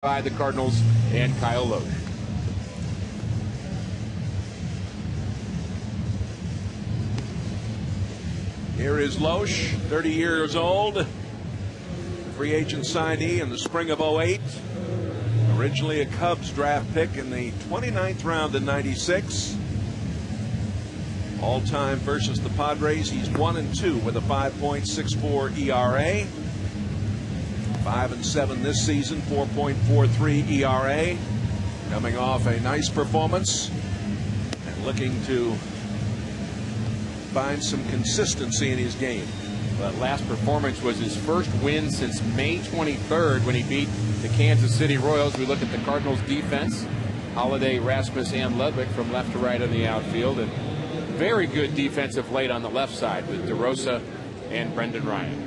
by the Cardinals and Kyle Loesch. Here is Loesch, 30 years old, free agent signee in the spring of '08. Originally a Cubs draft pick in the 29th round in '96. All-time versus the Padres, he's 1-2 with a 5.64 ERA. 5-7 this season, 4.43 ERA. Coming off a nice performance and looking to find some consistency in his game. But last performance was his first win since May 23rd when he beat the Kansas City Royals. We look at the Cardinals defense. Holiday, Rasmus, and Ludwig from left to right on the outfield. And very good defensive late on the left side with DeRosa and Brendan Ryan.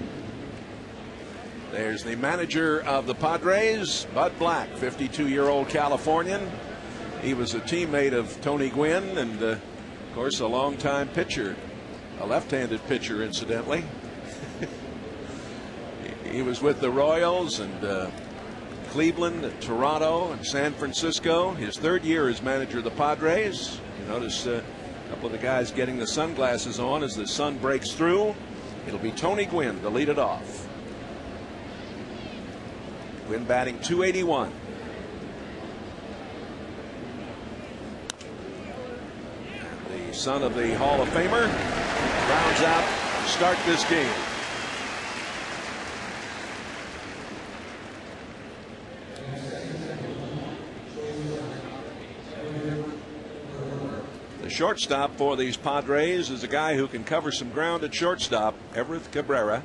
There's the manager of the Padres, Bud Black, 52-year-old Californian. He was a teammate of Tony Gwynn and, of course, a longtime pitcher, a left-handed pitcher, incidentally. He was with the Royals and Cleveland, and Toronto, and San Francisco. His third year as manager of the Padres. You notice a couple of the guys getting the sunglasses on as the sun breaks through. It'll be Tony Gwynn to lead it off. Gwynn batting .281. The son of the Hall of Famer rounds out to start this game. The shortstop for these Padres is a guy who can cover some ground at shortstop, Everett Cabrera.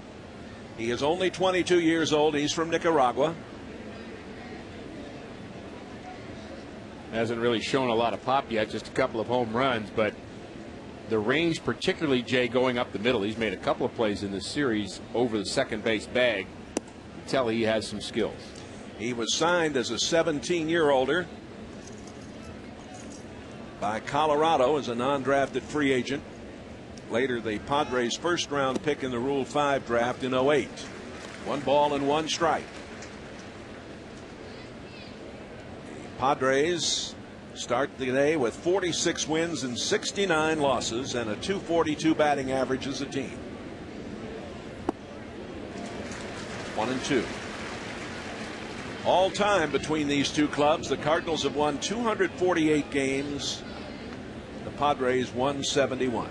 He is only 22 years old. He's from Nicaragua. Hasn't really shown a lot of pop yet, just a couple of home runs, but the range, particularly Jay, going up the middle. He's made a couple of plays in this series over the second base bag. You tell he has some skills. He was signed as a 17-year-older by Colorado as a non-drafted free agent. Later, the Padres' first-round pick in the Rule 5 draft in '08. 1 ball and 1 strike. The Padres start the day with 46 wins and 69 losses and a .242 batting average as a team. 1-2. All time between these two clubs, the Cardinals have won 248 games. The Padres 171.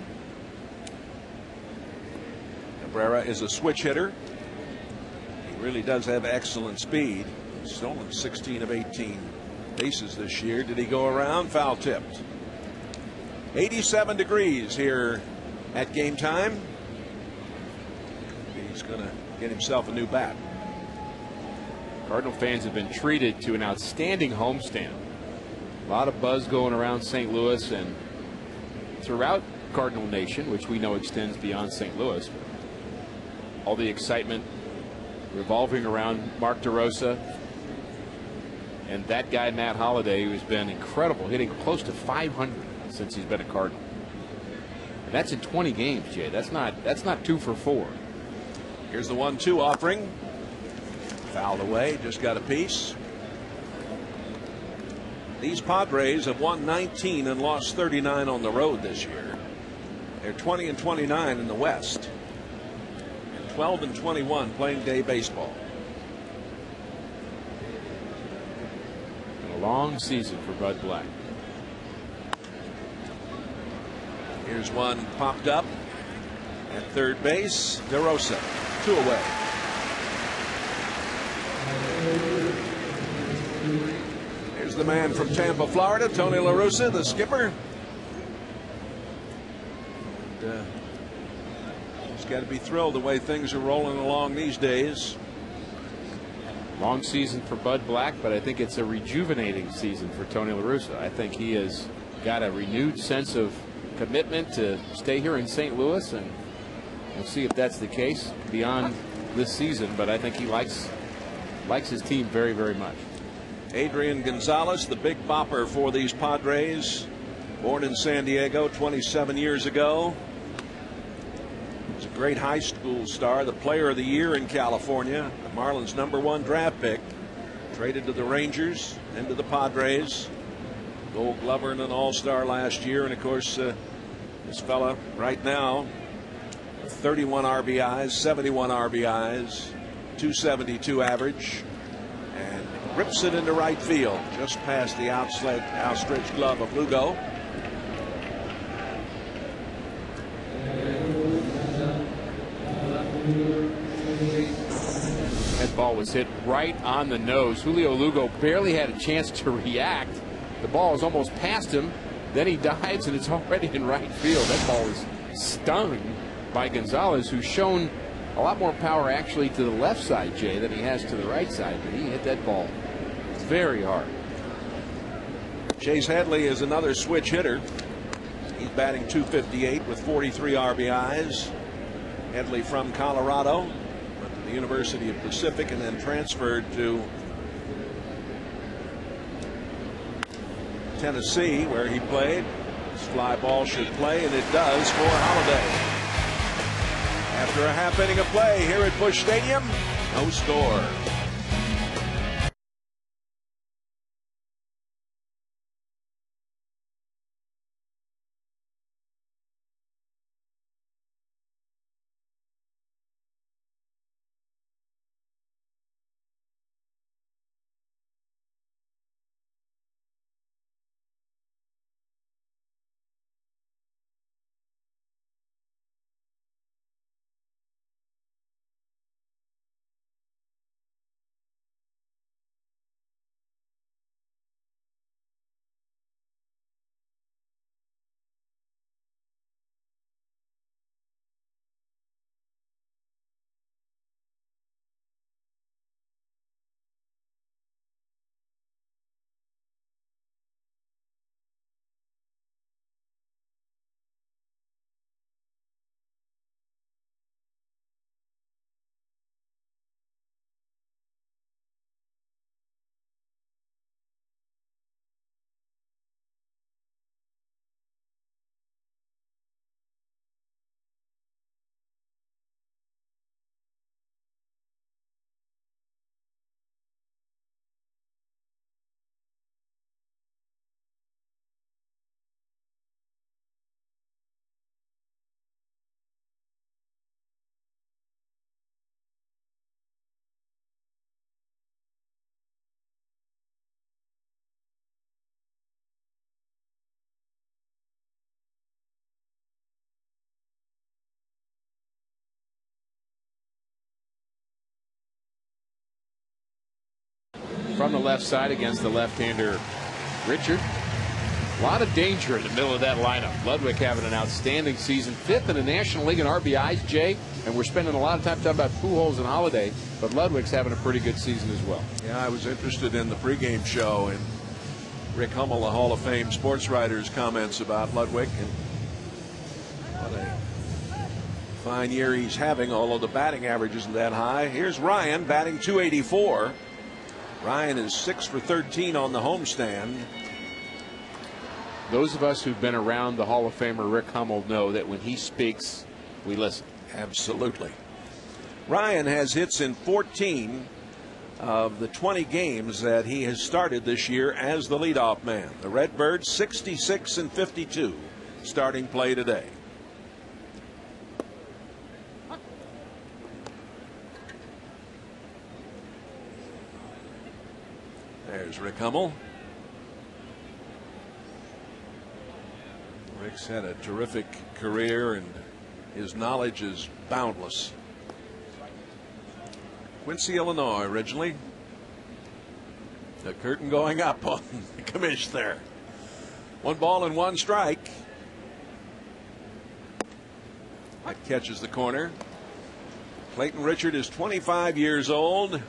Cabrera is a switch hitter. He really does have excellent speed. He's stolen 16 of 18 bases this year. Did he go around? Foul tipped. 87 degrees here at game time. He's going to get himself a new bat. Cardinal fans have been treated to an outstanding homestand. A lot of buzz going around St. Louis and throughout Cardinal Nation, which we know extends beyond St. Louis. All the excitement revolving around Mark DeRosa and that guy Matt Holliday, who's been incredible, hitting close to 500 since he's been a Cardinal. And that's in 20 games, Jay. That's not 2 for 4. Here's the 1-2 offering. Fouled away, just got a piece. These Padres have won 19 and lost 39 on the road this year. They're 20-29 in the West. 12-21 playing day baseball. And a long season for Bud Black. Here's one popped up at third base. DeRosa, 2 away. Here's the man from Tampa, Florida, Tony La Russa, the skipper. Got to be thrilled the way things are rolling along these days. Long season for Bud Black, but I think it's a rejuvenating season for Tony La Russa. I think he has got a renewed sense of commitment to stay here in St. Louis, and we'll see if that's the case beyond this season. But I think he likes his team very, very much. Adrian Gonzalez, the big bopper for these Padres, born in San Diego 27 years ago. Was a great high school star, the player of the year in California, the Marlins' #1 draft pick. Traded to the Rangers, then to the Padres. Gold Glover and an All-Star last year. And of course, this fella right now, 31 RBIs, 71 RBIs, 272 average, and rips it into right field, just past the outstretched glove of Lugo. That ball was hit right on the nose. Julio Lugo barely had a chance to react. The ball is almost past him. Then he dives, and it's already in right field. That ball is stung by Gonzalez, who's shown a lot more power actually to the left side, Jay, than he has to the right side. But he hit that ball very hard. Chase Headley is another switch hitter. He's batting .258 with 43 RBIs. Headley from Colorado, went to the University of Pacific and then transferred to Tennessee, where he played. This fly ball should play, and it does for Holiday. After a half inning of play here at Busch Stadium, no score. From the left side against the left-hander Richard. A lot of danger in the middle of that lineup. Ludwig having an outstanding season, 5th in the National League in RBIs, Jay, and we're spending a lot of time talking about Pujols and Holiday, but Ludwig's having a pretty good season as well. Yeah, I was interested in the pregame show and Rick Hummel, the Hall of Fame sports writer's comments about Ludwig, and what a fine year he's having, although the batting average isn't that high. Here's Ryan batting .284. Ryan is 6 for 13 on the homestand. Those of us who've been around the Hall of Famer Rick Hummel know that when he speaks, we listen. Absolutely. Ryan has hits in 14 of the 20 games that he has started this year as the leadoff man. The Redbirds 66 and 52 starting play today. There's Rick Hummel. Rick's had a terrific career and his knowledge is boundless. Quincy, Illinois originally. The curtain going up on the commish there. 1 ball and 1 strike. That catches the corner. Clayton Richard is 25 years old.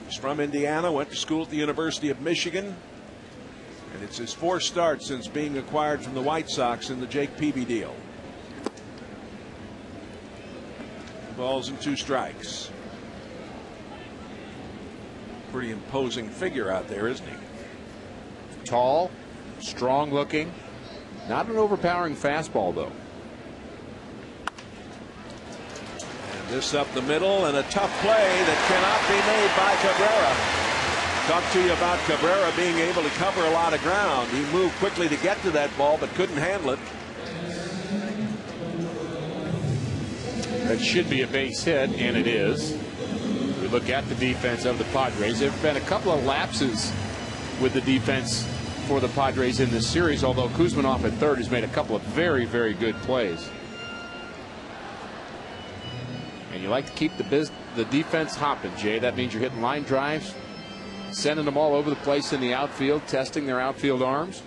He's from Indiana, went to school at the University of Michigan. And it's his 4th start since being acquired from the White Sox in the Jake Peavy deal. 2 balls and 2 strikes. Pretty imposing figure out there, isn't he? Tall, strong looking, not an overpowering fastball though. And this up the middle, and a tough play that cannot be made by Cabrera. Talked to you about Cabrera being able to cover a lot of ground. He moved quickly to get to that ball, but couldn't handle it. That should be a base hit, and it is. We look at the defense of the Padres. There have been a couple of lapses with the defense for the Padres in this series, although Kuzminoff at third has made a couple of very, very good plays. And you like to keep the defense hopping, Jay. That means you're hitting line drives, sending them all over the place in the outfield, testing their outfield arms.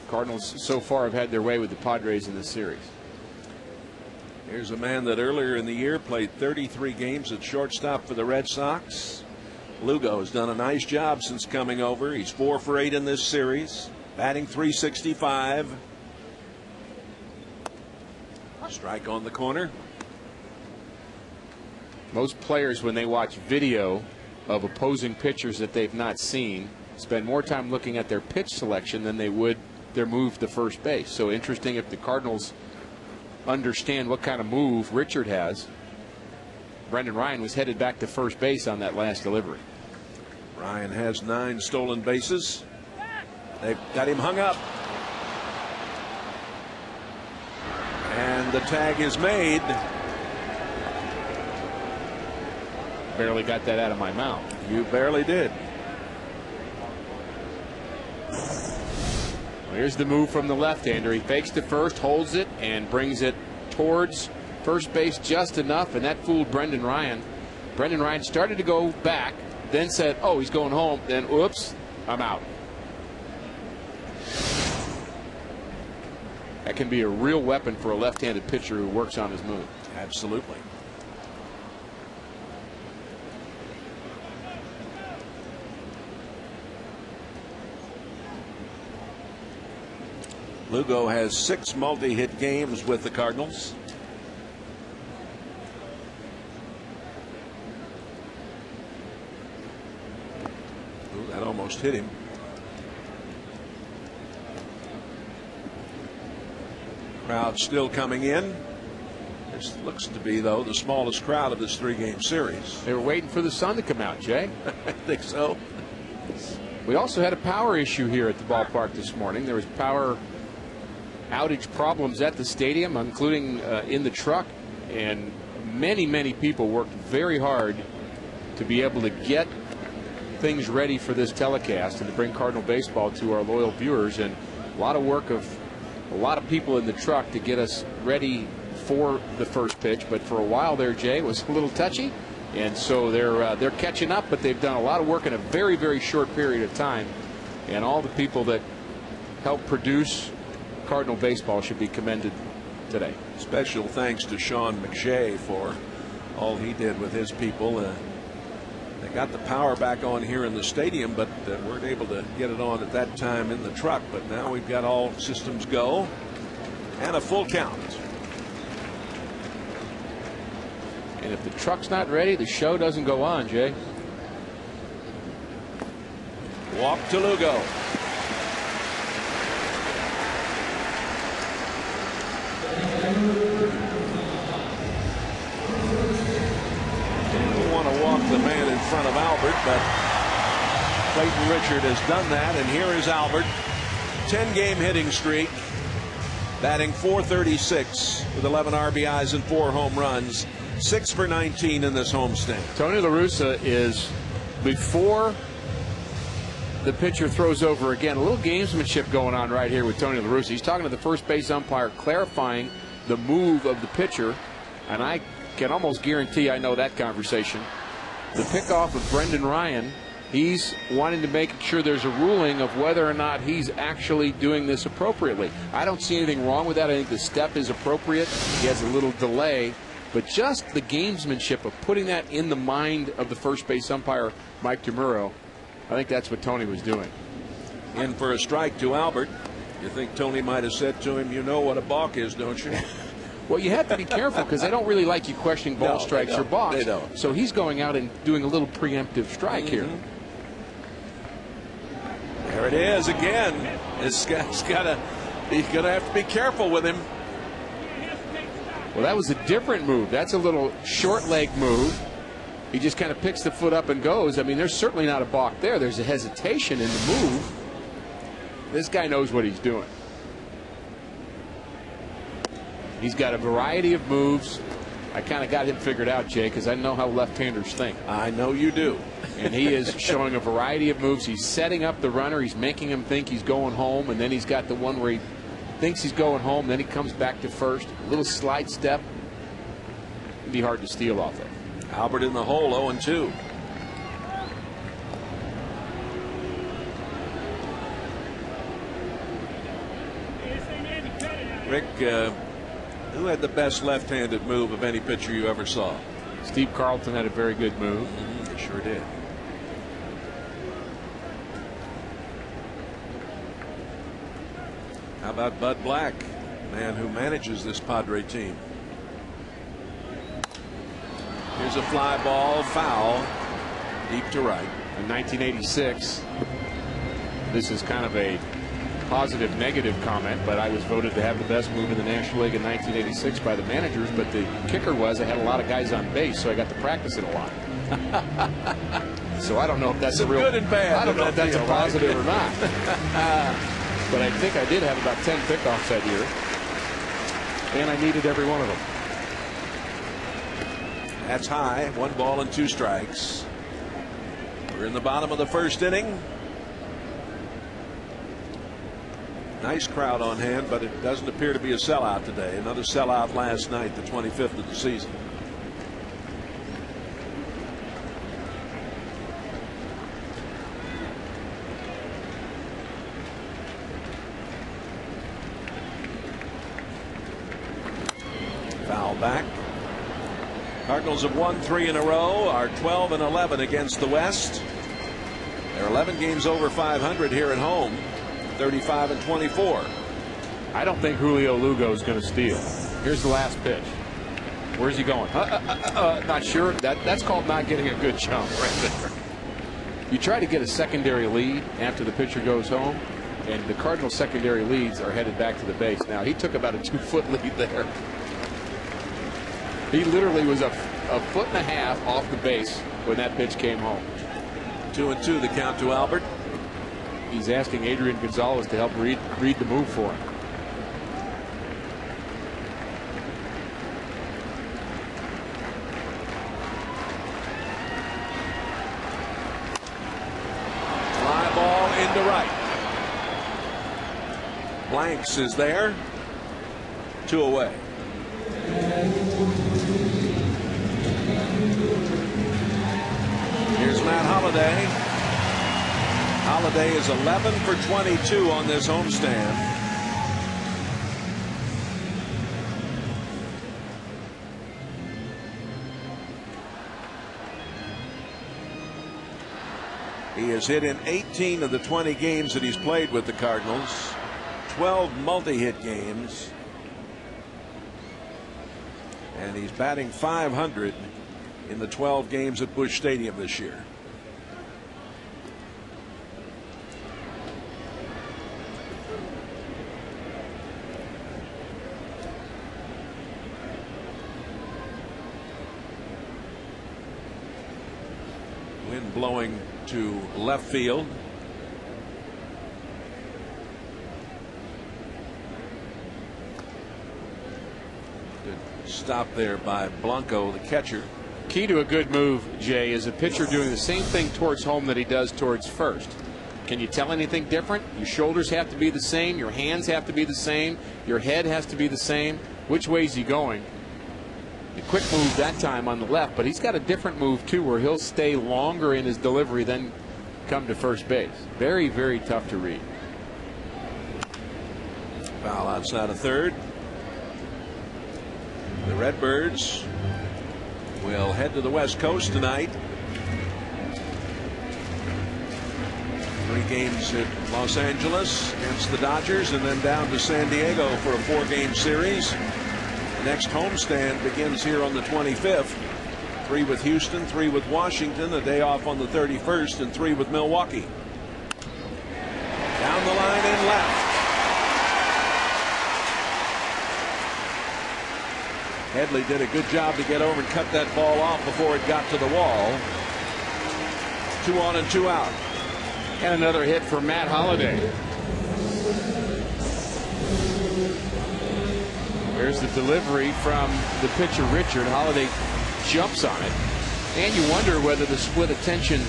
Cardinals so far have had their way with the Padres in this series. Here's a man that earlier in the year played 33 games at shortstop for the Red Sox. Lugo has done a nice job since coming over. He's 4 for 8 in this series, batting .365. Strike on the corner. Most players, when they watch video of opposing pitchers that they've not seen, spend more time looking at their pitch selection than they would their move to first base. So interesting if the Cardinals understand what kind of move Richard has. Brendan Ryan was headed back to first base on that last delivery. Ryan has 9 stolen bases. They've got him hung up. And the tag is made. Barely got that out of my mouth. You barely did. Here's the move from the left-hander. He fakes to first, holds it, and brings it towards first base just enough, and that fooled Brendan Ryan. Brendan Ryan started to go back, then said, oh, he's going home. Then, oops, I'm out. That can be a real weapon for a left-handed pitcher who works on his move. Absolutely. Lugo has 6 multi-hit games with the Cardinals. Ooh, that almost hit him. Crowd still coming in. This looks to be, though, the smallest crowd of this 3-game series. They were waiting for the sun to come out, Jay. I think so. We also had a power issue here at the ballpark this morning. There was power outage problems at the stadium, including in the truck, and many people worked very hard to be able to get things ready for this telecast and to bring Cardinal baseball to our loyal viewers, and a lot of work of a lot of people in the truck to get us ready for the first pitch. But for a while there, Jay, it was a little touchy, and so they're catching up, but they've done a lot of work in a very short period of time, and all the people that helped produce Cardinal baseball should be commended today. Special thanks to Sean McShay for all he did with his people. They got the power back on here in the stadium, but weren't able to get it on at that time in the truck. But now we've got all systems go and a full count. And if the truck's not ready, the show doesn't go on, Jay. Walk to Lugo. Didn't want to walk the man in front of Albert, but Clayton Richard has done that, and here is Albert. 10-game hitting streak, batting .436 with 11 RBIs and 4 home runs, 6 for 19 in this homestand. Tony La Russa is, before the pitcher throws over again, a little gamesmanship going on right here with Tony La Russa. He's talking to the first base umpire, clarifying the move of the pitcher, and I can almost guarantee I know that conversation. The pickoff of Brendan Ryan, he's wanting to make sure there's a ruling of whether or not he's actually doing this appropriately. I don't see anything wrong with that. I think the step is appropriate. He has a little delay, but just the gamesmanship of putting that in the mind of the first base umpire, Mike DeMuro, I think that's what Tony was doing. In for a strike to Albert. You think Tony might have said to him, you know what a balk is, don't you? Well, you have to be careful because they don't really like you questioning ball strikes or balks. They don't. So he's going out and doing a little preemptive strike here. There it is again. This guy's he's gonna have to be careful with him. Well, that was a different move. That's a little short leg move. He just kind of picks the foot up and goes. I mean, there's certainly not a balk there. There's a hesitation in the move. This guy knows what he's doing. He's got a variety of moves. I kind of got him figured out, Jay, because I know how left-handers think. I know you do. And he is showing a variety of moves. He's setting up the runner. He's making him think he's going home. And then he's got the one where he thinks he's going home. Then he comes back to first. A little slide step. It'd be hard to steal off of. Albert in the hole, 0-2. Rick, who had the best left-handed move of any pitcher you ever saw? Steve Carlton had a very good move. He sure did. How about Bud Black, man who manages this Padre team? Here's a fly ball, foul, deep to right. In 1986, this is kind of a positive negative comment, but I was voted to have the best move in the National League in 1986 by the managers. But the kicker was I had a lot of guys on base, so I got to practice it a lot. So I don't know if that's Some a real good and bad. I don't know if that's a positive or not. But I think I did have about 10 pickoffs that year, and I needed every one of them. That's high. 1 ball and 2 strikes. We're in the bottom of the first inning. Nice crowd on hand, but it doesn't appear to be a sellout today. Another sellout last night, the 25th of the season. Foul back. Cardinals have won 3 in a row, are 12-11 against the West. They're 11 games over 500 here at home, 35-24. I don't think Julio Lugo is going to steal. Here's the last pitch. Where's he going? Not sure. That's called not getting a good jump right there. You try to get a secondary lead after the pitcher goes home, and the Cardinals' secondary leads are headed back to the base. Now, he took about a 2-foot lead there. He literally was a foot and a half off the base when that pitch came home. 2-2 the count to Albert. He's asking Adrian Gonzalez to help read the move for him. Fly ball into right. Blanks is there. 2 away. Here's Matt Holliday. Holliday is 11 for 22 on this homestand. He has hit in 18 of the 20 games that he's played with the Cardinals. 12 multi-hit games. And he's batting .500 in the 12 games at Busch Stadium this year. Wind blowing to left field. Stop there by Blanco, the catcher. Key to a good move, Jay, is a pitcher doing the same thing towards home that he does towards first. Can you tell anything different? Your shoulders have to be the same. Your hands have to be the same. Your head has to be the same. Which way is he going? A quick move that time on the left, but he's got a different move, too, where he'll stay longer in his delivery than come to first base. Very, very tough to read. Foul outside of third. The Redbirds will head to the West Coast tonight. 3 games at Los Angeles against the Dodgers, and then down to San Diego for a 4-game series. The next homestand begins here on the 25th. 3 with Houston, 3 with Washington, a day off on the 31st, and 3 with Milwaukee. Down the line and left. Headley did a good job to get over and cut that ball off before it got to the wall. 2 on and 2 out. And another hit for Matt Holliday. There's the delivery from the pitcher Richard. Holliday jumps on it. And you wonder whether the split attention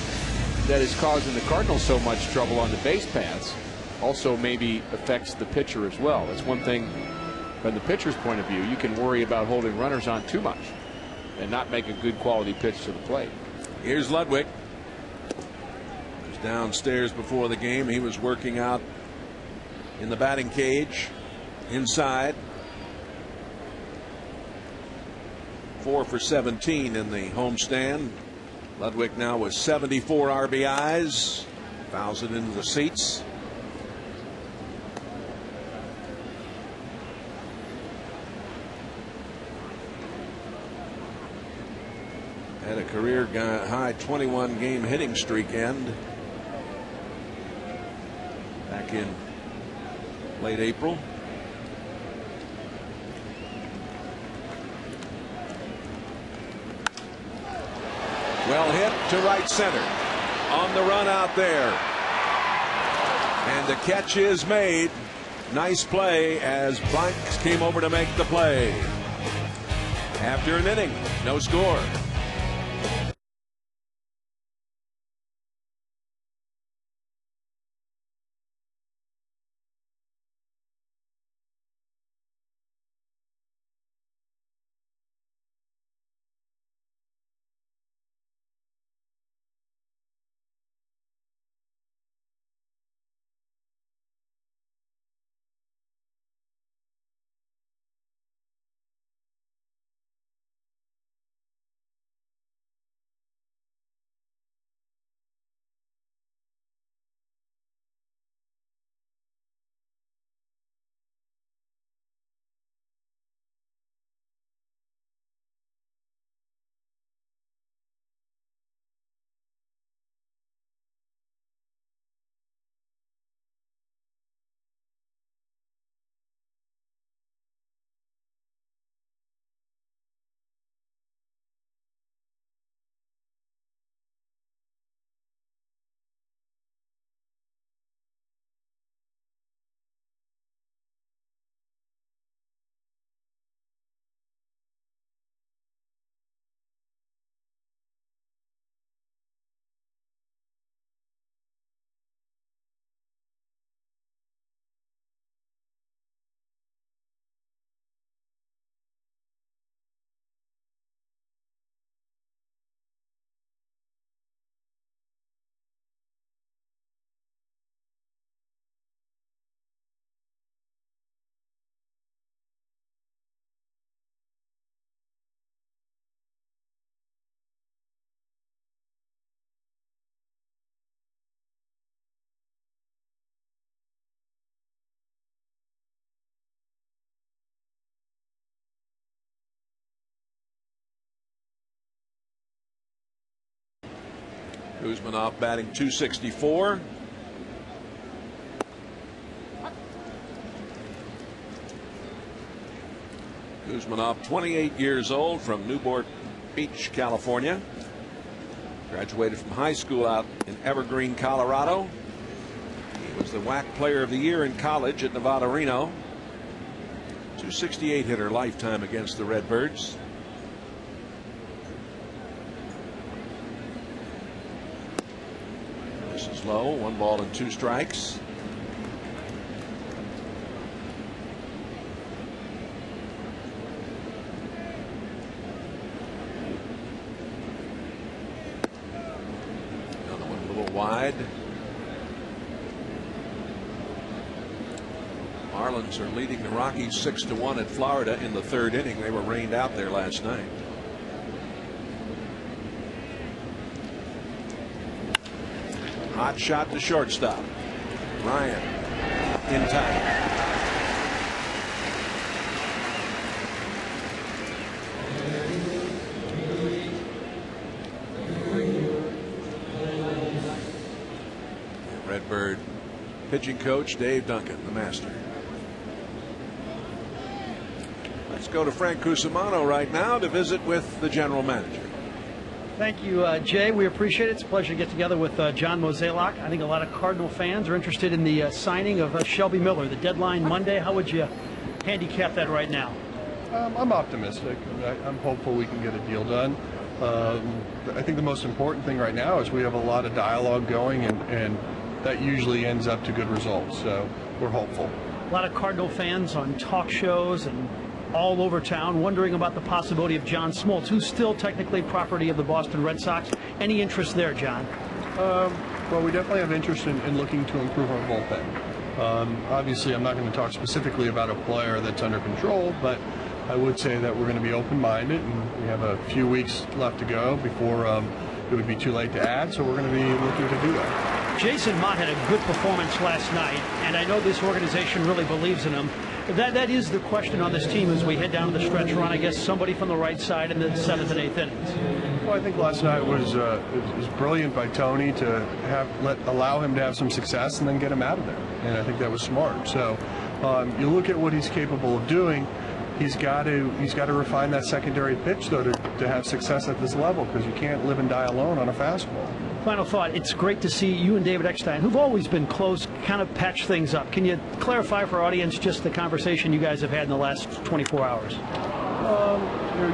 that is causing the Cardinals so much trouble on the base paths also maybe affects the pitcher as well. That's one thing from the pitcher's point of view. You can worry about holding runners on too much and not make a good quality pitch to the plate. Here's Ludwig. He was downstairs before the game. He was working out in the batting cage inside. 4 for 17 in the homestand. Ludwig now with 74 RBIs. Fouls it into the seats. Had a career high 21 game hitting streak end back in late April. Well hit to right center. On the run out there. And the catch is made. Nice play as Blanks came over to make the play. After an inning, no score. Kuzminoff batting .264. Kuzminoff, 28 years old, from Newport Beach, California. Graduated from high school out in Evergreen, Colorado. He was the WAC Player of the Year in college at Nevada Reno. .268 hitter lifetime against the Redbirds. This is low. 1 ball and 2 strikes. Another one a little wide. Marlins are leading the Rockies 6-1 at Florida in the 3rd inning. They were rained out there last night. Hot shot to shortstop. Ryan in time. Redbird pitching coach Dave Duncan, the master. Let's go to Frank Cusimano right now to visit with the general manager. Thank you, Jay. We appreciate it. It's a pleasure to get together with John Mozeliak. I think a lot of Cardinal fans are interested in the signing of Shelby Miller. The deadline Monday. How would you handicap that right now? I'm optimistic. I'm hopeful we can get a deal done. I think the most important thing right now is we have a lot of dialogue going, and that usually ends up to good results. So we're hopeful. A lot of Cardinal fans on talk shows and all over town wondering about the possibility of John Smoltz, who's still technically property of the Boston Red Sox. Any interest there, John? Well, we definitely have interest in looking to improve our bullpen. Obviously, I'm not going to talk specifically about a player that's under control, but I would say that we're going to be open-minded, and we have a few weeks left to go before it would be too late to add, so we're going to be looking to do that. Jason Mott had a good performance last night, and I know this organization really believes in him. That is the question on this team as we head down the stretch run. I guess somebody from the right side in the 7th and 8th innings. Well, I think last night was brilliant by Tony to allow him to have some success and then get him out of there, and I think that was smart. So you look at what he's capable of doing. He's got to refine that secondary pitch, though, to have success at this level, because you can't live and die alone on a fastball. Final thought, it's great to see you and David Eckstein, who've always been close, kind of patch things up. Can you clarify for our audience just the conversation you guys have had in the last 24 hours?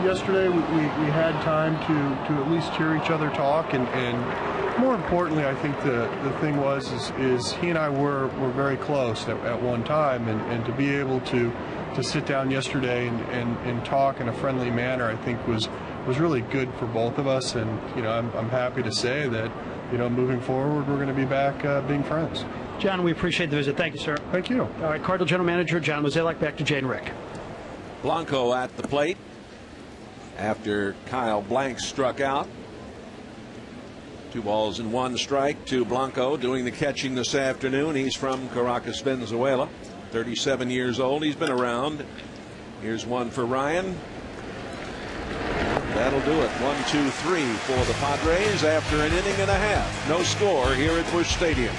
Yesterday we had time to at least hear each other talk, and more importantly, I think the thing is he and I were very close at one time, and to be able to sit down yesterday and talk in a friendly manner, I think was really good for both of us. And I'm happy to say that moving forward we're going to be back being friends. John, we appreciate the visit. Thank you, sir. Thank you. All right, Cardinal General Manager John Mozeliak. Back to Jay and Rick. Blanco at the plate after Kyle Blank struck out. 2 balls and 1 strike to Blanco doing the catching this afternoon. He's from Caracas, Venezuela. 37 years old. He's been around. Here's one for Ryan. That'll do it. 1, 2, 3 for the Padres after an inning and a half. No score here at Busch Stadium.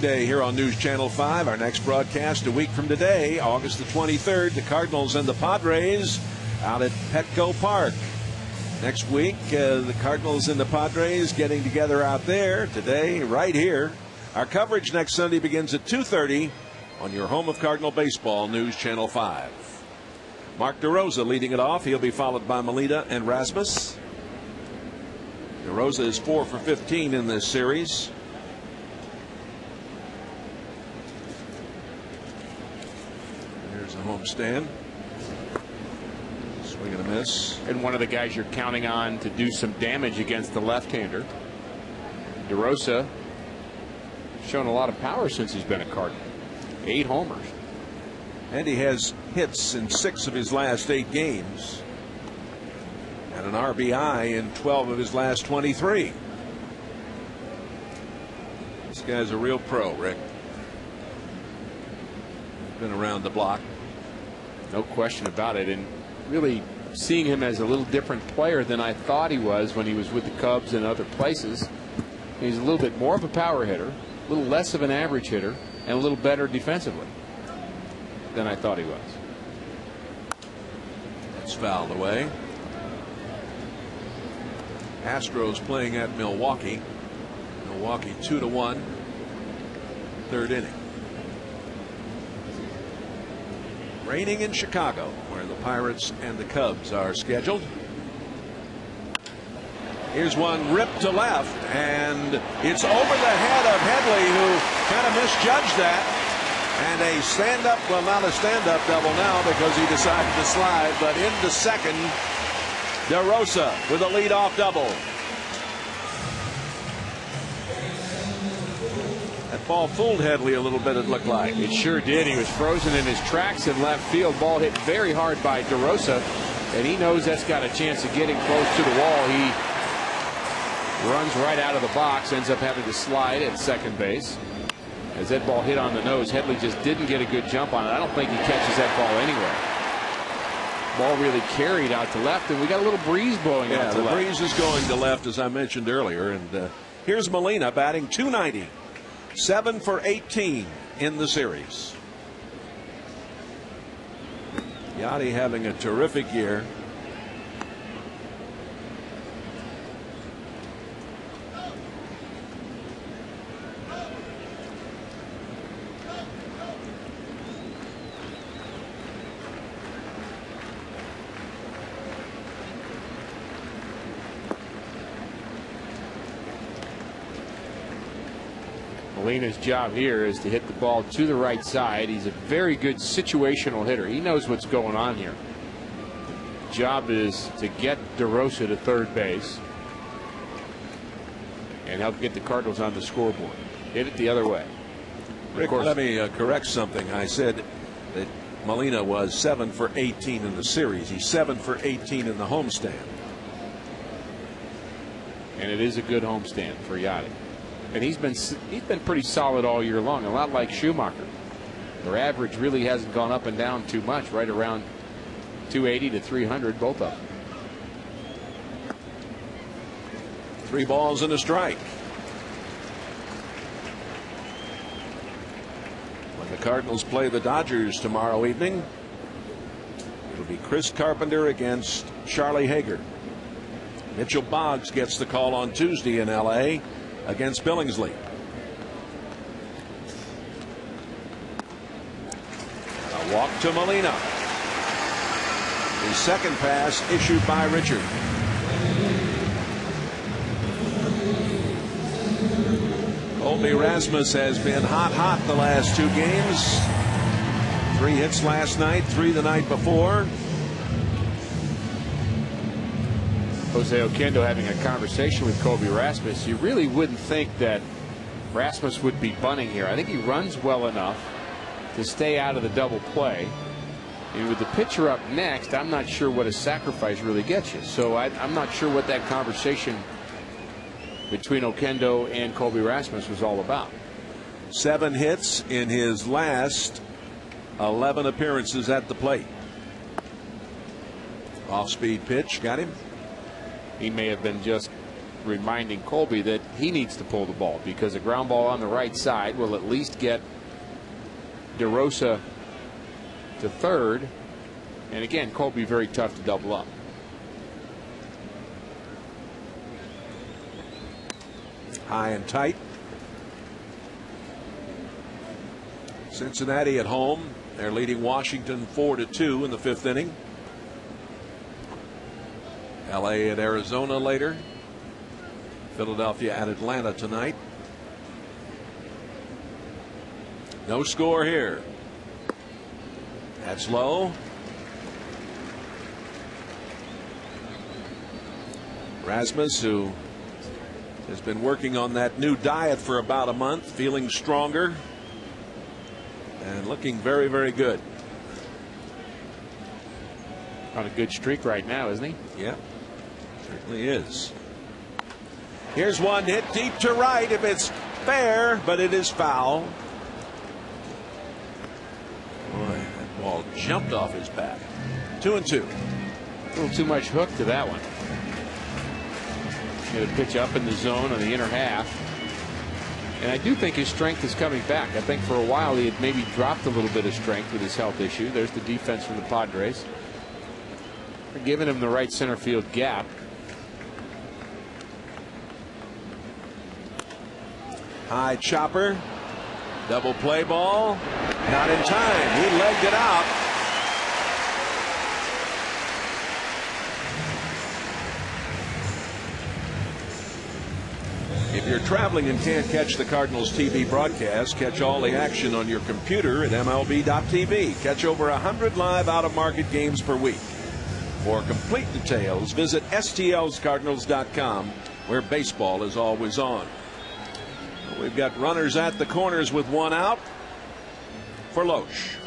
Day here on News Channel 5. Our next broadcast a week from today, August the 23rd. The Cardinals and the Padres out at Petco Park. Next week, the Cardinals and the Padres getting together out there. Today, right here. Our coverage next Sunday begins at 2:30 on your home of Cardinal baseball, News Channel 5. Mark DeRosa leading it off. He'll be followed by Melita and Rasmus. DeRosa is 4 for 15 in this series. Homestand. Swing and a miss. And one of the guys you're counting on to do some damage against the left-hander. DeRosa shown a lot of power since he's been a Cardinal. 8 homers. And he has hits in 6 of his last 8 games. And an RBI in 12 of his last 23. This guy's a real pro, Rick. Been around the block. No question about it. And really seeing him as a little different player than I thought he was when he was with the Cubs and other places. He's a little bit more of a power hitter, a little less of an average hitter, and a little better defensively than I thought he was. It's fouled away. Astros playing at Milwaukee. Milwaukee 2-1. 3rd inning. Raining in Chicago, where the Pirates and the Cubs are scheduled. Here's one ripped to left, and it's over the head of Headley, who kind of misjudged that. And a stand-up, well, not a stand-up double now because he decided to slide, but into second, DeRosa with a leadoff double. That ball fooled Headley a little bit, it looked like. It sure did. He was frozen in his tracks in left field. Ball hit very hard by DeRosa, and he knows that's got a chance of getting close to the wall. He runs right out of the box, ends up having to slide at second base. As that ball hit on the nose, Headley just didn't get a good jump on it. I don't think he catches that ball anywhere. Ball really carried out to left, and we got a little breeze blowing out to left. The breeze is going to left, as I mentioned earlier. And here's Molina batting .290, 7 for 18 in the series. Yachty having a terrific year. Molina's job here is to hit the ball to the right side. He's a very good situational hitter. He knows what's going on here. Job is to get DeRosa to third base and help get the Cardinals on the scoreboard. Hit it the other way. Rick, let me correct something. I said that Molina was 7 for 18 in the series. He's 7 for 18 in the homestand. And it is a good homestand for Yachty. And he's been pretty solid all year long, a lot like Schumacher. Their average really hasn't gone up and down too much, right around 280 to 300, both of them. 3 balls and a strike. When the Cardinals play the Dodgers tomorrow evening, it'll be Chris Carpenter against Charlie Hager. Mitchell Boggs gets the call on Tuesday in L.A. against Billingsley. A walk to Molina. The second pass issued by Richard. Colby Rasmus has been hot the last 2 games. 3 hits last night, 3 the night before. Jose Oquendo having a conversation with Colby Rasmus. You really wouldn't think that Rasmus would be bunting here. I think he runs well enough to stay out of the double play. And with the pitcher up next, I'm not sure what a sacrifice really gets you. So I'm not sure what that conversation between Oquendo and Colby Rasmus was all about. 7 hits in his last 11 appearances at the plate. Off-speed pitch, got him. He may have been just reminding Colby that he needs to pull the ball, because a ground ball on the right side will at least get DeRosa to third. And again, Colby very tough to double up. High and tight. Cincinnati at home. They're leading Washington 4-2 in the 5th inning. LA at Arizona later. Philadelphia at Atlanta tonight. No score here. That's low. Rasmus, who Has been working on that new diet for about a month, feeling stronger and looking very, very good. On a good streak right now, isn't he? Yeah, certainly is. Here's one hit deep to right if it's fair, but it is foul. Boy, that ball jumped off his bat. 2-2. A little too much hook to that one. Get a pitch up in the zone on the inner half. And I do think his strength is coming back. I think for a while he had maybe dropped a little bit of strength with his health issue. There's the defense from the Padres. They're giving him the right center field gap. High chopper. Double play ball. Not in time. He legged it out. If you're traveling and can't catch the Cardinals TV broadcast, catch all the action on your computer at MLB.tv. Catch over 100 live out-of-market games per week. For complete details, visit STLsCardinals.com, where baseball is always on. We've got runners at the corners with one out for Loesch.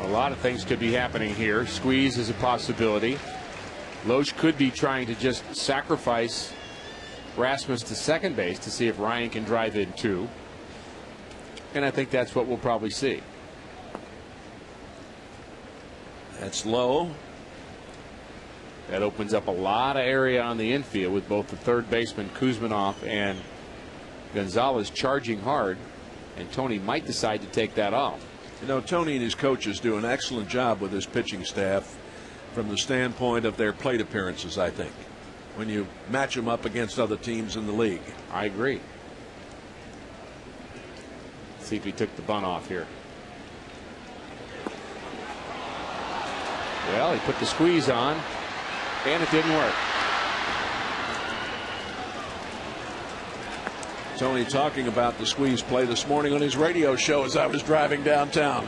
A lot of things could be happening here. Squeeze is a possibility. Loesch could be trying to just sacrifice Rasmus to second base to see if Ryan can drive in too. And I think that's what we'll probably see. That's low. That opens up a lot of area on the infield with both the third baseman Kuzminov and Gonzalez charging hard, and Tony might decide to take that off. You know, Tony and his coaches do an excellent job with his pitching staff from the standpoint of their plate appearances, I think, when you match them up against other teams in the league. I agree. Let's see if he took the bunt off here. Well, he put the squeeze on, and it didn't work. Tony talking about the squeeze play this morning on his radio show as I was driving downtown.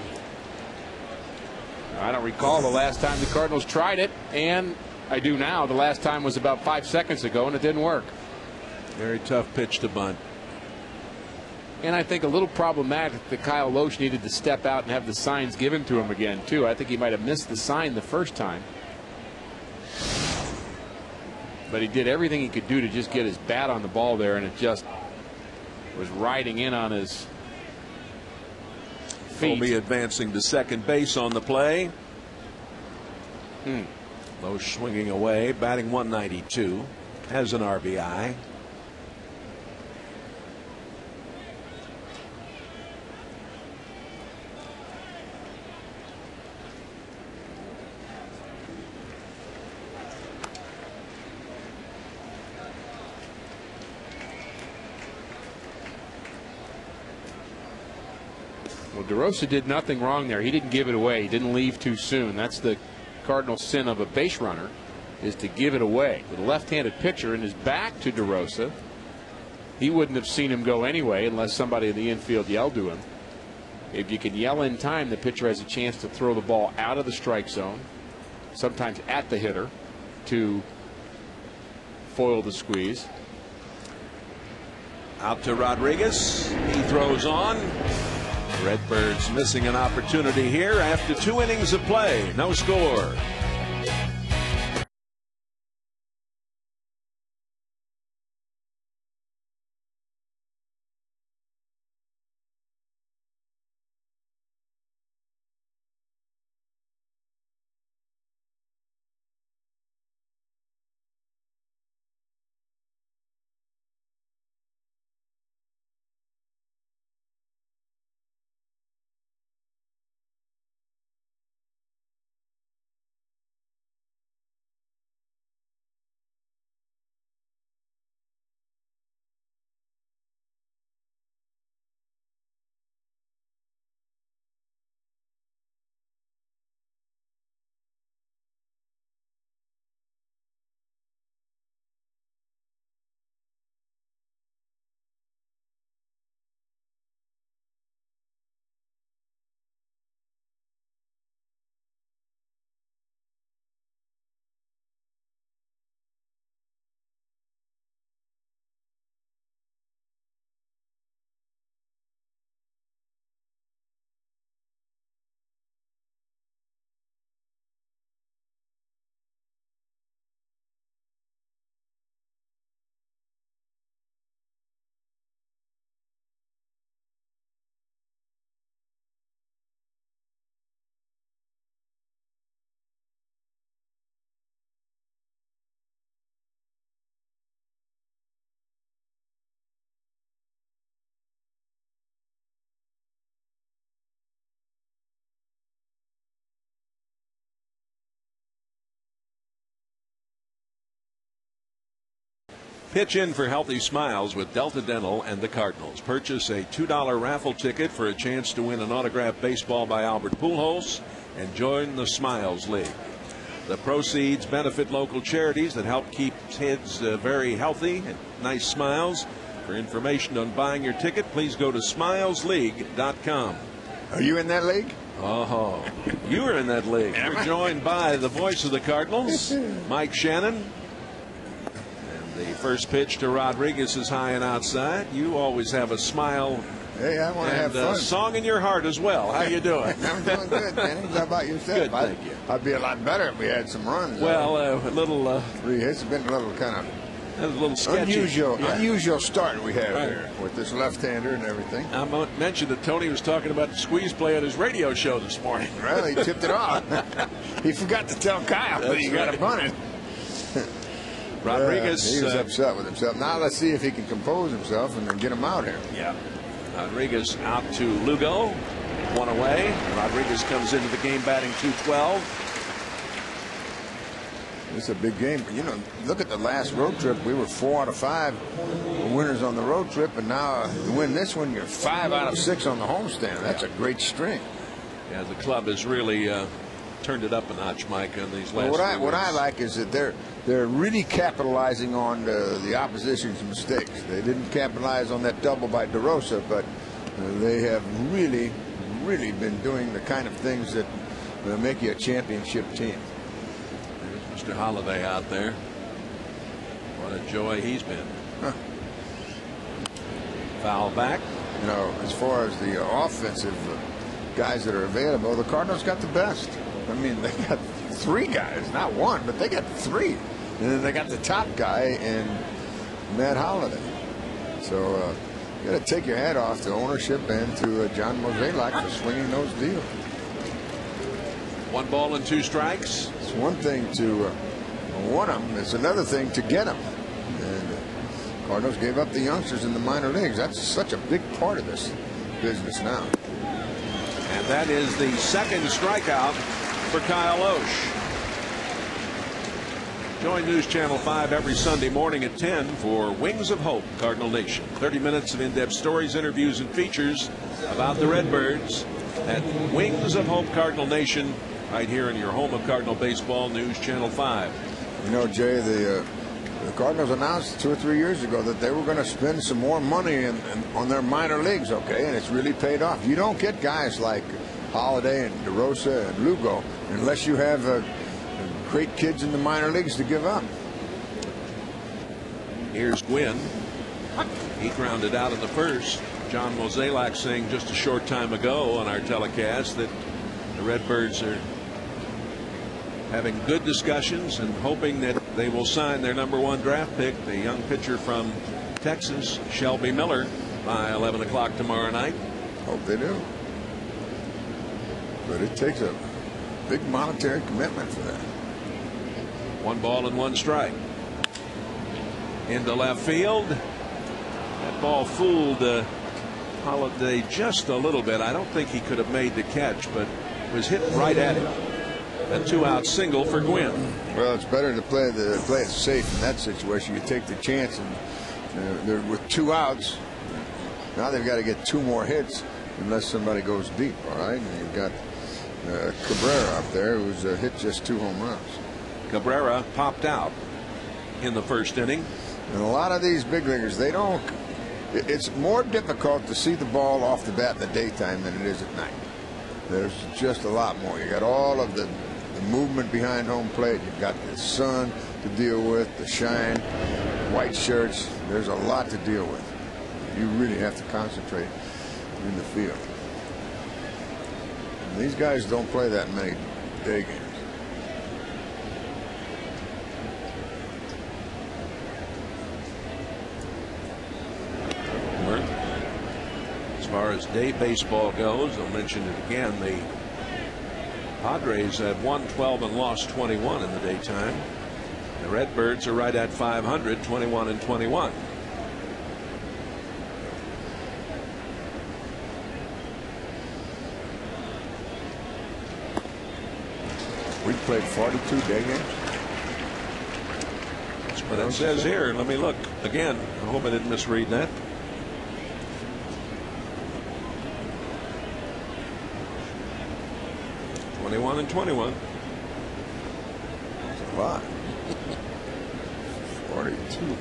I don't recall the last time the Cardinals tried it, and I do now. The last time was about 5 seconds ago, and it didn't work. Very tough pitch to bunt. And I think a little problematic that Kyle Loesch needed to step out and have the signs given to him again, too. I think he might have missed the sign the first time. But he did everything he could do to just get his bat on the ball there, and it just was riding in on his feet. Colby advancing to second base on the play. Loesch swinging away, batting 192, has an RBI. Well, DeRosa did nothing wrong there. He didn't give it away. He didn't leave too soon. That's the cardinal sin of a base runner, is to give it away. With a left-handed pitcher in his back to DeRosa, he wouldn't have seen him go anyway unless somebody in the infield yelled to him. If you can yell in time, the pitcher has a chance to throw the ball out of the strike zone, sometimes at the hitter, to foil the squeeze. Out to Rodriguez. He throws on. Redbirds missing an opportunity here after 2 innings of play. No score. Pitch in for healthy smiles with Delta Dental and the Cardinals. Purchase a $2 raffle ticket for a chance to win an autographed baseball by Albert Pujols and join the Smiles League. The proceeds benefit local charities that help keep kids very healthy and nice smiles. For information on buying your ticket, please go to smilesleague.com. Are you in that league? Oh, you were in that league. We're joined by the voice of the Cardinals, Mike Shannon. The first pitch to Rodriguez is high and outside. You always have a smile. Hey, I want to have and fun. a song in your heart as well. How you doing? I'm doing good, man. How about yourself? Good, thank you. I'd be a lot better if we had some runs. Well, a little. 3 hits have been a little kind of a little sketchy. Unusual start we have here with this left-hander and everything. I mentioned that Tony was talking about the squeeze play on his radio show this morning. Well, he tipped it off. He forgot to tell Kyle that he got to bunt it. Rodriguez. He was upset with himself. Now let's see if he can compose himself and then get him out here. Yeah. Rodriguez out to Lugo. 1 away. Rodriguez comes into the game batting .212. It's a big game. You know, look at the last road trip. We were 4 out of 5 winners on the road trip, and now to win this one, you're 5 out of 6 on the homestand. That's a great string. Yeah, the club has really turned it up a notch, Mike, on these last. Well, what I like is that they're really capitalizing on the opposition's mistakes. They didn't capitalize on that double by DeRosa, but they have really been doing the kind of things that make you a championship team. There's Mr. Holliday out there. What a joy he's been. Huh. Foul back. You know, as far as the offensive guys that are available, the Cardinals got the best. I mean, they got 3 guys, not 1, but they got 3. And then they got the top guy in Matt Holliday. So you got to take your hat off to ownership and to John Mozeliak for swinging those deals. 1 ball and 2 strikes. It's one thing to want them. It's another thing to get them. And Cardinals gave up the youngsters in the minor leagues. That's such a big part of this business now. And that is the second strikeout for Kyle Oesch. Join News Channel 5 every Sunday morning at 10 for Wings of Hope, Cardinal Nation. 30 minutes of in-depth stories, interviews, and features about the Redbirds at Wings of Hope, Cardinal Nation, right here in your home of Cardinal baseball, News Channel 5. You know, Jay, the Cardinals announced 2 or 3 years ago that they were going to spend some more money on their minor leagues, okay, and it's really paid off. You don't get guys like Holliday and DeRosa and Lugo unless you have great kids in the minor leagues to give up. Here's Gwynn. He grounded out in the first. John Mozeliak saying just a short time ago on our telecast that the Redbirds are having good discussions and hoping that they will sign their #1 draft pick, the young pitcher from Texas, Shelby Miller, by 11 o'clock tomorrow night. Hope they do. But it takes a big monetary commitment for that. 1 ball and 1 strike. Into left field. That ball fooled Holliday just a little bit. I don't think he could have made the catch, but was hit right at him. A 2-out single for Gwynn. Well, it's better to play it safe in that situation. You take the chance, and they're with 2 outs. Now they've got to get 2 more hits unless somebody goes deep. All right, and you've got Cabrera up there who's hit just 2 home runs. Cabrera popped out in the first inning. And a lot of these big leaguers, they don't. It's more difficult to see the ball off the bat in the daytime than it is at night. There's just a lot more. You got all of the movement behind home plate. You've got the sun to deal with, the shine, white shirts. There's a lot to deal with. You really have to concentrate in the field. And these guys don't play that many day games. As far as day baseball goes, I'll mention it again. The Padres have won 12 and lost 21 in the daytime. The Redbirds are right at 500, 21 and 21. We played 42 day games. That's what it says here. Let me look again. I hope I didn't misread that. (21 and 21). That's a lot. 42.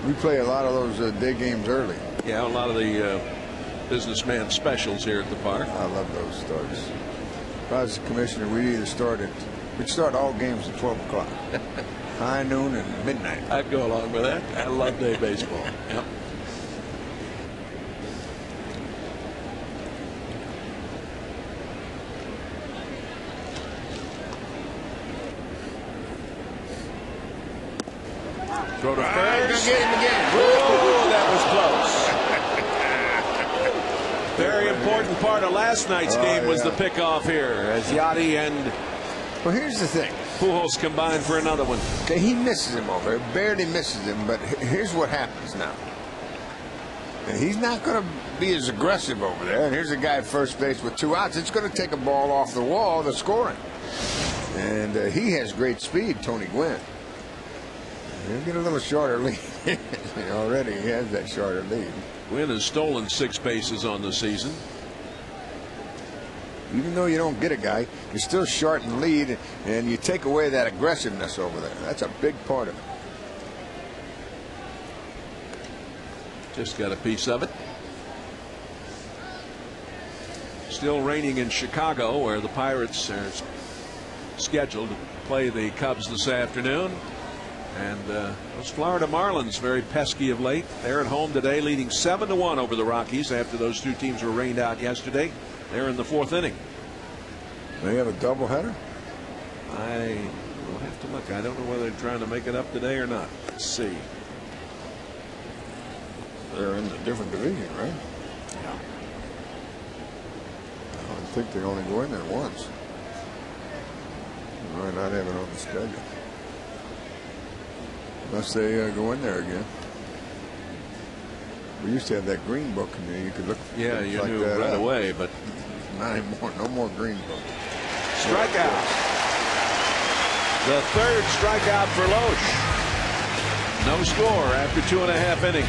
We play a lot of those day games early. Yeah, a lot of the businessman specials here at the park. I love those starts. If I was the commissioner, we'd start all games at 12 o'clock. High noon and midnight. I'd go along with that. I love day baseball. Yep. Throw to first. Get him again. Oh, that was close. Very important part of last night's game was the pickoff here as Yachty and Well, here's the thing. Pujols combined for another one. Okay, he misses him over there, barely misses him, but here's what happens now. And he's not going to be as aggressive over there. And here's a guy at first base with 2 outs. It's going to take a ball off the wall to score him. And he has great speed, Tony Gwynn. He'll get a little shorter lead. Already he has that shorter lead. Gwynn has stolen 6 bases on the season. Even though you don't get a guy, you're still short in lead, and you take away that aggressiveness over there. That's a big part of it. Just got a piece of it. Still raining in Chicago, where the Pirates are scheduled to play the Cubs this afternoon. And those Florida Marlins very pesky of late. They're at home today, leading 7-1 over the Rockies after those 2 teams were rained out yesterday. They're in the 4th inning. They have a doubleheader? I will have to look. I don't know whether they're trying to make it up today or not. Let's see. They're in a different division, right? Yeah. I think they only go in there once. They might not have it on the schedule. Unless they go in there again. We used to have that green book in there. You could look. Yeah, you knew right away, but not anymore. No more green book. Strikeout. The 3rd strikeout for Loesch. No score after 2.5 innings.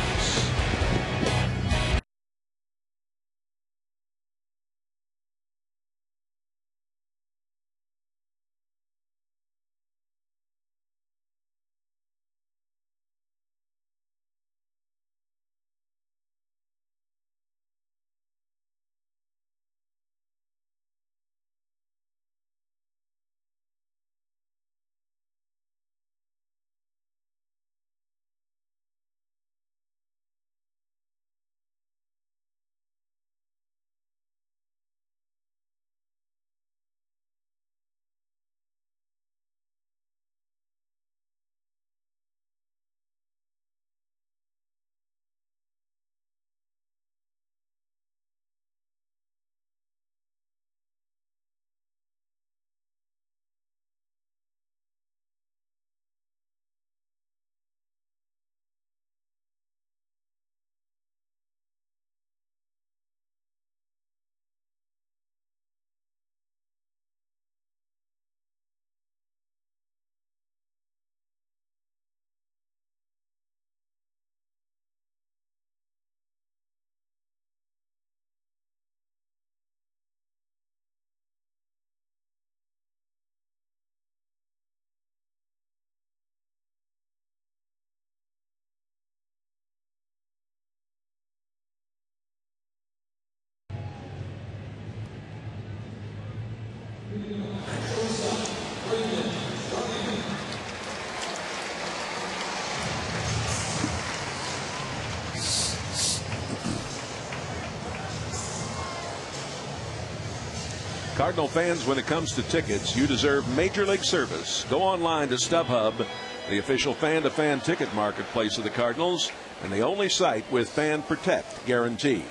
Cardinal fans, when it comes to tickets, you deserve Major League service. Go online to StubHub, the official fan-to-fan ticket marketplace of the Cardinals, and the only site with Fan Protect guarantee.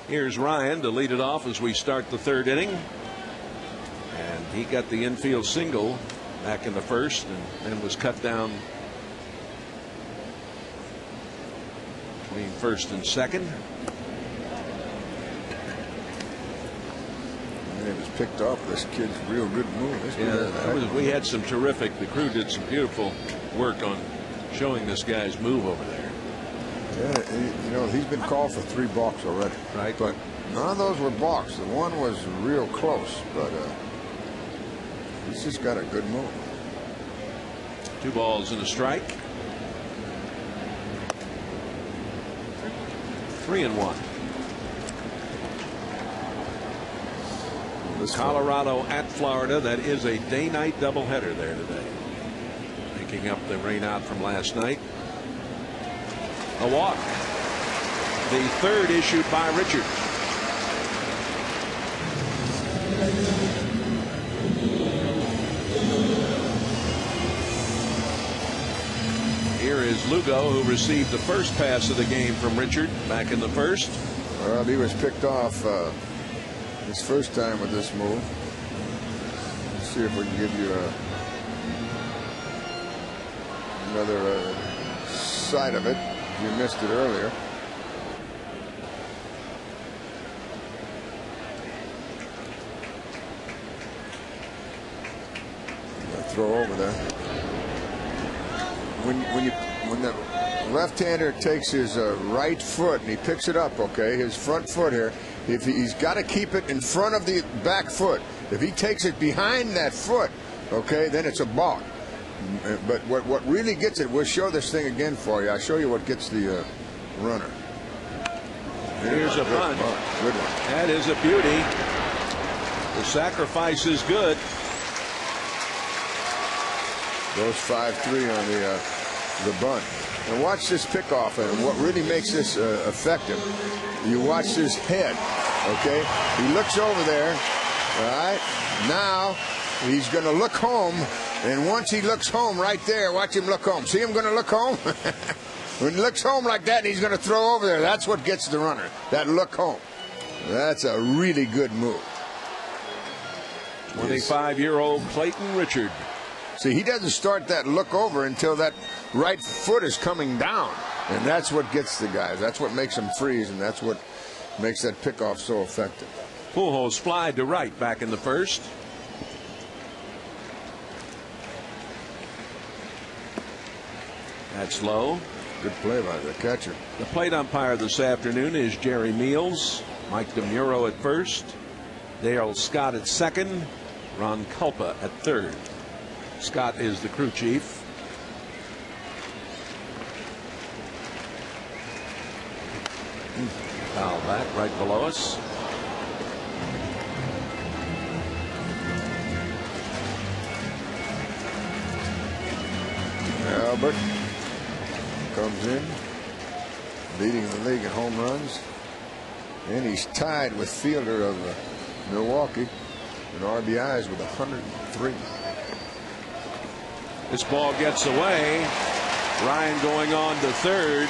Here's Ryan to lead it off as we start the 3rd inning. And he got the infield single back in the 1st and then was cut down between 1st and 2nd. It was picked off this kid's real good move. We had some terrific. The crew did some beautiful work on showing this guy's move over there. Yeah, he's been called for 3 balks already. Right. But none of those were balks. The one was real close, but he's just got a good move. 2 balls and a strike. 3-1. Colorado at Florida. That is a day-night doubleheader there today. Picking up the rain out from last night. A walk. The 3rd issued by Richard. Here is Lugo, who received the first pass of the game from Richard back in the 1st. Well, he was picked off his first time with this move. Let's see if we can give you another side of it. You missed it earlier. Throw over there. When the left-hander takes his right foot and he picks it up, okay, his front foot here, if he's got to keep it in front of the back foot. If he takes it behind that foot, okay, then it's a balk. But what really gets it, we'll show this thing again for you. I'll show you what gets the runner. Here's a bunt. Good one. That is a beauty. The sacrifice is good. Goes 5-3 on the bunt. And watch this pickoff, and what really makes this effective, you watch his head, okay? He looks over there, all right? Now he's going to look home, and once he looks home right there, watch him look home. See him going to look home? When he looks home like that, he's going to throw over there. That's what gets the runner, that look home. That's a really good move. 25-year-old Clayton Richard. See, he doesn't start that look over until that right foot is coming down. And that's what gets the guys. That's what makes them freeze, and that's what makes that pickoff so effective. Pujols fly to right back in the 1st. That's low. Good play by the catcher. The plate umpire this afternoon is Jerry Meals. Mike DeMuro at 1st. Dale Scott at 2nd. Ron Culpa at 3rd. Scott is the crew chief. Foul back right below us. Albert comes in, leading the league in home runs, and he's tied with fielder of Milwaukee in RBIs with 103. This ball gets away. Ryan going on to 3rd.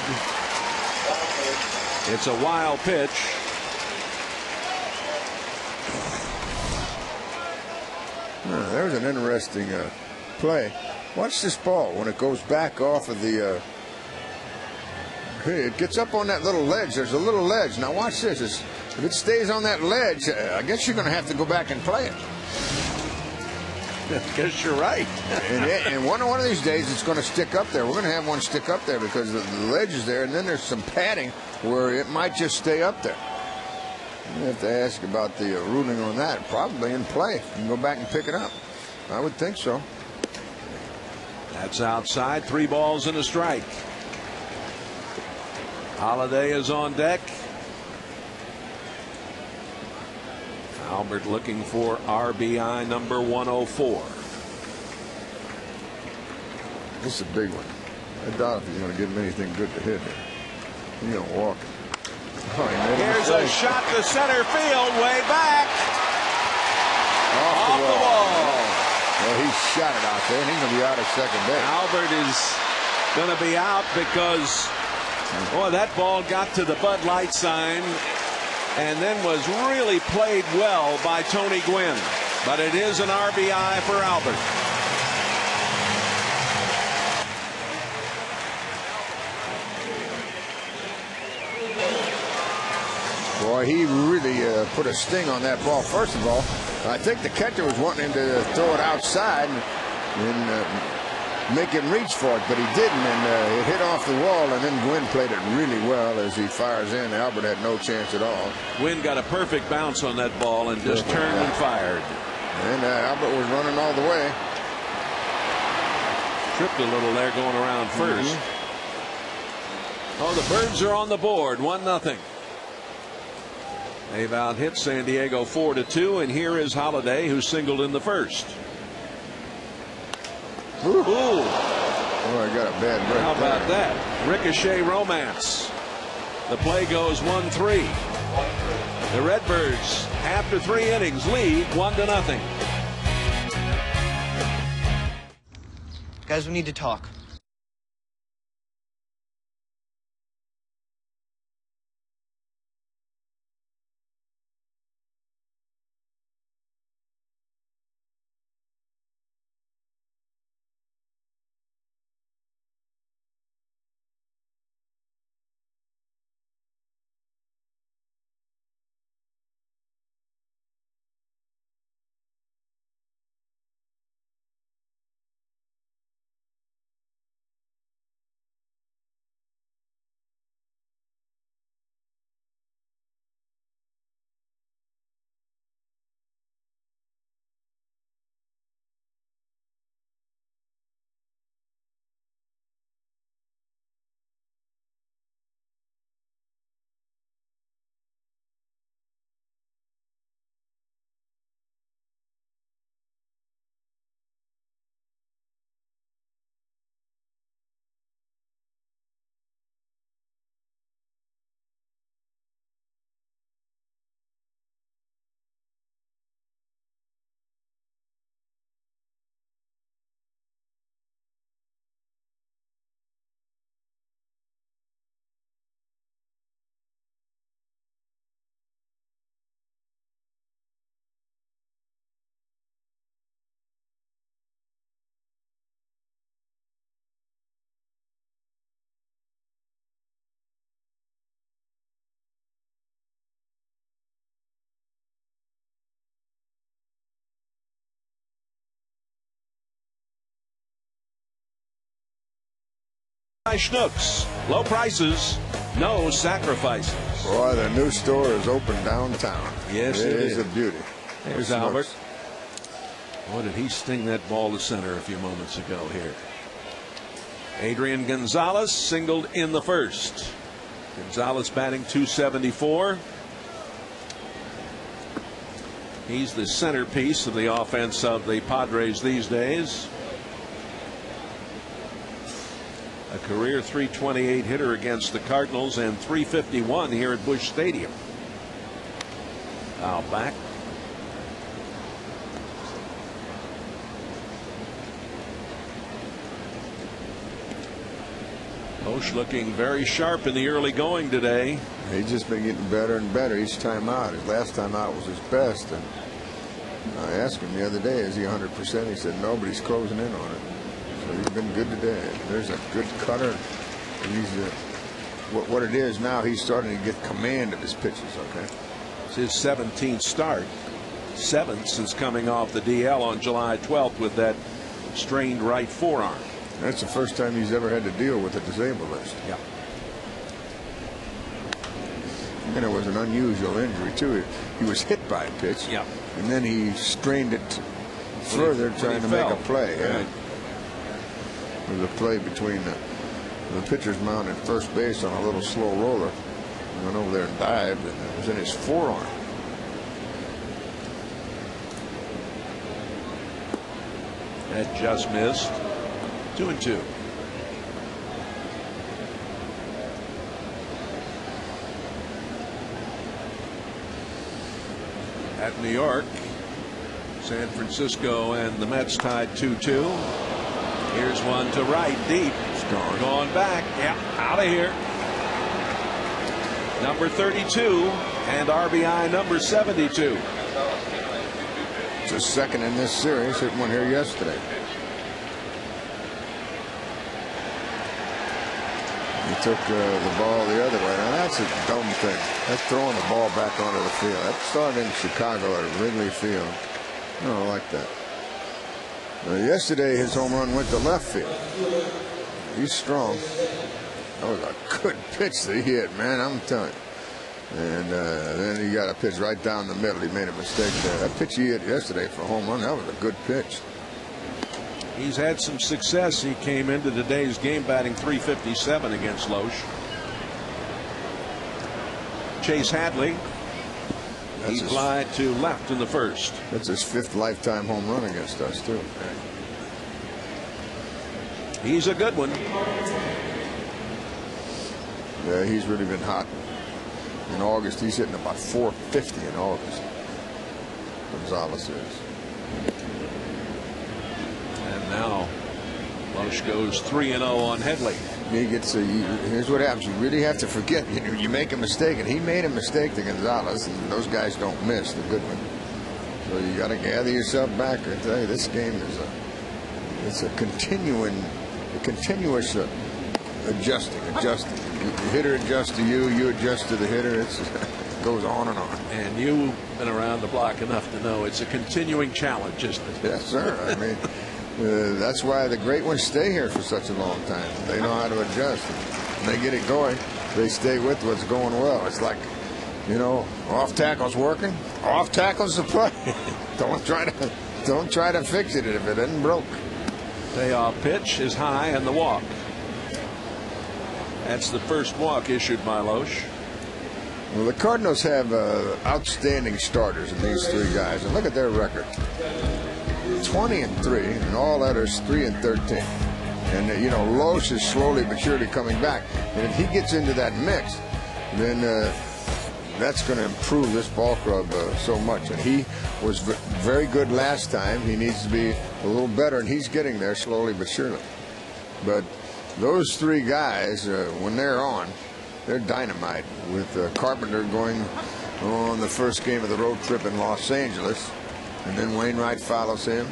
It's a wild pitch. There's an interesting play. Watch this ball when it goes back off of the. It gets up on that little ledge. There's a little ledge. Now watch this. If it stays on that ledge, I guess you're going to have to go back and play it. I guess you're right. and one of these days it's going to stick up there. We're going to have one stick up there because the ledge is there, and then there's some padding where it might just stay up there. You have to ask about the ruling on that. Probably in play. You can go back and pick it up. I would think so. That's outside. 3 balls and a strike. Holiday is on deck. Albert looking for RBI number 104. This is a big one. I doubt if he's going to give him anything good to hit here. He's going to walk it. Oh, here's a shot to center field, way back. Off the wall. Well, he shot it out there, and he's going to be out at second base. Albert is going to be out because, boy, that ball got to the Bud Light sign and then was really played well by Tony Gwynn. But it is an RBI for Albert. Boy, he really put a sting on that ball. First of all, I think the catcher was wanting him to throw it outside and make him reach for it, but he didn't, and it hit off the wall, and then Gwynn played it really well as he fires in. Albert had no chance at all. Gwynn got a perfect bounce on that ball and just turned and fired. And Albert was running all the way. Tripped a little there going around first. Oh, the Birds are on the board, 1-0. They've out hit San Diego 4-2, and here is Holiday, who singled in the first. Ooh. Oh, I got a bad break. How about that? Ricochet romance. The play goes 1-3. The Redbirds, after 3 innings, lead 1-0. Guys, we need to talk. Schnooks, low prices, no sacrifices. Boy, the new store is open downtown. Yes, it is a beauty. There's Albert. Boy, did he sting that ball to center a few moments ago here. Adrian Gonzalez singled in the first. Gonzalez batting .274. He's the centerpiece of the offense of the Padres these days. A career .328 hitter against the Cardinals and .351 here at Busch Stadium. Foul back. Busch looking very sharp in the early going today. He's just been getting better and better each time out. His last time out was his best, and I asked him the other day, is he 100%? He said no, but he's closing in on it. So he's been good today. There's a good cutter. He's what it is now, he's starting to get command of his pitches. Okay, it's his 17th start, 7th since coming off the DL on July 12th with that strained right forearm. That's the first time he's ever had to deal with a disabled list. Yeah. And it was an unusual injury too. He was hit by a pitch. Yeah. And then he strained it further, trying to make a play. Yeah. Right. There was a play between the pitcher's mound and first base on a little slow roller. He went over there and dived, and it was in his forearm. That just missed. 2-2. At New York, San Francisco and the Mets tied 2-2. Here's one to right, deep. It's gone. Going back. Yeah, out of here. Number 32 and RBI number 72. It's his second in this series. Hit one here yesterday. took the ball the other way. Now that's a dumb thing. That's throwing the ball back onto the field. That started in Chicago at Wrigley Field. I don't like that. Yesterday his home run went to left field. He's strong. That was a good pitch that he hit, man. I'm telling you. And then he got a pitch right down the middle. He made a mistake there. That pitch he hit yesterday for a home run, that was a good pitch. He's had some success. He came into today's game batting .357 against Loesch. Chase Hadley. He fly to left in the first. That's his 5th lifetime home run against us, too. He's a good one. Yeah, he's really been hot. In August, he's hitting about .450 in August. Gonzalez is. And now Loesch goes 3-0 on Headley. He gets here's what happens. You really have to forget. You make a mistake, and he made a mistake to Gonzalez, and those guys don't miss the good one. So you got to gather yourself back. I tell you, this game is a continuous adjusting. The hitter adjusts to you, you adjust to the hitter. It goes on and on. And you've been around the block enough to know it's a continuing challenge, isn't it? Yes, sir. I mean. That's why the great ones stay here for such a long time. They know how to adjust. When they get it going, they stay with what's going well. It's like, off tackle's working, off tackle's the play. Don't try to fix it if it isn't broke. Payoff pitch is high and the walk. That's the first walk issued by Loesch. Well, the Cardinals have outstanding starters in these 3 guys, and look at their record. 20-3, and all others 3-13. And Loesch is slowly but surely coming back. And if he gets into that mix, then that's going to improve this ball club so much. And he was very good last time. He needs to be a little better, and he's getting there slowly but surely. But those 3 guys, when they're on, they're dynamite. With Carpenter going on the first game of the road trip in Los Angeles. And then Wainwright follows him,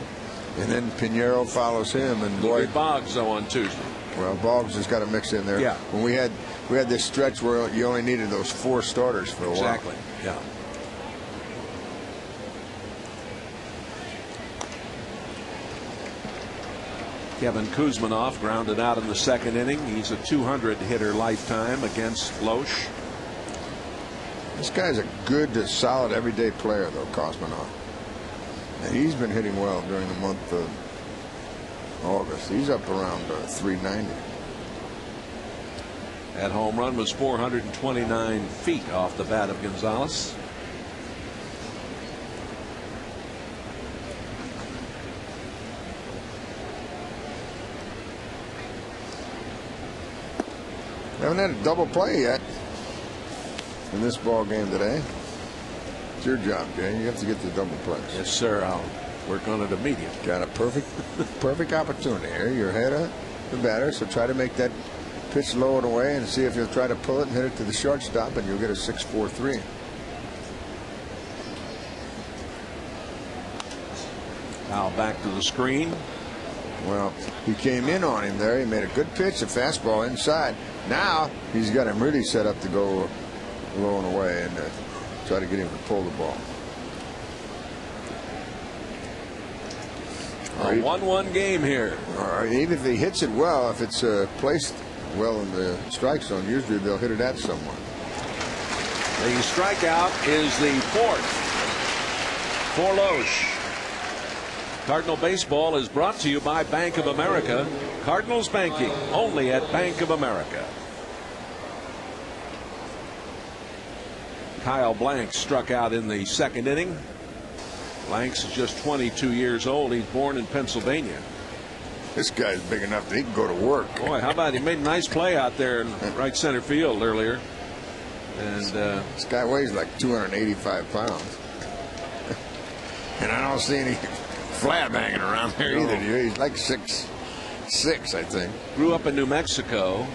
and then Pinheiro follows him, and boy, Boggs though on Tuesday. Well, Boggs has got to mix in there. Yeah. When we had this stretch where you only needed those 4 starters for a while. Exactly. Yeah. Kevin Kuzminoff grounded out in the 2nd inning. He's a 200 hitter lifetime against Loesch. This guy's a good, solid, everyday player, though, Kuzminoff. And he's been hitting well during the month of August. He's up around 390. That home run was 429 feet off the bat of Gonzalez. Haven't had a double play yet in this ball game today. It's your job, Jay. You have to get the double plays. Yes, sir. I'll work on it immediately. Got a perfect opportunity here. You're ahead of the batter, so try to make that pitch low and away and see if you'll try to pull it and hit it to the shortstop, and you'll get a 6-4-3. Now back to the screen. Well, he came in on him there. He made a good pitch, a fastball inside. Now he's got him really set up to go low and away and try to get him to pull the ball. A 1-1 game here. Or even if he hits it well, if it's placed well in the strike zone, usually they'll hit it at someone. The strikeout is the 4th for Loesch. Cardinal Baseball is brought to you by Bank of America. Cardinals banking only at Bank of America. Kyle Blanks struck out in the 2nd inning. Blanks is just 22 years old. He's born in Pennsylvania. This guy's big enough that he can go to work. Boy, how about he made a nice play out there in right center field earlier. And this guy weighs like 285 pounds. And I don't see any flab hanging around there either. He's like 6'6", I think. Grew up in New Mexico.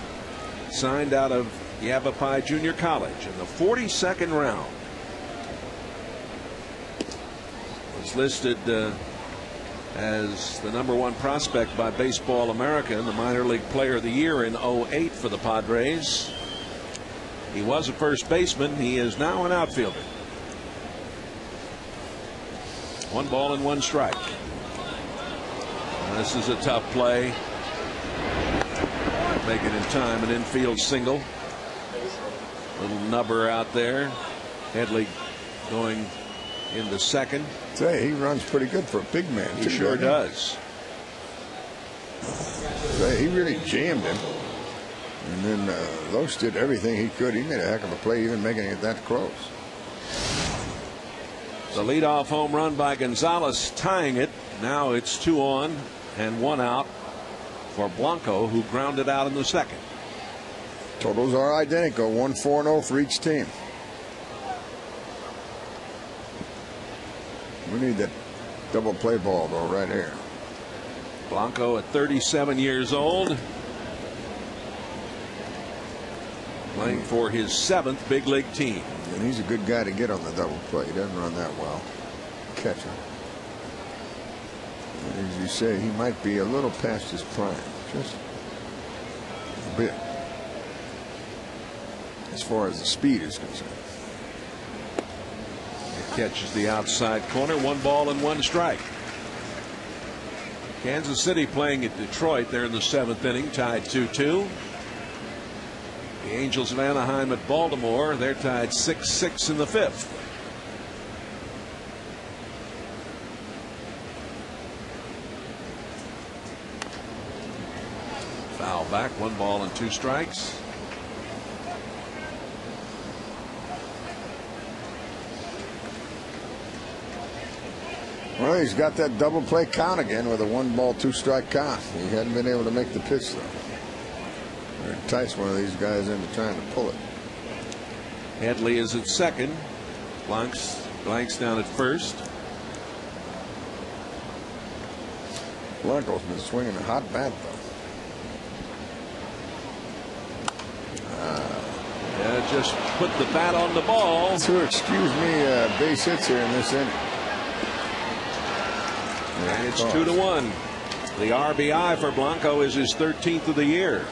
Signed out of Yavapai Junior College in the 42nd round. Was listed as the #1 prospect by Baseball America and the minor league player of the year in 08 for the Padres. He was a first baseman. He is now an outfielder. 1 ball and 1 strike. This is a tough play. Make it in time, an infield single. Little nubber out there. Headley going into second. Say, he runs pretty good for a big man. He sure does. Say, he really jammed him. And then Los did everything he could. He made a heck of a play, even making it that close. The leadoff home run by Gonzalez, tying it. Now it's 2 on and 1 out for Blanco, who grounded out in the second. Totals are identical, 1-4-0 for each team. We need that double play ball, though, right here. Blanco at 37 years old, playing for his 7th big league team. And he's a good guy to get on the double play. He doesn't run that well. Catcher. As you say, he might be a little past his prime, just a bit, as far as the speed is concerned. It catches the outside corner. 1 ball and 1 strike. Kansas City playing at Detroit. They're in the 7th inning, tied 2-2. The Angels of Anaheim at Baltimore. They're tied 6-6 in the 5th. Foul back. 1 ball and 2 strikes. Well, he's got that double play count again with a 1 ball 2 strike count. He hadn't been able to make the pitch, though. Or entice one of these guys into trying to pull it. Headley is at second. Blanks down at first. Blanco's been swinging a hot bat, though. Just put the bat on the ball. So excuse me, base hits here in this inning. And it's 2-1. The RBI for Blanco is his 13th of the year.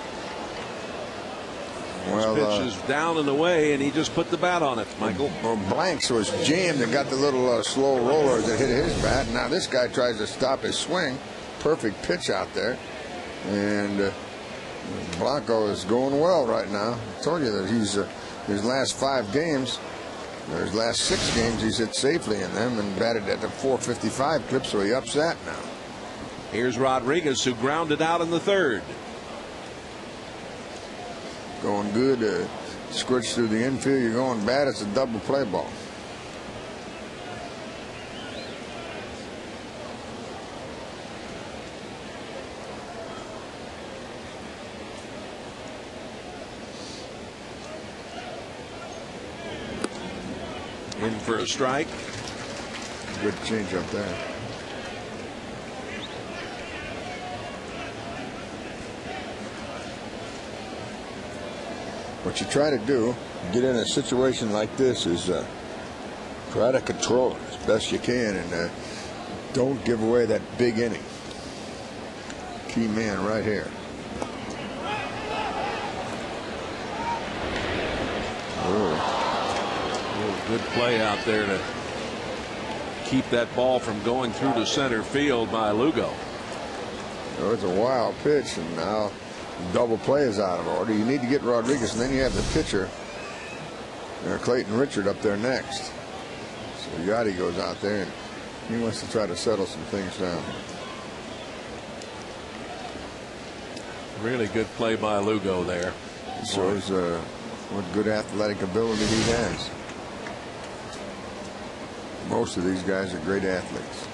Well, his pitch is down and away, and he just put the bat on it, Michael. Well, Blanks was jammed and got the little slow rollers that hit his bat. Now this guy tries to stop his swing. Perfect pitch out there. And Blanco is going well right now. I told you that he's his last 5 games, or his last 6 games, he's hit safely in them and batted at the .455 clip, so he ups that now. Here's Rodriguez, who grounded out in the 3rd. Going good. Squirts through the infield. You're going bad. It's a double play ball. In for a strike. Good change up there. What you try to do, get in a situation like this, is try to control it as best you can, and don't give away that big inning. Key man right here. Good play out there to keep that ball from going through to center field by Lugo. Oh, it's a wild pitch, and now double play is out of order. You need to get Rodriguez, and then you have the pitcher, Clayton Richard, up there next. So Yachty goes out there, and he wants to try to settle some things down. Really good play by Lugo there. Shows what good athletic ability he has. Most of these guys are great athletes.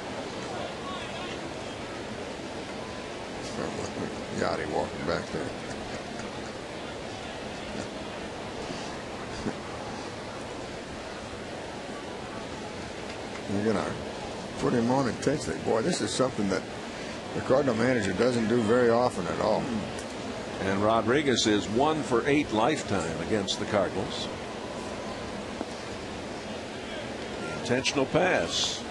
Yachty walking back there. You're going to put him on intentionally. Boy, this is something that the Cardinal manager doesn't do very often at all. And Rodriguez is 1 for 8 lifetime against the Cardinals. Intentional pass.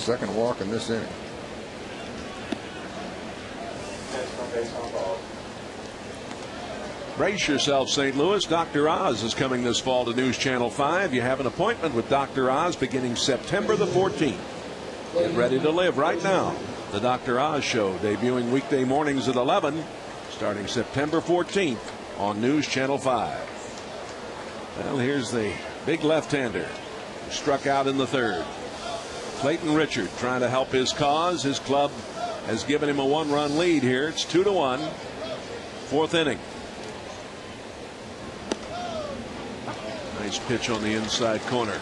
second walk in this inning. Brace yourself, St. Louis. Dr. Oz is coming this fall to News Channel 5. You have an appointment with Dr. Oz beginning September the 14th. Get ready to live right now. The Dr. Oz Show, debuting weekday mornings at 11, starting September 14th on News Channel 5. Well, here's the big left-hander who struck out in the third. Clayton Richard trying to help his cause. His club has given him a one-run lead here. It's 2-1. Fourth inning. Nice pitch on the inside corner.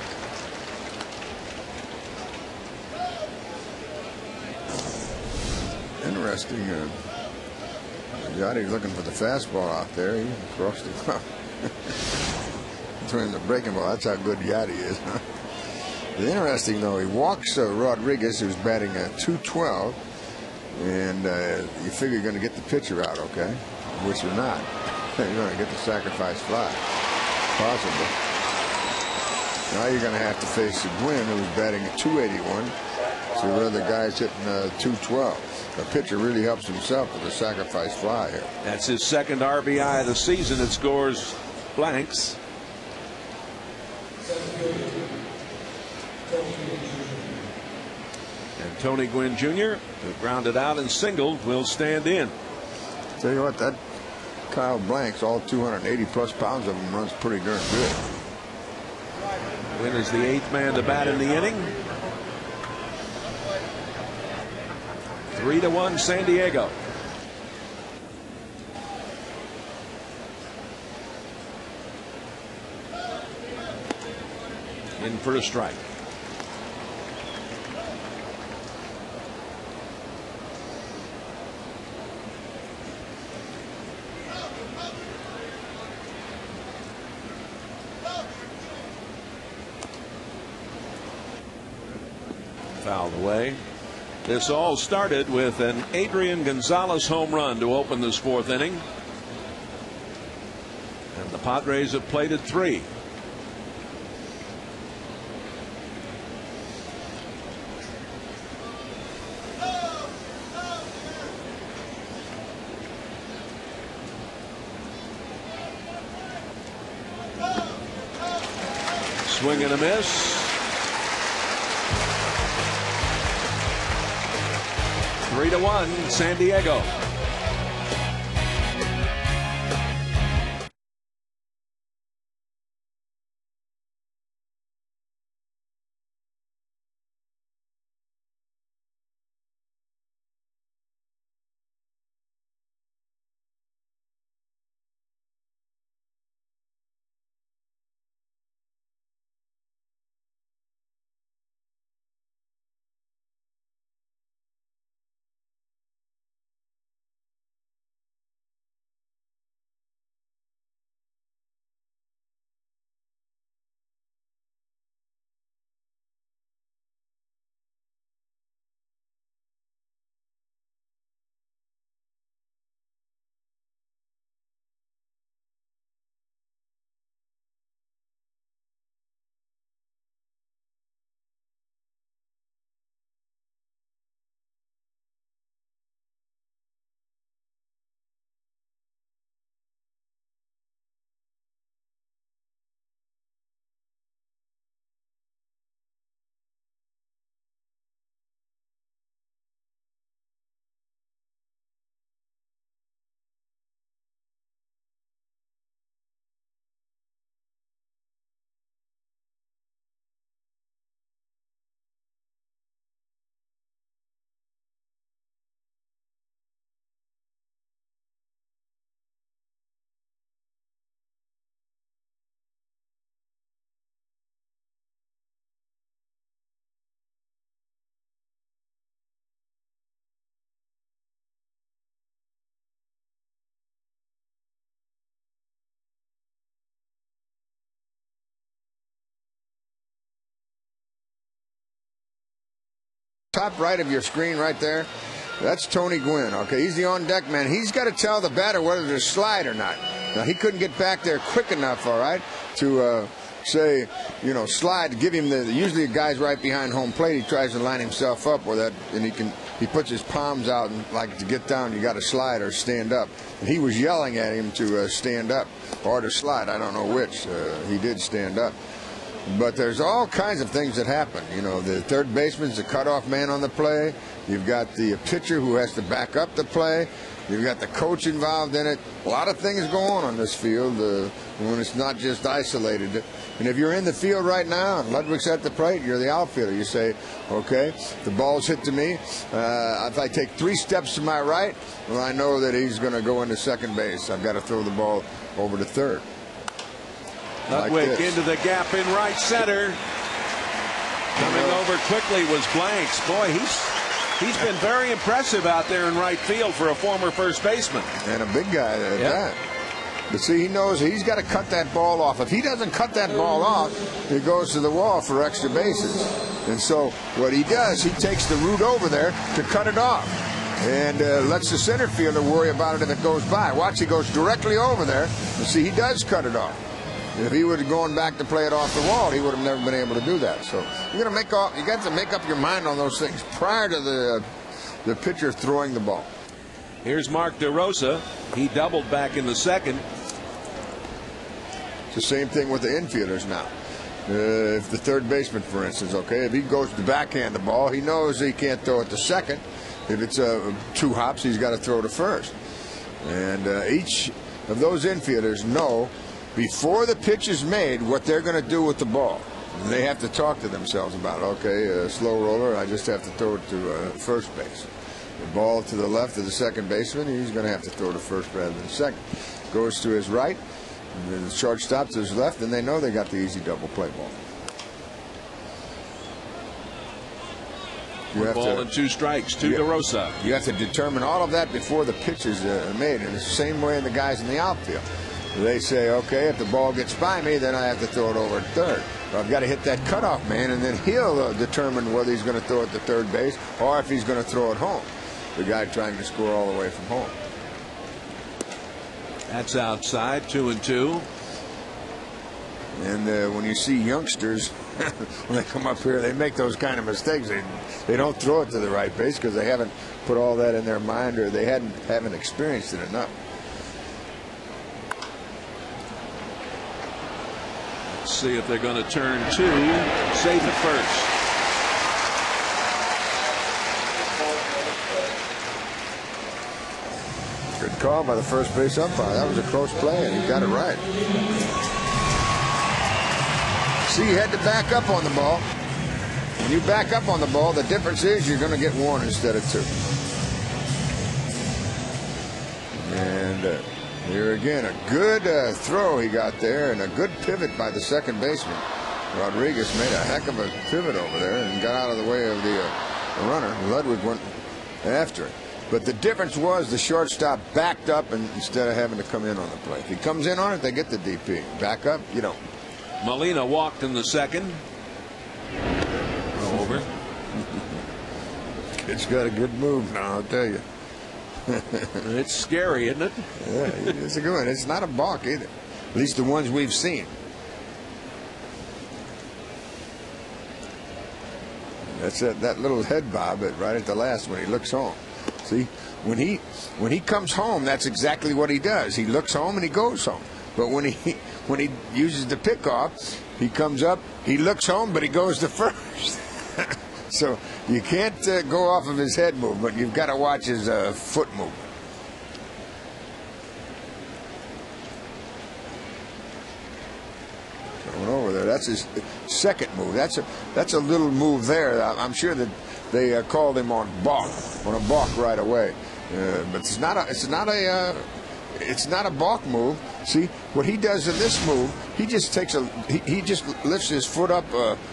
Interesting. Yachty's looking for the fastball out there. He crossed the glove. Between the breaking ball. That's how good Yachty is. Huh? Interesting, though, he walks Rodriguez, who's batting at 212, and you figure you're going to get the pitcher out, okay? Which you're not. You're going to get the sacrifice fly. Possible. Now you're going to have to face Gwynn, who's batting at 281. So the other guy's hitting 212. The pitcher really helps himself with a sacrifice fly here. That's his second RBI of the season. It scores blanks. And Tony Gwynn Jr., who grounded out and singled, will stand in. Tell you what, that Kyle Blanks, all 280 plus pounds of him, runs pretty darn good. Gwynn is the 8th man to bat in the inning. 3-1 San Diego. In for a strike. Fouled away. This all started with an Adrian Gonzalez home run to open this fourth inning. And the Padres have played at 3. Swing and a miss. 3-1 San Diego. Top right of your screen right there, that's Tony Gwynn. Okay, he's the on-deck man. He's got to tell the batter whether to slide or not. Now, he couldn't get back there quick enough, all right, to say, slide, give him the. Usually, a guy's right behind home plate. He tries to line himself up with that, and he puts his palms out, and like to get down, you got to slide or stand up. And he was yelling at him to stand up or to slide. I don't know which. He did stand up. But there's all kinds of things that happen. The third baseman's the cutoff man on the play. You've got the pitcher who has to back up the play. You've got the coach involved in it. A lot of things go on this field when it's not just isolated. And if you're in the field right now and Ludwig's at the plate, you're the outfielder. You say, okay, the ball's hit to me. If I take 3 steps to my right, well, I know that he's going to go into second base. I've got to throw the ball over to third. Ludwig into the gap in right center. Coming over quickly was Blanks. Boy, he's been very impressive out there in right field for a former first baseman. And a big guy at that. But see, he knows he's got to cut that ball off. If he doesn't cut that ball off, it goes to the wall for extra bases. And so what he does, he takes the route over there to cut it off. And lets the center fielder worry about it if it goes by. Watch, he goes directly over there. And see, he does cut it off. If he would have gone back to play it off the wall, he would have never been able to do that. So you got to make up your mind on those things prior to the pitcher throwing the ball. Here's Mark DeRosa. He doubled back in the second. It's the same thing with the infielders now. If the third baseman, for instance, if he goes to backhand the ball, he knows he can't throw it to second. If it's 2 hops, he's got to throw to first. And each of those infielders know before the pitch is made what they're going to do with the ball. They have to talk to themselves about it. Okay, slow roller, I just have to throw it to first base. The ball to the left of the second baseman, he's going to have to throw to first rather than second. Goes to his right, and then the shortstop to his left, and they know they got the easy double play ball. Ball and 2 strikes to DeRosa. You have to determine all of that before the pitch is made. And it's the same way in the guys in the outfield. They say, okay, if the ball gets by me, then I have to throw it over at third. But I've got to hit that cutoff man, and then he'll determine whether he's going to throw it to third base or if he's going to throw it home. The guy trying to score all the way from home. That's outside, 2-2. And when you see youngsters, when they come up here, they make those kind of mistakes. They don't throw it to the right base because they haven't put all that in their mind, or they haven't experienced it enough. Let's see if they're going to turn 2. Safe at first. Good call by the first base umpire. That was a close play, and he got it right. See, you had to back up on the ball. When you back up on the ball, the difference is you're going to get 1 instead of 2. And here again, a good throw he got there, and a good pivot by the second baseman. Rodriguez made a heck of a pivot over there and got out of the way of the runner. Ludwig went after it. But the difference was the shortstop backed up instead of having to come in on the play. If he comes in on it, they get the DP. Back up, you don't. Molina walked in the second. Over. Kid's got a good move now, I'll tell you. It's scary, isn't it? Yeah, it's a good one. It's not a balk either. At least the ones we've seen. That's that little head bob right at the last when he looks home. See, when he comes home, that's exactly what he does. He looks home and he goes home. But when he uses the pickoff, he comes up, he looks home, but he goes to first. So you can't go off of his head movement. You've got to watch his foot movement. Going over there. That's his second move. That's a little move there. I'm sure that they called him on a balk right away. But it's not a balk move. See what he does in this move? He just he just lifts his foot up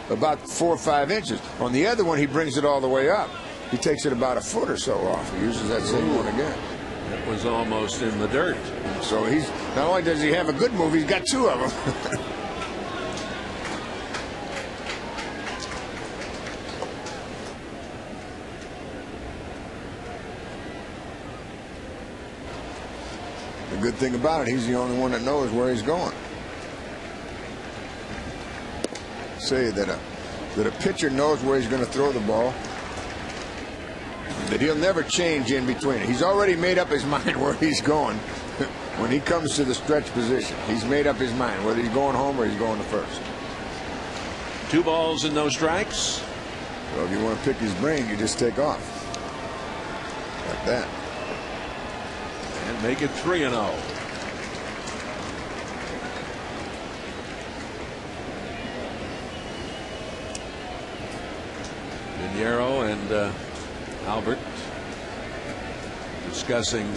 about 4 or 5 inches. On the other one, he brings it all the way up. He takes it about a foot or so off. He uses that same one again. It was almost in the dirt. So he's not only does he have a good move, he's got 2 of them. good thing about it, he's the only one that knows where he's going. Say that a pitcher knows where he's going to throw the ball, that he'll never change in between. He's already made up his mind where he's going. When he comes to the stretch position, he's made up his mind whether he's going home or he's going to first. 2 balls and no strikes. So if you want to pick his brain, you just take off like that and make it 3-0. Pinheiro and Albert discussing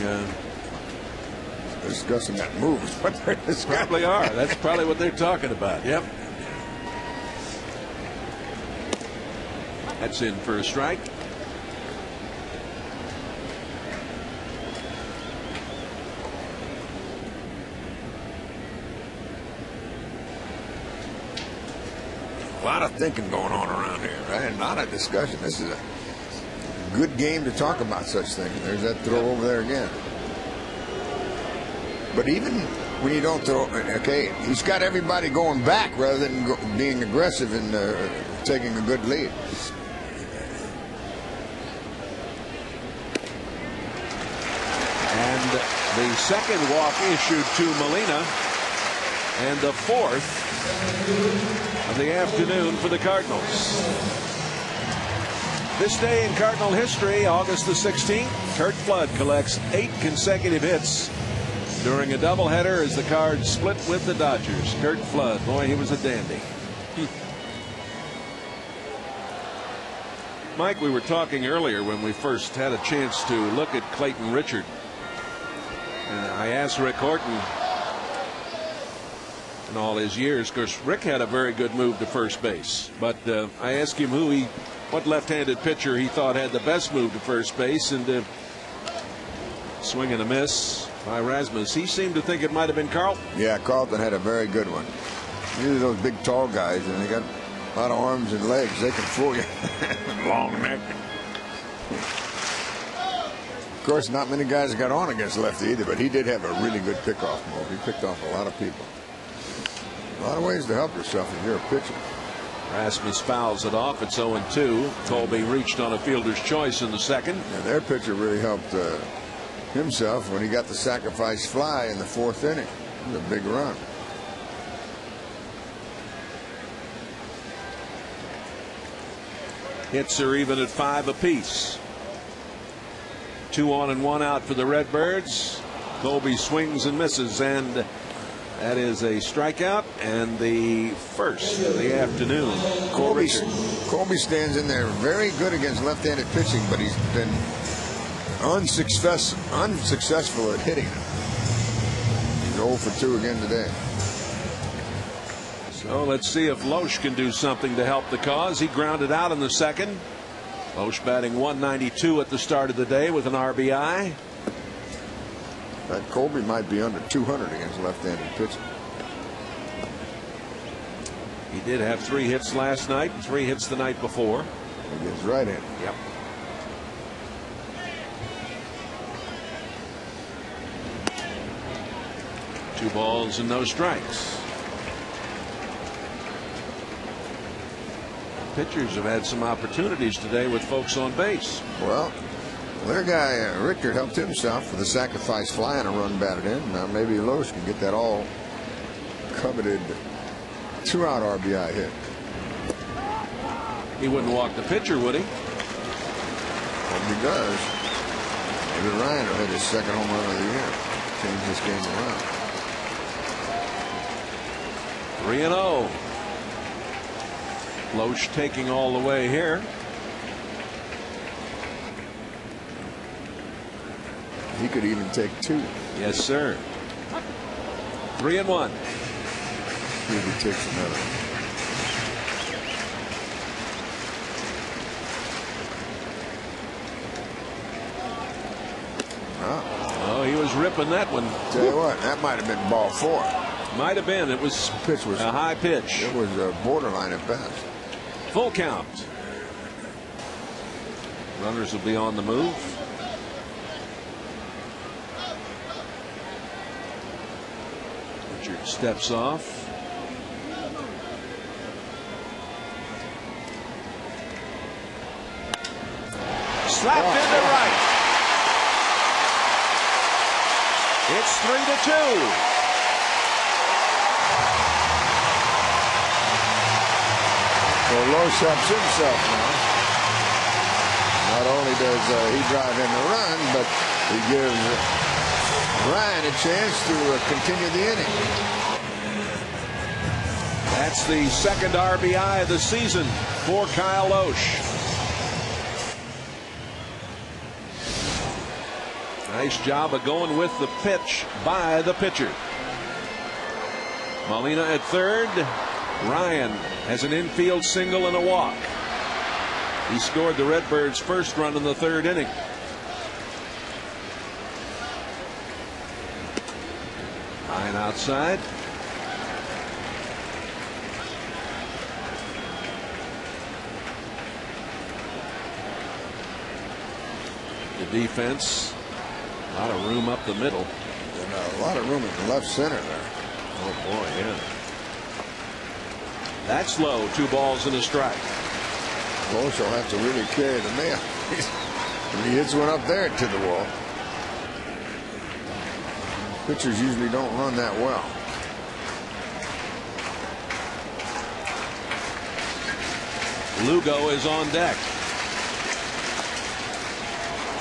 that move. What they're discussing. Probably are. That's probably what they're talking about. Yep. That's in for a strike. A lot of thinking going on around here, right? A lot of discussion. This is a good game to talk about such things. There's that throw over there again. But even when you don't throw, okay, he's got everybody going back rather than being aggressive and taking a good lead. And the second walk issued to Molina, and the 4th of the afternoon for the Cardinals. This day in Cardinal history, August the 16th, Curt Flood collects 8 consecutive hits during a doubleheader as the Cards split with the Dodgers. Curt Flood, boy, he was a dandy. Mike, we were talking earlier when we first had a chance to look at Clayton Richard. And I asked Rick Horton in all his years, of course, Rick had a very good move to first base. But I asked him what left-handed pitcher he thought had the best move to first base, and swing and a miss by Rasmus. He seemed to think it might have been Carlton. Yeah, Carlton had a very good one. Usually those big tall guys, and they got a lot of arms and legs. They can fool you. Long neck. Of course, not many guys got on against lefty either, but he did have a really good pickoff move. He picked off a lot of people. A lot of ways to help yourself if you're a pitcher. Rasmus fouls it off. It's 0-2. Colby reached on a fielder's choice in the second. And their pitcher really helped himself when he got the sacrifice fly in the 4th inning. It was a big run. Hits are even at 5 apiece. 2 on and 1 out for the Redbirds. Colby swings and misses, and that is a strikeout and the first of the afternoon. Colby stands in there very good against left-handed pitching, but he's been unsuccessful at hitting it. He's 0 for 2 again today. So let's see if Loesch can do something to help the cause. He grounded out in the second. Loesch batting 192 at the start of the day with an RBI. That Colby might be under 200 against left-handed pitching. He did have 3 hits last night and 3 hits the night before. Against right-handed. Yep. Two balls and no strikes. Pitchers have had some opportunities today with folks on base. Well, their guy Richter helped himself with a sacrifice fly and a run batted in. Now maybe Loesch can get that all coveted 2-out RBI hit. He wouldn't walk the pitcher, would he? Hope he does. Maybe Ryan will hit his second home run of the year. Change this game around. 3-0. Loesch taking all the way here. He could even take 2. Yes, sir. 3-1. See if he takes another. Oh, he was ripping that one. Tell you what, that might have been ball 4. Might have been. It was pitch was a high pitch. It was borderline at best. Full count. Runners will be on the move. Richard steps off. Slapped into right. It's 3-2. Well, Loesch helps himself now. Not only does he drive in the run, but he gives Ryan a chance to continue the inning. That's the second RBI of the season for Kyle Loesch. Nice job of going with the pitch by the pitcher. Molina at third. Ryan has an infield single and a walk. He scored the Redbirds' first run in the third inning. Ryan outside. The defense. A lot of room up the middle. And a lot of room in the left center there. Oh boy, yeah. That's low. 2 balls and a strike. Loesch will have to really carry the mail. If he hits one up there to the wall. Pitchers usually don't run that well. Lugo is on deck.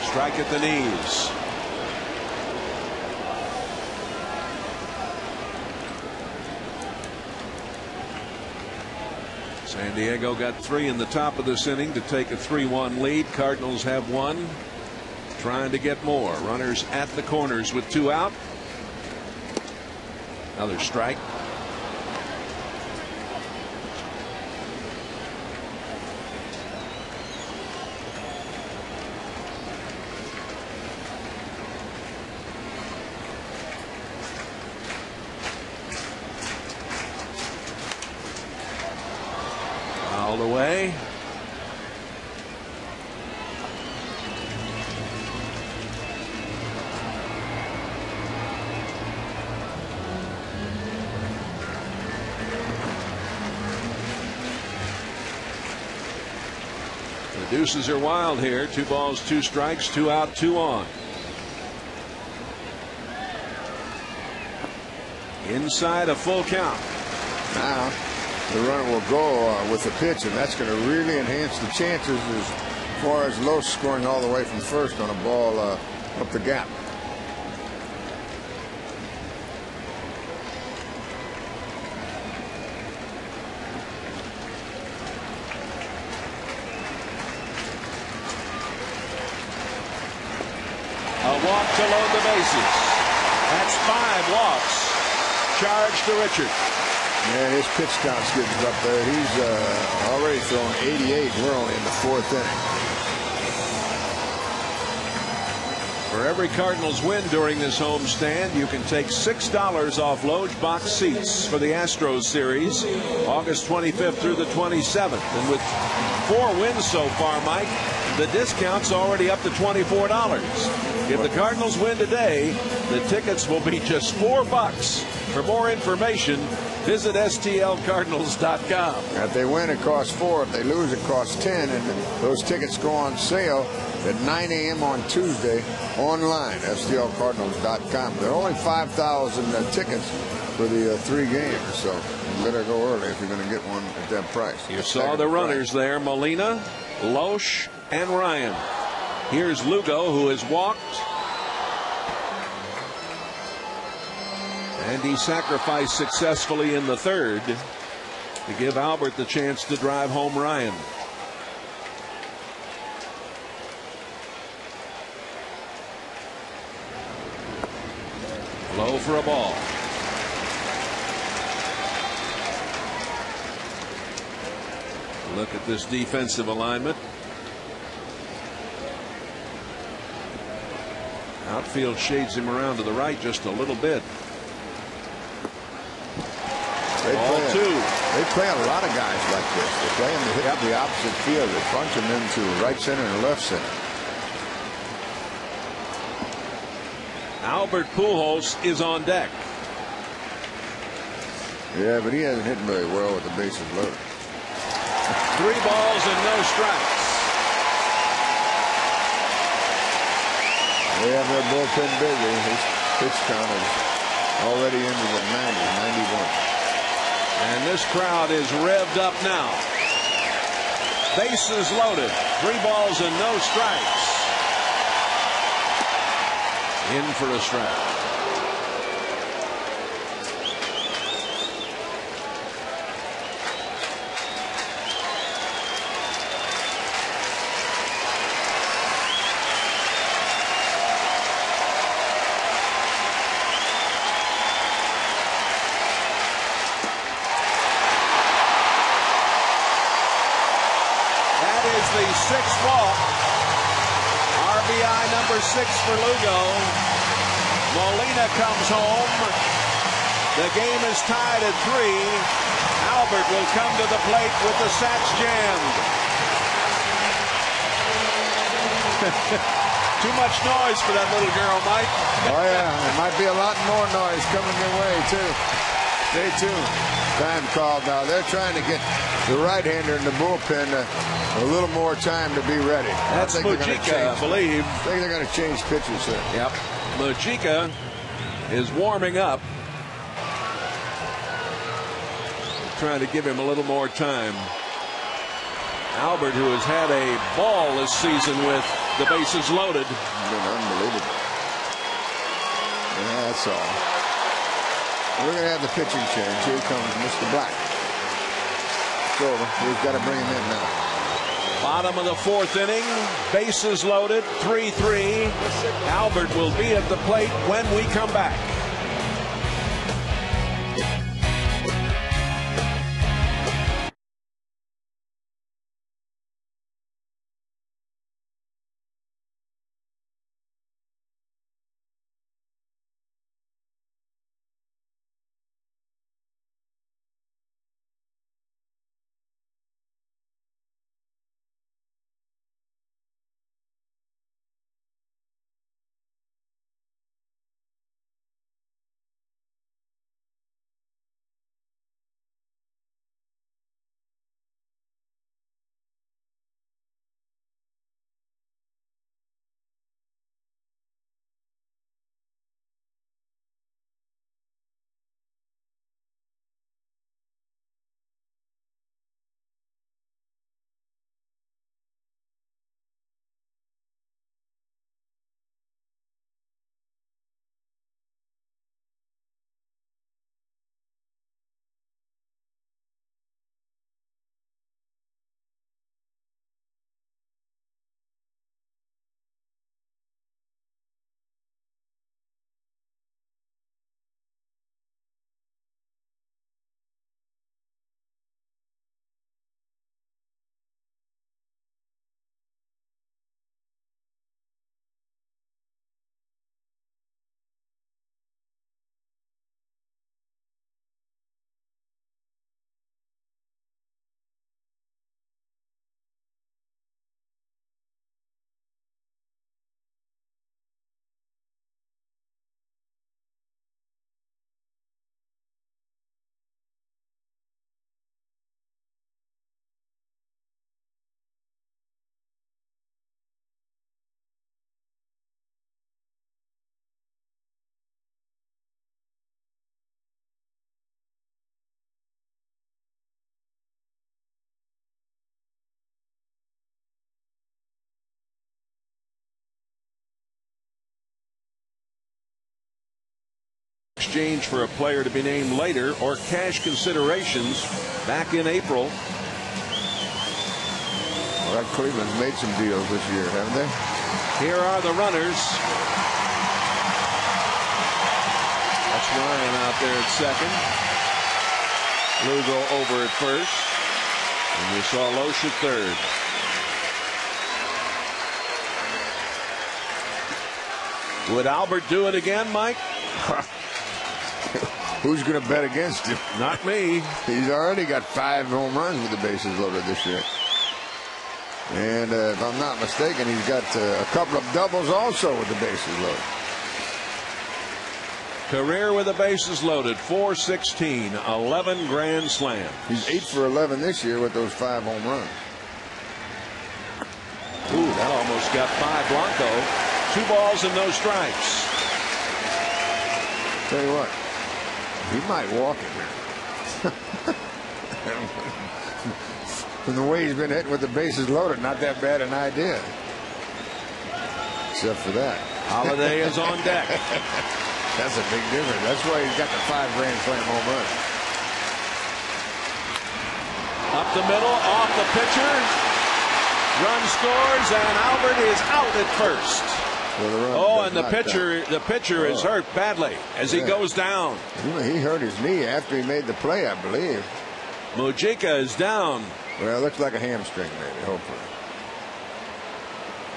Strike at the knees. San Diego got 3 in the top of this inning to take a 3-1 lead. Cardinals have 1. Trying to get more. Runners at the corners with 2 out. Another strike. All the way. The deuces are wild here. 2 balls, 2 strikes, 2 out, 2 on. Inside a full count. Now the runner will go with the pitch, and that's going to really enhance the chances as far as Loesch scoring all the way from first on a ball up the gap. A walk to load the bases. That's 5 walks. Charge to Richard. Man, his pitch count's getting up there. He's already thrown 88. We're only in the 4th inning. For every Cardinals win during this homestand, you can take $6 off Loge box seats for the Astros series, August 25th through the 27th. And with 4 wins so far, Mike, the discount's already up to $24. If the Cardinals win today, the tickets will be just $4. For more information, visit stlcardinals.com. If they win, it costs $4. If they lose, it costs $10. And those tickets go on sale at 9 a.m. on Tuesday online, stlcardinals.com. There are only 5,000 tickets for the 3 games, so you better go early if you're going to get one at that price. You saw the runners there, Molina, Loesch, and Ryan. Here's Lugo, who has walked. And he sacrificed successfully in the 3rd to give Albert the chance to drive home Ryan. Low for a ball. Look at this defensive alignment. Outfield shades him around to the right just a little bit. They play a lot of guys like this. They play them to hit up the opposite field. They bunch them into right center and left center. Albert Pujols is on deck. Yeah, but he hasn't hit very well with the bases loaded. 3 balls and no strikes. They have their bullpen busy. His pitch count is already into the 91. And this crowd is revved up now. Bases loaded. 3 balls and no strikes. In for a strike. The 6th walk. RBI number 6 for Lugo. Molina comes home. The game is tied at 3. Albert will come to the plate with the sacks jammed. Too much noise for that little girl, Mike. Oh yeah, there might be a lot more noise coming your way too. Stay tuned. Time called now. They're trying to get the right-hander in the bullpen a little more time to be ready. That's Mujica, I believe. I think they're going to change pitches there. Yep. Mujica is warming up. Trying to give him a little more time. Albert, who has had a ball this season with the bases loaded. Been unbelievable. Yeah, that's all. We're going to have the pitching change. Here comes Mr. Black. It's over. We've got to bring him in now. Bottom of the 4th inning. Bases loaded. 3-3. Albert will be at the plate when we come back. Exchange for a player to be named later or cash considerations back in April. Well, Cleveland's made some deals this year, haven't they? Here are the runners. That's Ryan out there at second. Lugo over at first. And you saw Loesch at third. Would Albert do it again, Mike? Who's going to bet against him? Not me. He's already got 5 home runs with the bases loaded this year. And if I'm not mistaken, he's got a couple of doubles also with the bases loaded. Career with the bases loaded, 416, 11 grand slams. He's 8 for 11 this year with those 5 home runs. Ooh, that almost got by Blanco. 2 balls and no strikes. Tell you what, he might walk it here. From the way he's been hitting with the bases loaded, not that bad an idea. Except for that. Holiday is on deck. That's a big difference. That's why he's got the 5 grand slam home run. Up the middle, off the pitcher. Run scores, and Albert is out at first. Well, and the pitcher is hurt badly as he goes down. He hurt his knee after he made the play, I believe. Mujica is down. Well, it looks like a hamstring, maybe, hopefully.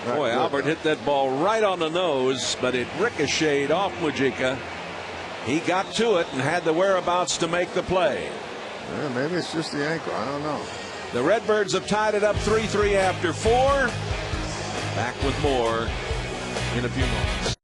Boy, Albert hit that ball right on the nose, but it ricocheted off Mujica. He got to it and had the whereabouts to make the play. Well, maybe it's just the ankle. I don't know. The Redbirds have tied it up 3-3 after 4. Back with more in a few moments.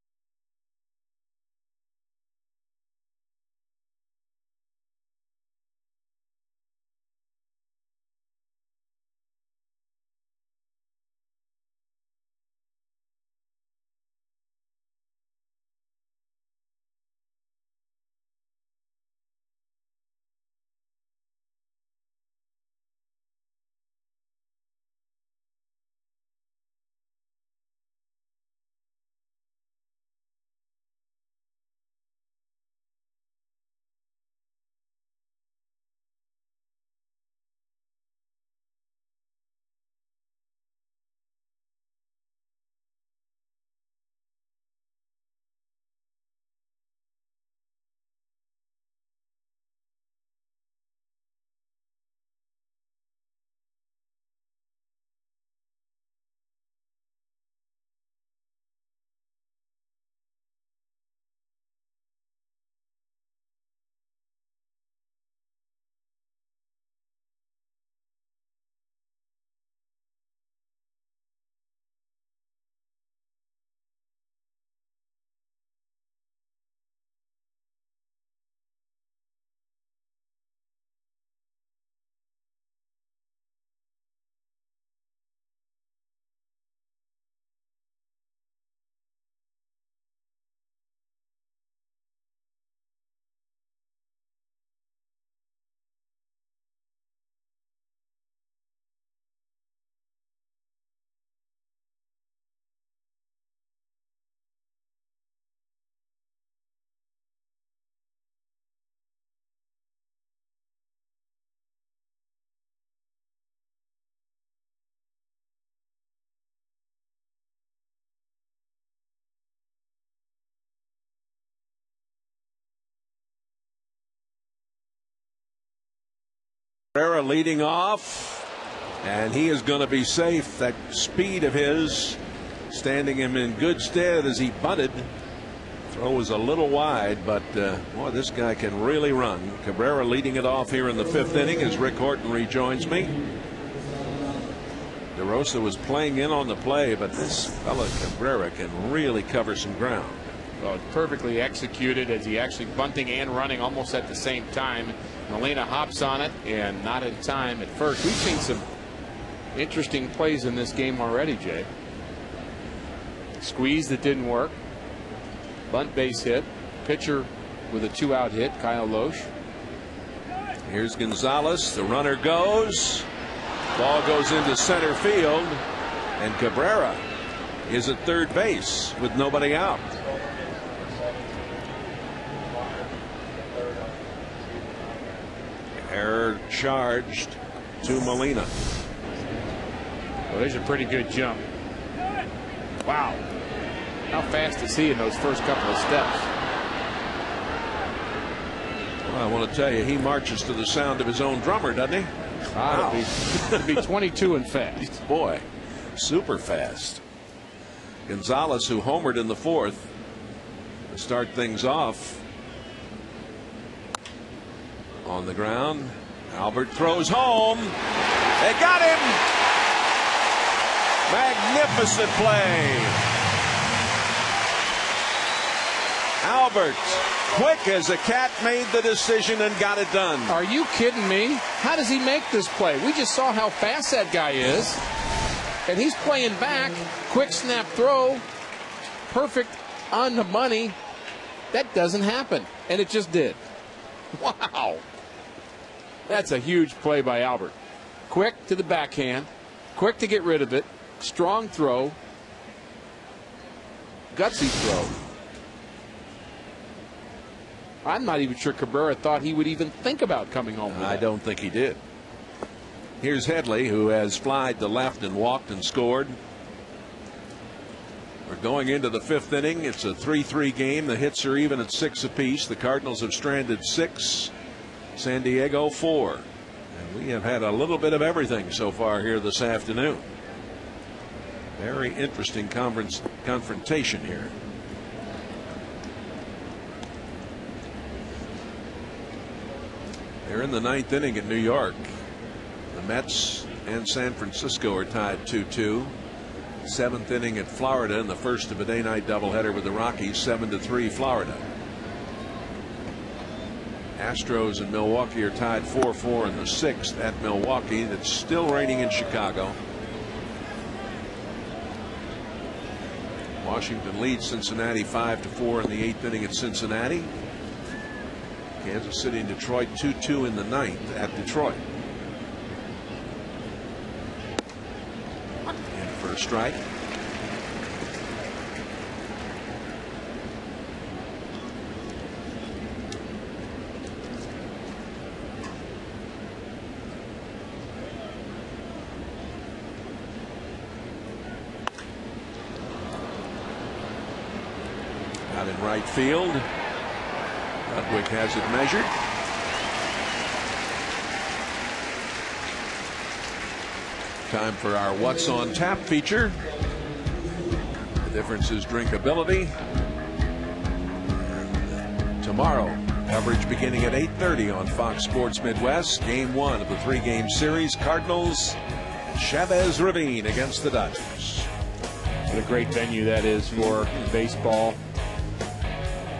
Cabrera leading off, and he is going to be safe. That speed of his standing him in good stead as he bunted. Throw was a little wide, but boy, this guy can really run. Cabrera leading it off here in the 5th inning as Rick Horton rejoins me. DeRosa was playing in on the play, but this fella Cabrera can really cover some ground. Well, perfectly executed as he actually bunting and running almost at the same time. Molina hops on it and not in time at first. We've seen some interesting plays in this game already, Jay. Squeeze that didn't work. Bunt base hit. Pitcher with a 2-out hit, Kyle Loesch. Here's Gonzalez. The runner goes. Ball goes into center field. And Cabrera is at third base with nobody out. Error charged to Molina. Well, there's a pretty good jump. Wow. How fast is he in those first couple of steps? Well, I want to tell you, he marches to the sound of his own drummer, doesn't he? Wow. It'd be 22 and fast. Boy, super fast. Gonzalez, who homered in the 4th, to start things off. On the ground, Albert throws home. They got him. Magnificent play. Albert, quick as a cat, made the decision and got it done. Are you kidding me? How does he make this play? We just saw how fast that guy is. And he's playing back. Quick snap throw. Perfect on the money. That doesn't happen. And it just did. Wow. That's a huge play by Albert. Quick to the backhand. Quick to get rid of it. Strong throw. Gutsy throw. I'm not even sure Cabrera thought he would even think about coming home with I don't think he did. Here's Headley, who has flied to left and walked and scored. We're going into the 5th inning. It's a 3-3 game. The hits are even at 6 apiece. The Cardinals have stranded 6. San Diego 4. And we have had a little bit of everything so far here this afternoon. Very interesting confrontation here. They're in the 9th inning in New York. The Mets and San Francisco are tied 2-2. 7th inning at Florida in the first of a day-night doubleheader with the Rockies, 7-3 Florida. Astros and Milwaukee are tied 4-4 in the 6th at Milwaukee. That's still raining in Chicago. Washington leads Cincinnati 5-4 in the 8th inning at Cincinnati. Kansas City and Detroit 2-2 in the 9th at Detroit. And for a strike. Out in right field. Ludwig has it measured. Time for our What's on Tap feature. The difference is drinkability. And tomorrow, coverage beginning at 8:30 on Fox Sports Midwest. Game 1 of the 3-game series. Cardinals, Chavez Ravine against the Dodgers. What a great venue that is for baseball.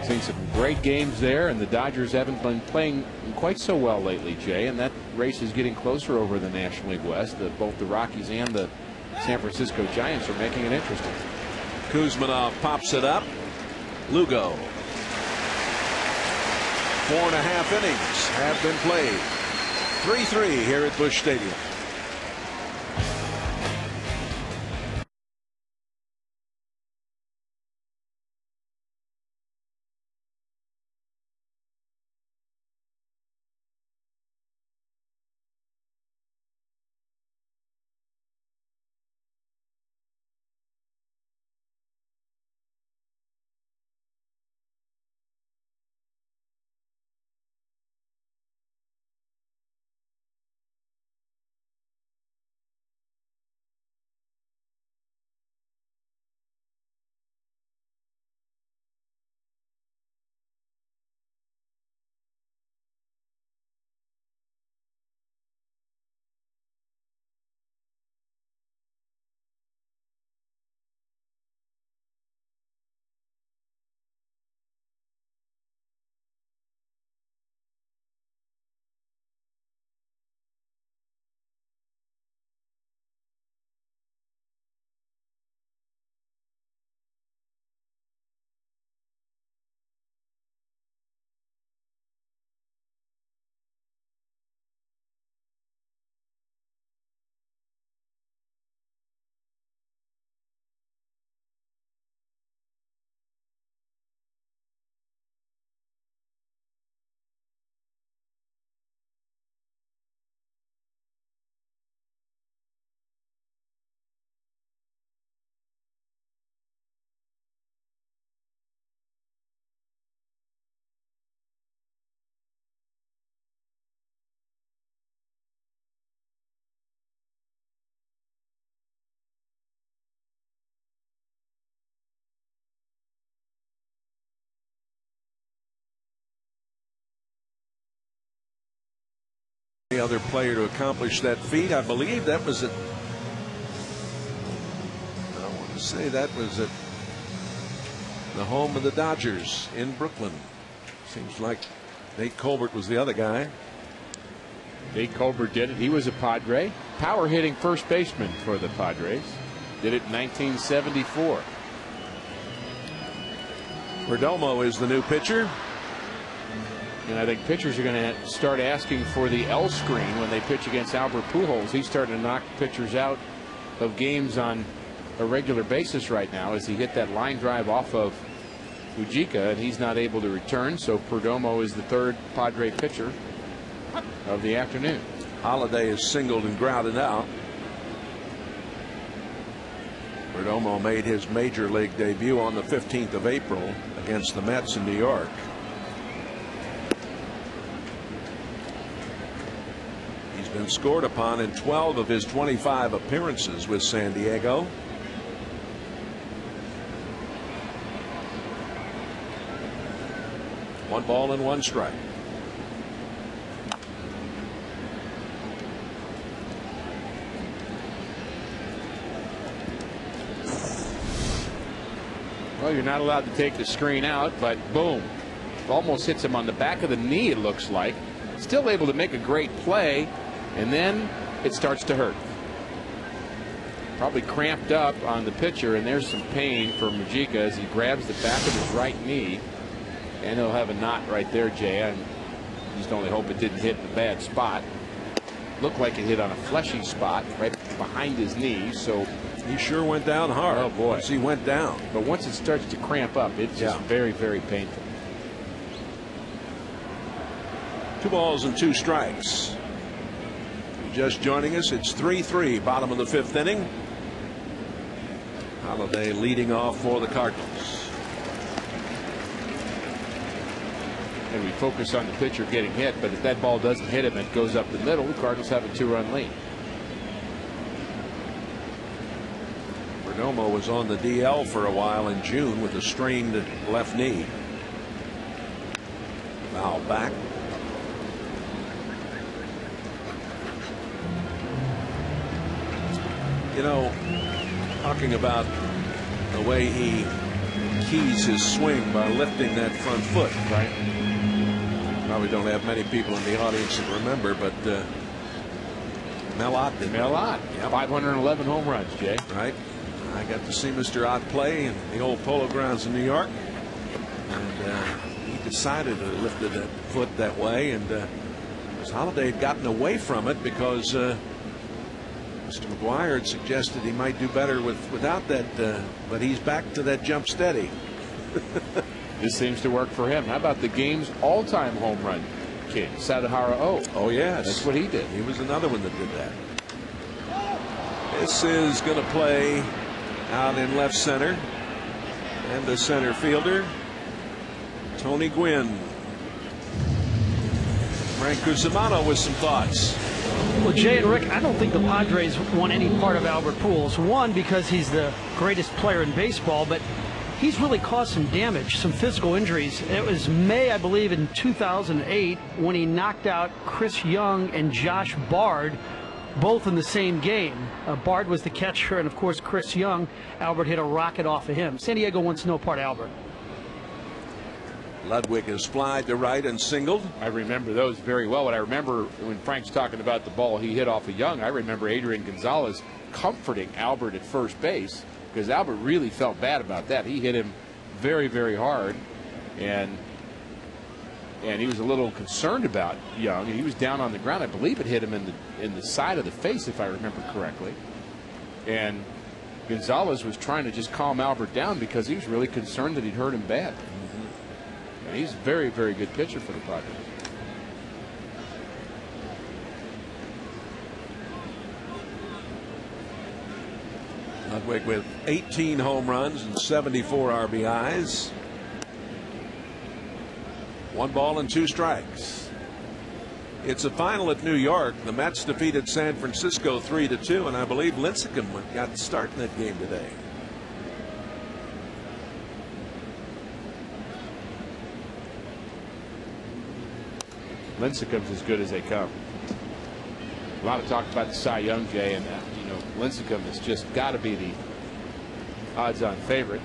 Seen some great games there, and the Dodgers haven't been playing quite so well lately, Jay, and that race is getting closer over the National League West. Both the Rockies and the San Francisco Giants are making it interesting. Kuzmanov pops it up. Lugo. 4.5 innings have been played. 3-3 here at Busch Stadium. The other player to accomplish that feat, I believe that was I want to say that was at the home of the Dodgers in Brooklyn. Seems like Nate Colbert was the other guy. Nate Colbert did it. He was a Padre. Power hitting first baseman for the Padres. Did it in 1974. Perdomo is the new pitcher. And I think pitchers are going to start asking for the L screen when they pitch against Albert Pujols. He's starting to knock pitchers out of games on a regular basis right now as he hit that line drive off of Mujica, and he's not able to return. So Perdomo is the third Padre pitcher of the afternoon. Holiday is singled and grounded out. Perdomo made his major league debut on the 15th of April against the Mets in New York. He's been scored upon in 12 of his 25 appearances with San Diego. One ball and one strike. Well, you're not allowed to take the screen out, but boom. Almost hits him on the back of the knee, it looks like. Still able to make a great play, and then it starts to hurt. Probably cramped up on the pitcher, and there's some pain for Mujica as he grabs the back of his right knee. And he'll have a knot right there, Jay. I just only hope it didn't hit in a bad spot. Looked like it hit on a fleshy spot right behind his knee. So he sure went down hard. Oh boy, once he went down. But once it starts to cramp up, it's just very, very painful. 2 balls and 2 strikes. Just joining us, it's 3-3, bottom of the 5th inning. Holiday leading off for the Cardinals. And we focus on the pitcher getting hit, but if that ball doesn't hit him, it goes up the middle. The Cardinals have a 2-run lead. Perdomo was on the DL for a while in June with a strained left knee. Foul back. You know, talking about the way he keys his swing by lifting that front foot, right? Probably don't have many people in the audience that remember, but Mel Ott did. Mel Ott, 511 home runs, Jay. Right. I got to see Mr. Ott play in the old Polo Grounds in New York, and he decided to lift that foot that way, and Holiday had gotten away from it because Mr. McGuire had suggested he might do better without that, but he's back to that jump steady. This seems to work for him. How about the game's all-time home run king, Sadahara O? Oh, yes. That's what he did. He was another one that did that. This is going to play out in left center. And the center fielder, Tony Gwynn. Frank Cusimano with some thoughts. Well, Jay and Rick, I don't think the Padres want any part of Albert Pujols. One, because he's the greatest player in baseball, but he's really caused some damage, some physical injuries. It was May, I believe, in 2008 when he knocked out Chris Young and Josh Bard, both in the same game. Bard was the catcher, and of course Chris Young, Albert hit a rocket off of him. San Diego wants no part of Albert. Ludwig has flied to right and singled. I remember those very well. And I remember when Frank's talking about the ball he hit off of Young, I remember Adrian Gonzalez comforting Albert at first base, because Albert really felt bad about that. He hit him very, very hard, and he was a little concerned about Young, and he was down on the ground. I believe it hit him in the side of the face, if I remember correctly. And Gonzalez was trying to just calm Albert down because he was really concerned that he'd hurt him bad. And he's a very, very good pitcher for the Padres. Ludwig with 18 home runs and 74 RBIs. 1 ball and 2 strikes. It's a final at New York. The Mets defeated San Francisco 3-2, and I believe Lincecum got the start in that game today. Lincecum's as good as they come. A lot of talk about the Cy Young, Jay, and you know, Lincecum has just got to be the odds-on favorite.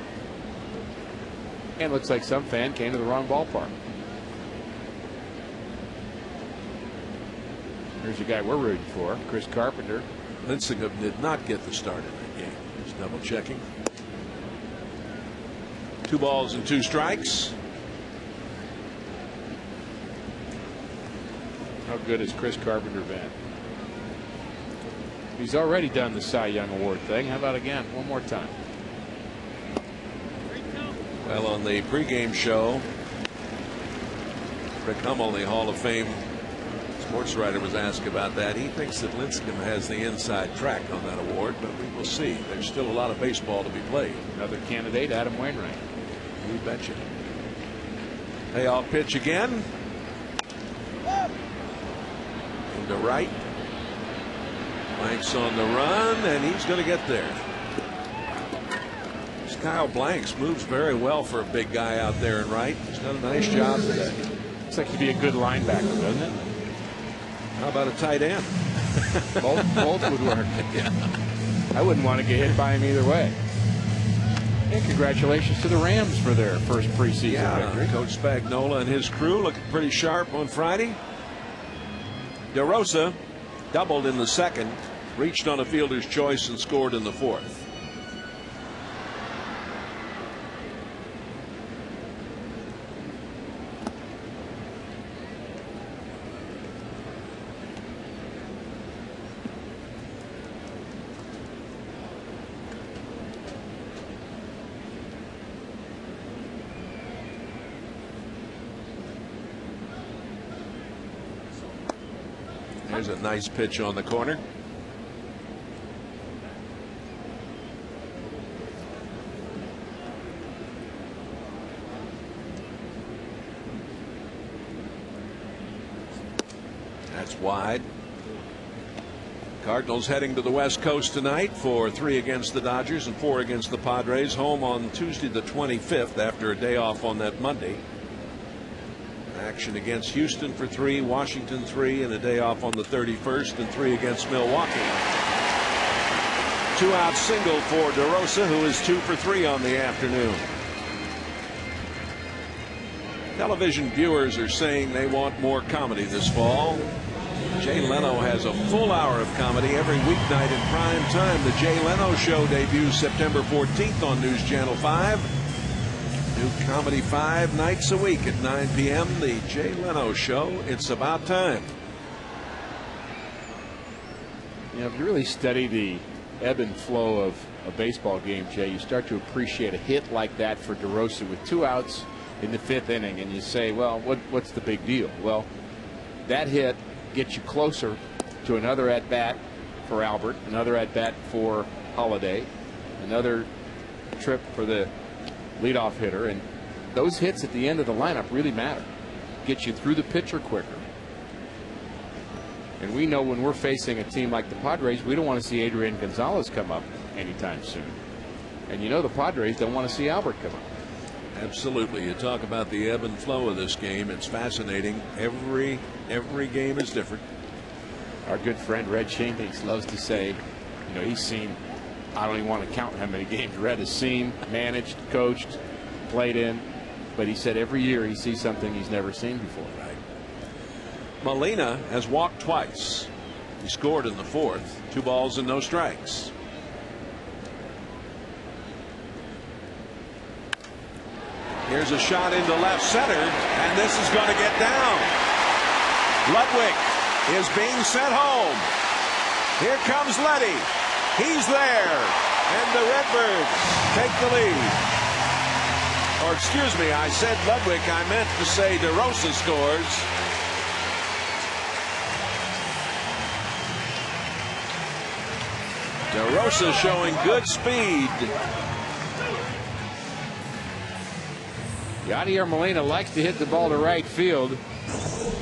And looks like some fan came to the wrong ballpark. Here's a guy we're rooting for, Chris Carpenter. Lincecum did not get the start in that game. Just double checking. 2 balls and 2 strikes. How good has Chris Carpenter been? He's already done the Cy Young Award thing. How about again? One more time. Well, on the pregame show, Rick Hummel, the Hall of Fame sports writer, was asked about that. He thinks that Lincecum has the inside track on that award, but we will see. There's still a lot of baseball to be played. Another candidate, Adam Wainwright. You betcha. Payoff pitch again. Into right. Blanks on the run, and he's going to get there. Kyle Blanks moves very well for a big guy out there in right. He's done a nice job today. Looks like he'd be a good linebacker, doesn't it? How about a tight end? both would work. Yeah. I wouldn't want to get hit by him either way. And congratulations to the Rams for their first preseason victory. Coach Spagnola and his crew looking pretty sharp on Friday. DeRosa doubled in the second, reached on a fielder's choice, and scored in the fourth. There's a nice pitch on the corner. That's wide. Cardinals heading to the West Coast tonight for 3 against the Dodgers and 4 against the Padres. Home on Tuesday the 25th after a day off on that Monday. Action against Houston for 3, Washington 3, and a day off on the 31st, and 3 against Milwaukee. 2-out single for DeRosa, who is 2 for 3 on the afternoon. Television viewers are saying they want more comedy this fall. Jay Leno has a full hour of comedy every weeknight in prime time. The Jay Leno Show debuts September 14th on News Channel 5. New comedy 5 nights a week at 9 p.m. The Jay Leno Show. It's about time. You know, if you really study the ebb and flow of a baseball game, Jay, you start to appreciate a hit like that for DeRosa with 2 outs in the 5th inning, and you say, well, what's the big deal? Well, that hit gets you closer to another at-bat for Albert, another at-bat for Holiday, another trip for the leadoff hitter, and those hits at the end of the lineup really matter. Get you through the pitcher quicker. And we know when we're facing a team like the Padres, we don't want to see Adrian Gonzalez come up anytime soon. And you know the Padres don't want to see Albert come up. Absolutely. You talk about the ebb and flow of this game. It's fascinating. Every game is different. Our good friend Red Sheenings loves to say, you know, he's seen, I don't even want to count how many games Red has seen, managed, coached, played in, but he said every year he sees something he's never seen before. Right. Molina has walked twice. He scored in the 4th. 2 balls and no strikes. Here's a shot into left center, and this is going to get down. Ludwig is being sent home. Here comes Letty. He's there, and the Redbirds take the lead. Or excuse me, I said Ludwig. I meant to say DeRosa scores. DeRosa showing good speed. Yadier Molina likes to hit the ball to right field.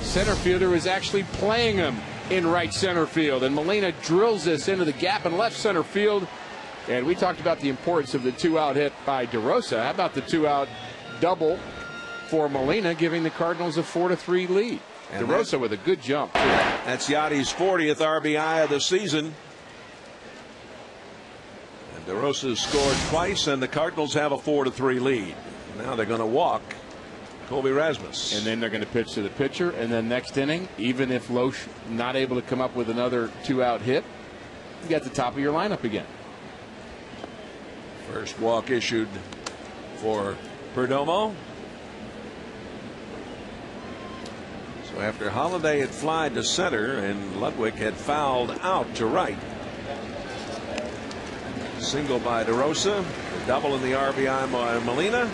Center fielder is actually playing him in right center field, and Molina drills this into the gap in left center field. And we talked about the importance of the 2-out hit by DeRosa. How about the 2-out double for Molina, giving the Cardinals a 4-3 lead? And DeRosa with a good jump, too. That's Yadi's 40th RBI of the season. And DeRosa scored twice, and the Cardinals have a 4-3 lead. Now they're going to walk Colby Rasmus. And then they're going to pitch to the pitcher. And then next inning, even if Loesch not able to come up with another 2-out hit, you got the top of your lineup again. First walk issued for Perdomo. So after Holiday had flied to center and Ludwig had fouled out to right. Single by DeRosa, a double in the RBI by Molina.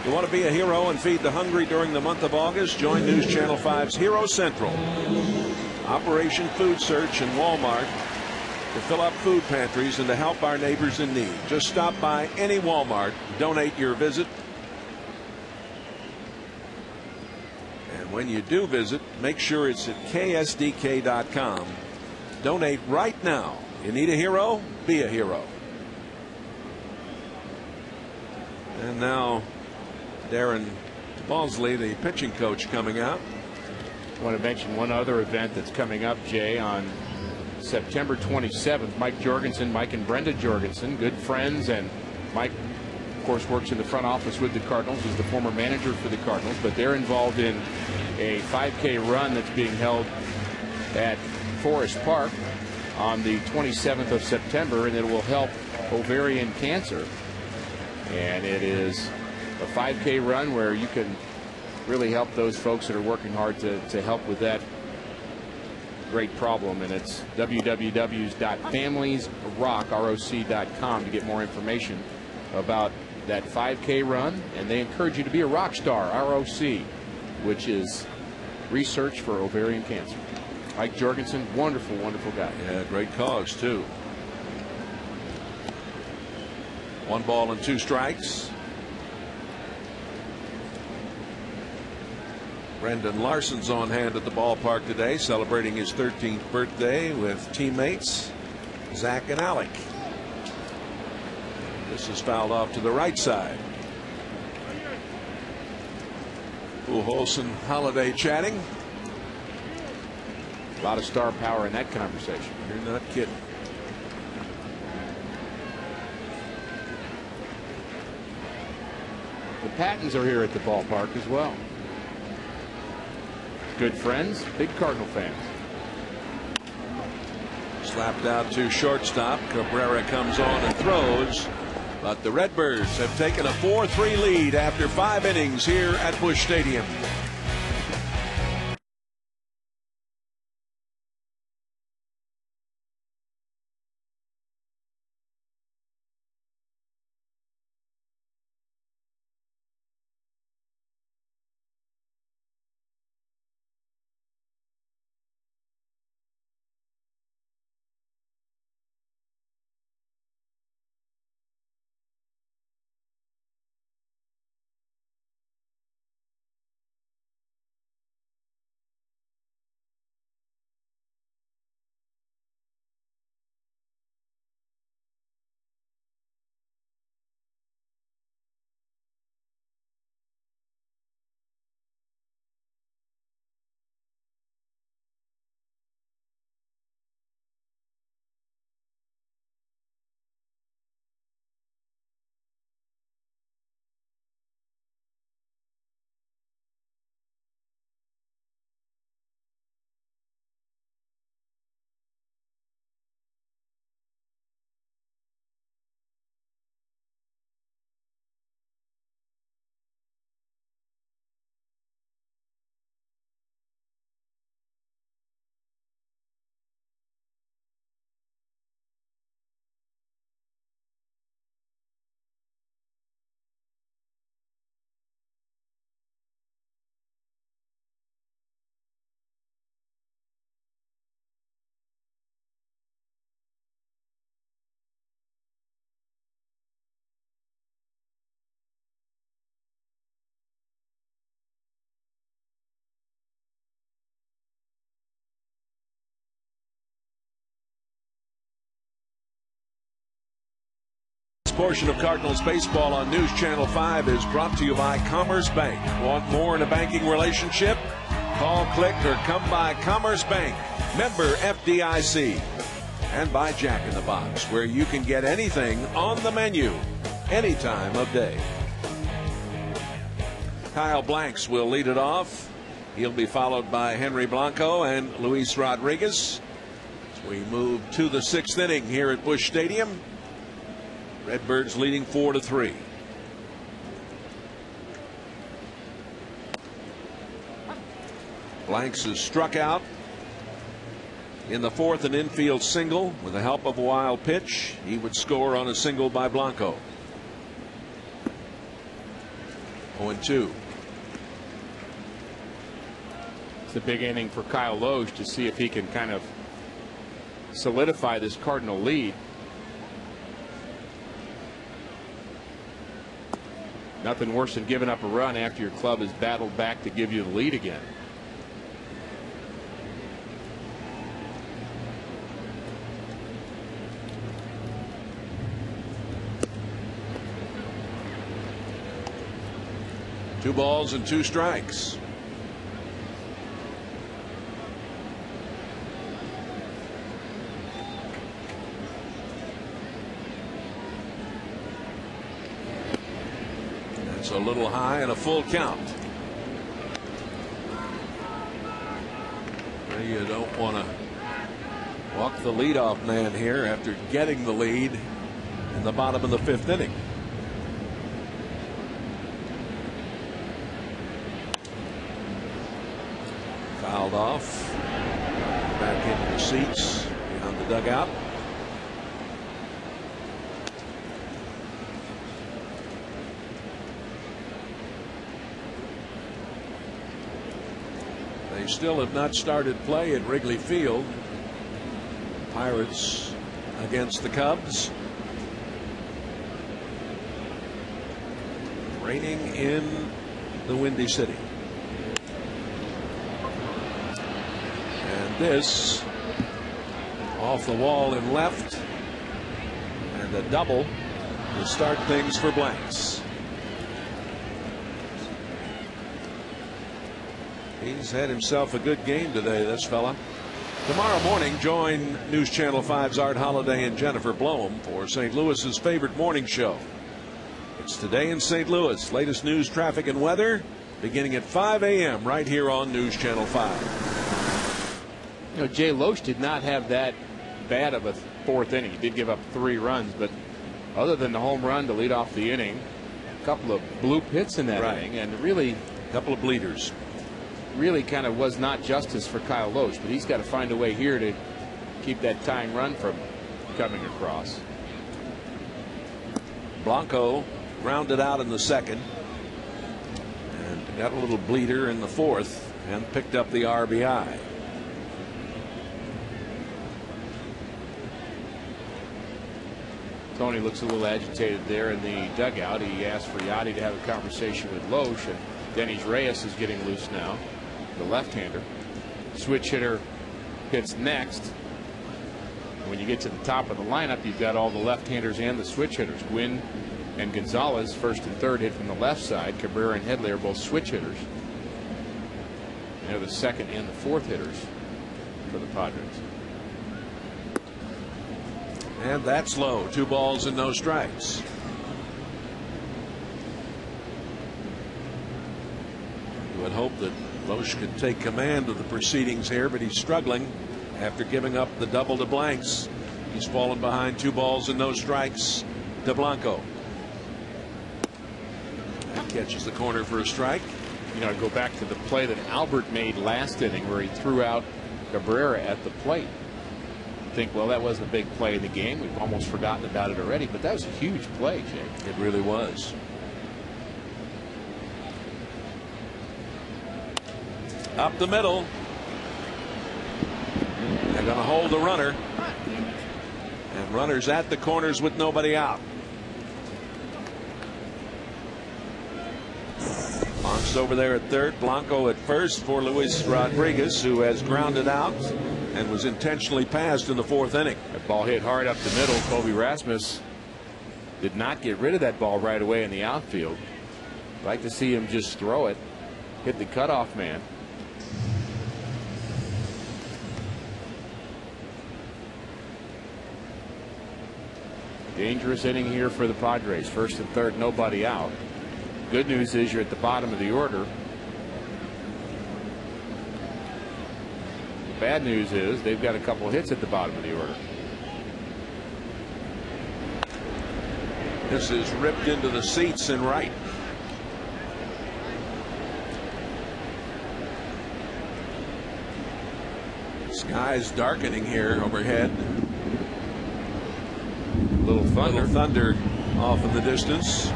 You want to be a hero and feed the hungry during the month of August? Join News Channel 5's Hero Central. Operation Food Search in Walmart to fill up food pantries and to help our neighbors in need. Just stop by any Walmart, donate your visit. And when you do visit, make sure it's at ksdk.com. Donate right now. You need a hero? Be a hero. And now Darren Balsley, the pitching coach, coming out. I want to mention one other event that's coming up, Jay, on September 27th. Mike and Brenda Jorgensen, good friends, and Mike, of course, works in the front office with the Cardinals. He's the former manager for the Cardinals, but they're involved in a 5K run that's being held at Forest Park on the 27th of September, and it will help ovarian cancer. And it is a 5K run where you can really help those folks that are working hard to help with that great problem. And it's www.familiesrock.com to get more information about that 5K run. And they encourage you to be a rock star, ROC, which is research for ovarian cancer. Mike Jorgensen, wonderful, wonderful guy. Yeah, great cause, too. 1 ball and 2 strikes. Brendan Larson's on hand at the ballpark today, celebrating his 13th birthday with teammates Zach and Alec. This is fouled off to the right side. Pujols and Holiday chatting. A lot of star power in that conversation. You're not kidding. The Pattons are here at the ballpark as well. Good friends, big Cardinal fans. Slapped out to shortstop. Cabrera comes on and throws, but the Redbirds have taken a 4-3 lead after 5 innings here at Busch Stadium. Portion of Cardinals baseball on News Channel 5 is brought to you by Commerce Bank. Want more in a banking relationship? Call, click, or come by Commerce Bank. Member FDIC. And by Jack in the Box, where you can get anything on the menu any time of day. Kyle Blanks will lead it off. He'll be followed by Henry Blanco and Luis Rodriguez. As we move to the 6th inning here at Busch Stadium. Redbirds leading 4-3. Blanks is struck out in the 4th, an infield single with the help of a wild pitch. He would score on a single by Blanco. 0-2. It's a big inning for Kyle Loge to see if he can kind of solidify this Cardinal lead. Nothing worse than giving up a run after your club has battled back to give you the lead again. Two balls and 2 strikes. That's a little high and a full count. You don't want to walk the leadoff man here after getting the lead in the bottom of the 5th inning. Fouled off. Back into the seats behind the dugout. They still have not started play at Wrigley Field. Pirates against the Cubs. Raining in the Windy City. This off the wall in left, and a double to start things for Blanks. He's had himself a good game today, this fella. Tomorrow morning, join News Channel 5's Art Holiday and Jennifer Blome for St. Louis's favorite morning show. It's Today in St. Louis. Latest news, traffic, and weather beginning at 5 a.m. right here on News Channel 5. You know, Jay Loche did not have that bad of a 4th inning. He did give up 3 runs, but other than the home run to lead off the inning, a couple of bloop hits in that inning, and really a couple of bleeders. Really kind of was not justice for Kyle Loche, but he's got to find a way here to keep that tying run from coming across. Blanco grounded out in the 2nd and got a little bleeder in the 4th and picked up the RBI. Tony looks a little agitated there in the dugout. He asked for Yachty to have a conversation with Loche, and Denny's Reyes is getting loose now, the left-hander. Switch hitter hits next. When you get to the top of the lineup, you've got all the left-handers and the switch hitters. Gwynn and Gonzalez, 1st and 3rd, hit from the left side. Cabrera and Headley are both switch hitters. They're the 2nd and the 4th hitters for the Padres. And that's low. 2 balls and no strikes. You would hope that Loche could take command of the proceedings here, but he's struggling after giving up the double to Blanks. He's fallen behind 2 balls and no strikes to Blanco. That catches the corner for a strike. You know, I go back to the play that Albert made last inning where he threw out Cabrera at the plate. Think, well, that wasn't a big play in the game. We've almost forgotten about it already, but that was a huge play, Jay. It really was. Up the middle. They're going to hold the runner. And runners at the corners with nobody out. Monk's over there at 3rd. Blanco at 1st for Luis Rodriguez, who has grounded out and was intentionally passed in the 4th inning. That ball hit hard up the middle. Kobe Rasmus did not get rid of that ball right away in the outfield. I'd like to see him just throw it, hit the cutoff man. Dangerous inning here for the Padres. 1st and 3rd, nobody out. good news is you're at the bottom of the order. The bad news is they've got a couple hits at the bottom of the order. This is ripped into the seats in right. Sky's darkening here overhead. Little thunder. Little thunder off in the distance.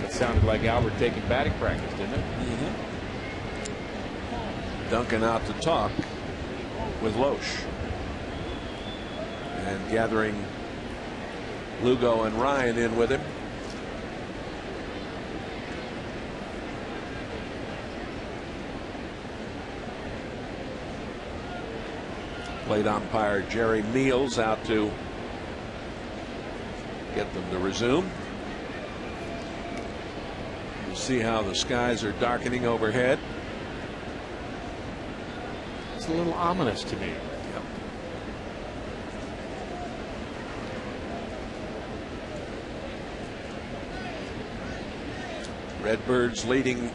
That sounded like Albert taking batting practice, didn't it? Duncan out to talk with Loesch. And gathering Lugo and Ryan in with him. Plate umpire Jerry Meals out to get them to resume. You see how the skies are darkening overhead. It's a little ominous to me. Yep. Redbirds leading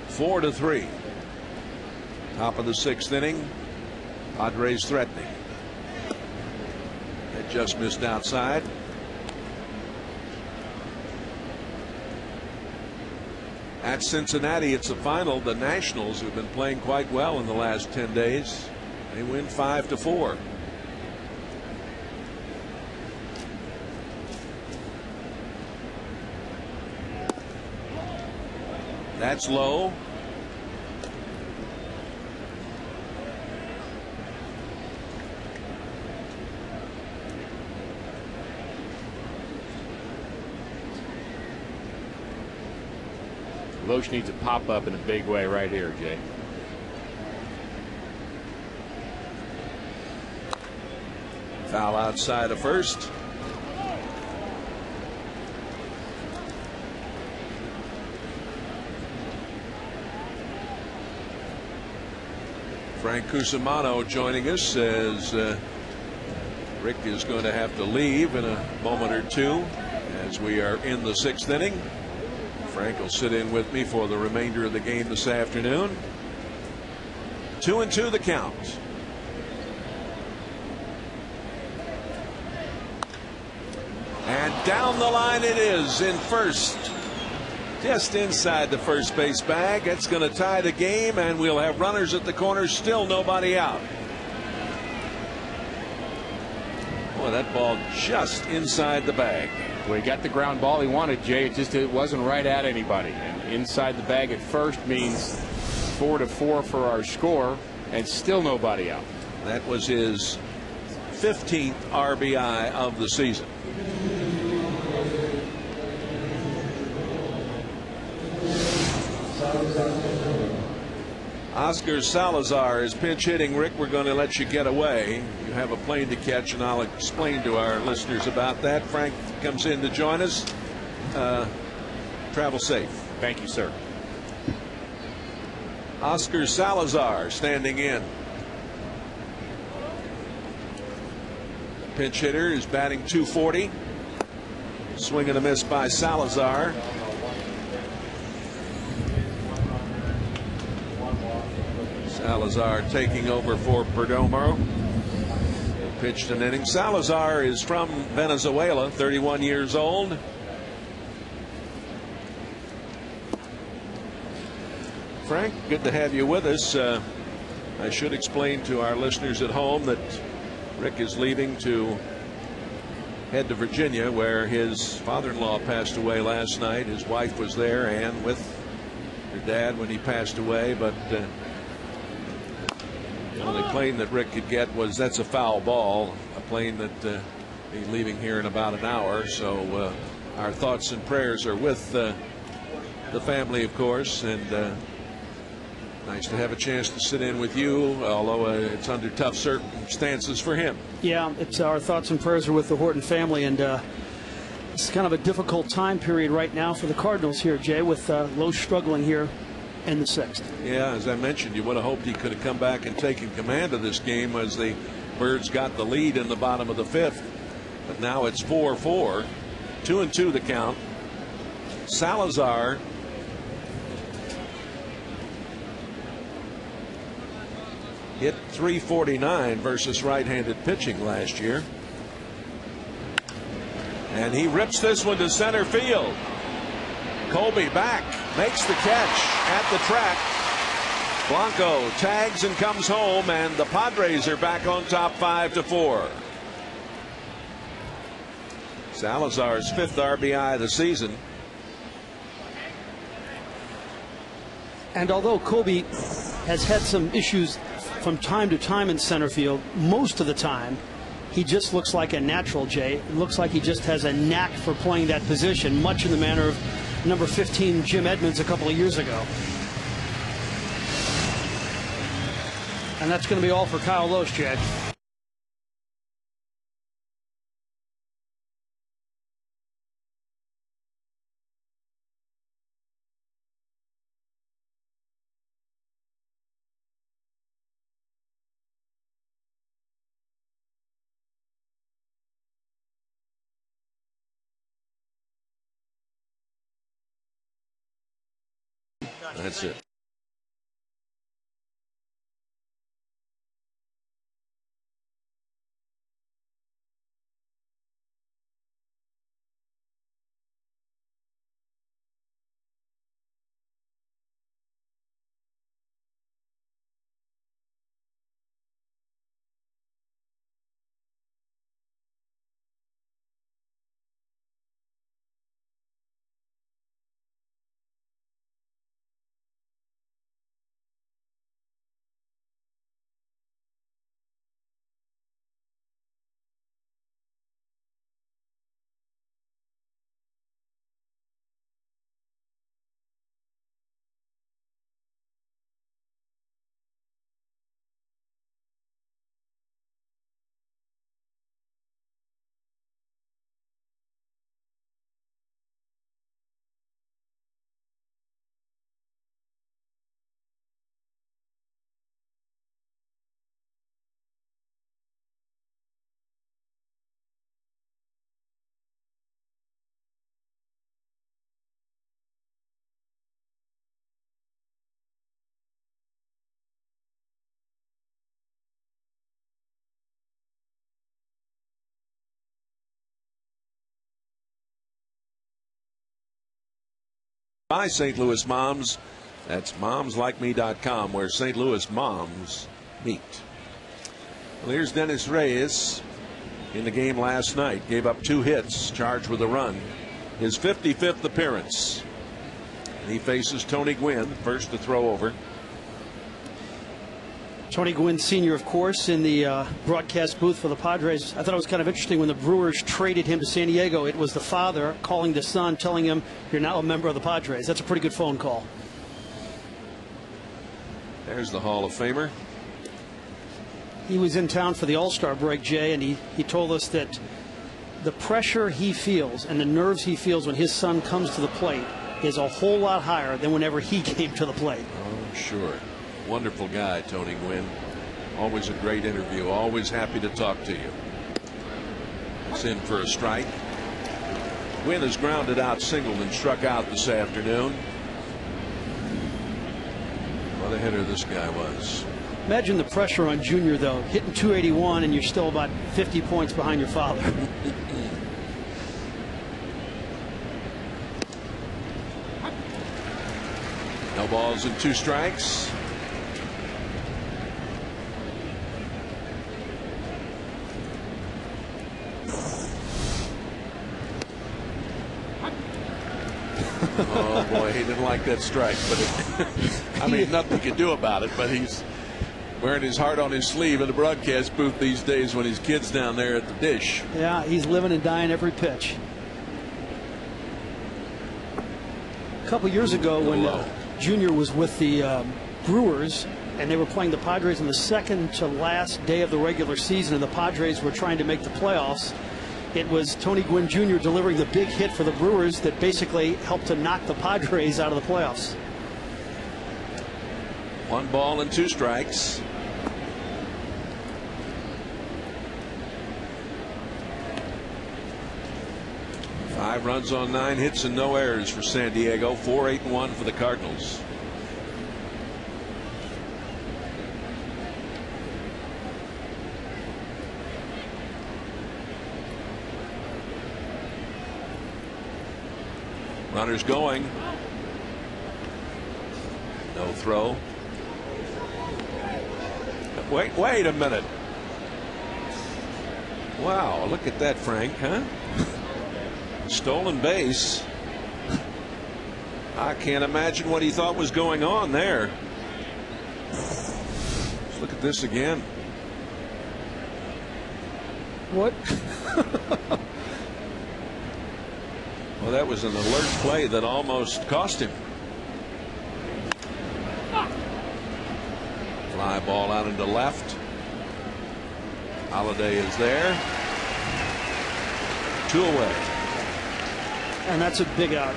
4-3. Top of the 6th inning. Padres threatening. That just missed outside. At Cincinnati, it's the final. The Nationals have been playing quite well in the last 10 days. They win 5-4. That's low. Loesch needs a pop up in a big way right here, Jay. Foul outside of first. Frank Cusimano joining us as Rick is going to have to leave in a moment or two as we are in the 6th inning. Frank will sit in with me for the remainder of the game this afternoon. 2-2 the count. And down the line it is in first. Just inside the first base bag. It's going to tie the game, and we'll have runners at the corner. Still nobody out. Boy, that ball just inside the bag. Well, he got the ground ball he wanted, Jay. It wasn't right at anybody. And inside the bag at first means 4-4 for our score, and still nobody out. That was his 15th RBI of the season. Oscar Salazar is pinch hitting. Rick, we're going to let you get away. You have a plane to catch, and I'll explain to our listeners about that. Frank comes in to join us. Travel safe. Thank you, sir. Oscar Salazar standing in. Pinch hitter is batting .240. Swing and a miss by Salazar. Salazar taking over for Perdomo. Pitched an inning. Salazar is from Venezuela, 31 years old. Frank, good to have you with us. I should explain to our listeners at home that Rick is leaving to head to Virginia, where his father-in-law passed away last night. His wife was there and with her dad when he passed away, but the only plane that Rick could get was, that's a foul ball, a plane that he's leaving here in about an hour. So our thoughts and prayers are with the family, of course, and nice to have a chance to sit in with you, although it's under tough circumstances for him. Yeah, it's our thoughts and prayers are with the Horton family, and it's kind of a difficult time period right now for the Cardinals here, Jay, with Loesch struggling here in the 6th. Yeah, as I mentioned, you would have hoped he could have come back and taken command of this game as the Birds got the lead in the bottom of the 5th. But now it's 4-4, 2-2 the count. Salazar hit .349 versus right-handed pitching last year. And he rips this one to center field. Colby back, makes the catch at the track. Blanco tags and comes home, and the Padres are back on top 5-4. Salazar's 5th RBI of the season. And although Colby has had some issues from time to time in center field, most of the time he just looks like a natural, Jay. It looks like he just has a knack for playing that position, much in the manner of number 15 Jim Edmonds a couple of years ago. And that's going to be all for Kyle Lohse, Jay. That's it. By St. Louis moms. That's momslikeme.com, where St. Louis moms meet. Well, here's Dennis Reyes in the game last night. Gave up 2 hits, charged with a run. His 55th appearance. And he faces Tony Gwynn, first to throw over. Tony Gwynn Sr., of course, in the broadcast booth for the Padres. I thought it was kind of interesting when the Brewers traded him to San Diego. It was the father calling the son, telling him, "You're now a member of the Padres." That's a pretty good phone call. There's the Hall of Famer. He was in town for the All-Star break, Jay, and he told us that the pressure he feels and the nerves he feels when his son comes to the plate is a whole lot higher than whenever he came to the plate. Oh, sure. Wonderful guy, Tony Gwynn. Always a great interview. Always happy to talk to you. It's in for a strike. Gwynn has grounded out, singled, and struck out this afternoon. What a hitter this guy was. Imagine the pressure on Junior, though, hitting .281 and you're still about 50 points behind your father. No balls and 2 strikes. Oh boy, he didn't like that strike, but it, I mean, nothing he can do about it. But he's wearing his heart on his sleeve in the broadcast booth these days when his kid's down there at the dish. Yeah, he's living and dying every pitch. A couple years ago, when Junior was with the Brewers and they were playing the Padres on the second to last day of the regular season, and the Padres were trying to make the playoffs. It was Tony Gwynn Jr. delivering the big hit for the Brewers that basically helped to knock the Padres out of the playoffs. 1 ball and 2 strikes. 5 runs on 9 hits and no errors for San Diego. 4-8-1 for the Cardinals. Runners going. No throw. Wait a minute. Wow, look at that, Frank, huh? Stolen base. I can't imagine what he thought was going on there. Let's look at this again. What? Well, that was an alert play that almost cost him. Fly ball out into left. Holiday is there. 2 away. And that's a big out.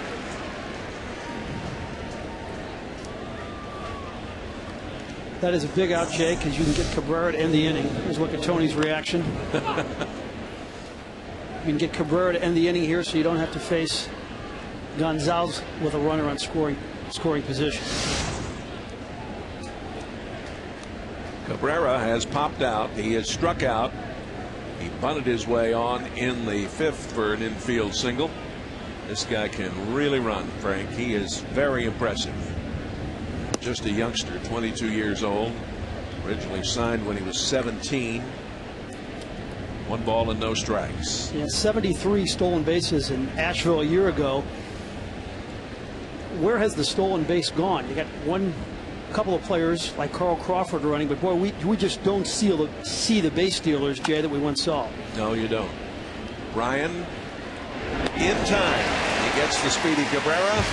That is a big out, Jay, because you can get Cabrera to end the inning. Here's look at Tony's reaction. You can get Cabrera to end the inning here, so you don't have to face Gonzalez with a runner on scoring position. Cabrera has popped out. He has struck out. He bunted his way on in the 5th for an infield single. This guy can really run, Frank. He is very impressive. Just a youngster, 22 years old. Originally signed when he was 17. 1 ball and no strikes. Yeah, 73 stolen bases in Asheville a year ago. Where has the stolen base gone? You got a couple of players like Carl Crawford running, but boy, we just don't see the base stealers, Jay, that we once saw. No, you don't. Ryan in time. He gets the speedy Cabrera,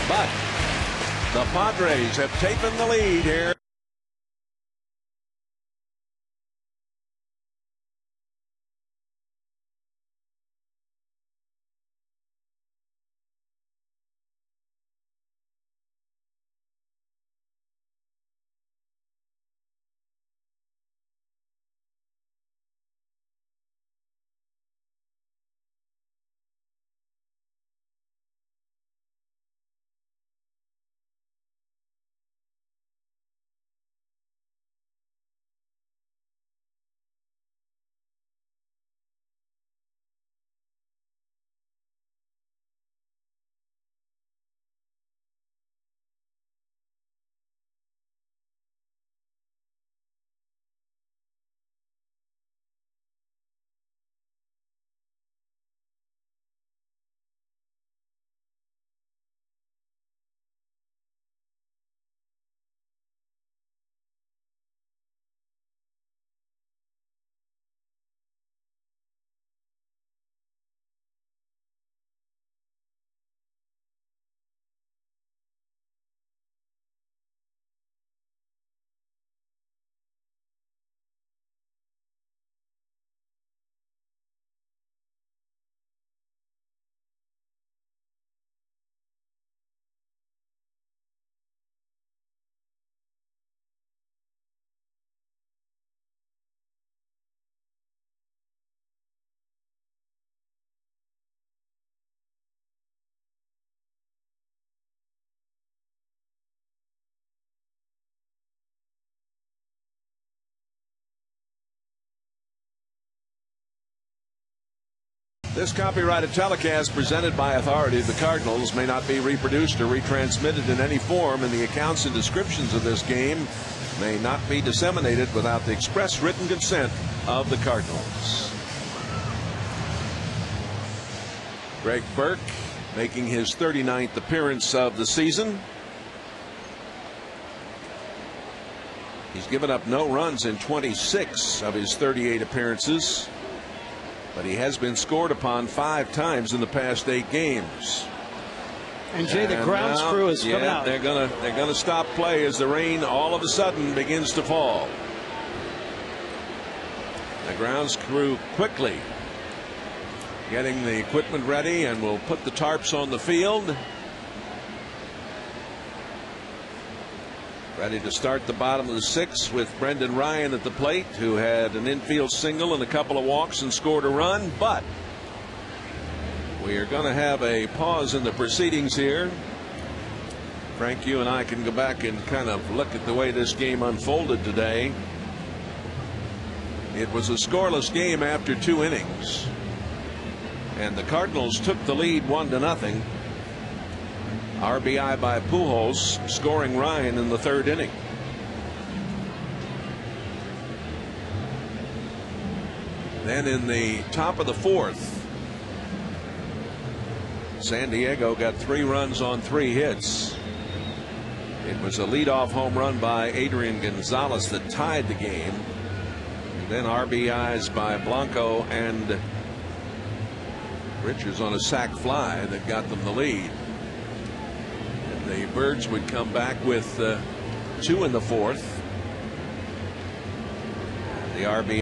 but the Padres have taken the lead here. This copyrighted telecast presented by authority of the Cardinals may not be reproduced or retransmitted in any form, and the accounts and descriptions of this game may not be disseminated without the express written consent of the Cardinals. Greg Burke making his 39th appearance of the season. He's given up no runs in 26 of his 38 appearances, but he has been scored upon 5 times in the past 8 games. And Jay, the grounds crew is coming out. They're gonna stop play as the rain all of a sudden begins to fall. The grounds crew quickly getting the equipment ready, and will put the tarps on the field. Ready to start the bottom of the 6th with Brendan Ryan at the plate, who had an infield single and a couple of walks and scored a run. But We are going to have a pause in the proceedings here. Frank, you and I can go back and kind of look at the way this game unfolded today. It was a scoreless game after 2 innings, and the Cardinals took the lead 1-0. RBI by Pujols, scoring Ryan in the 3rd inning. Then in the top of the 4th, San Diego got 3 runs on 3 hits. It was a leadoff home run by Adrian Gonzalez that tied the game. And then RBIs by Blanco and Richards on a sac fly that got them the lead. And the Birds would come back with 2 in the 4th. The RBI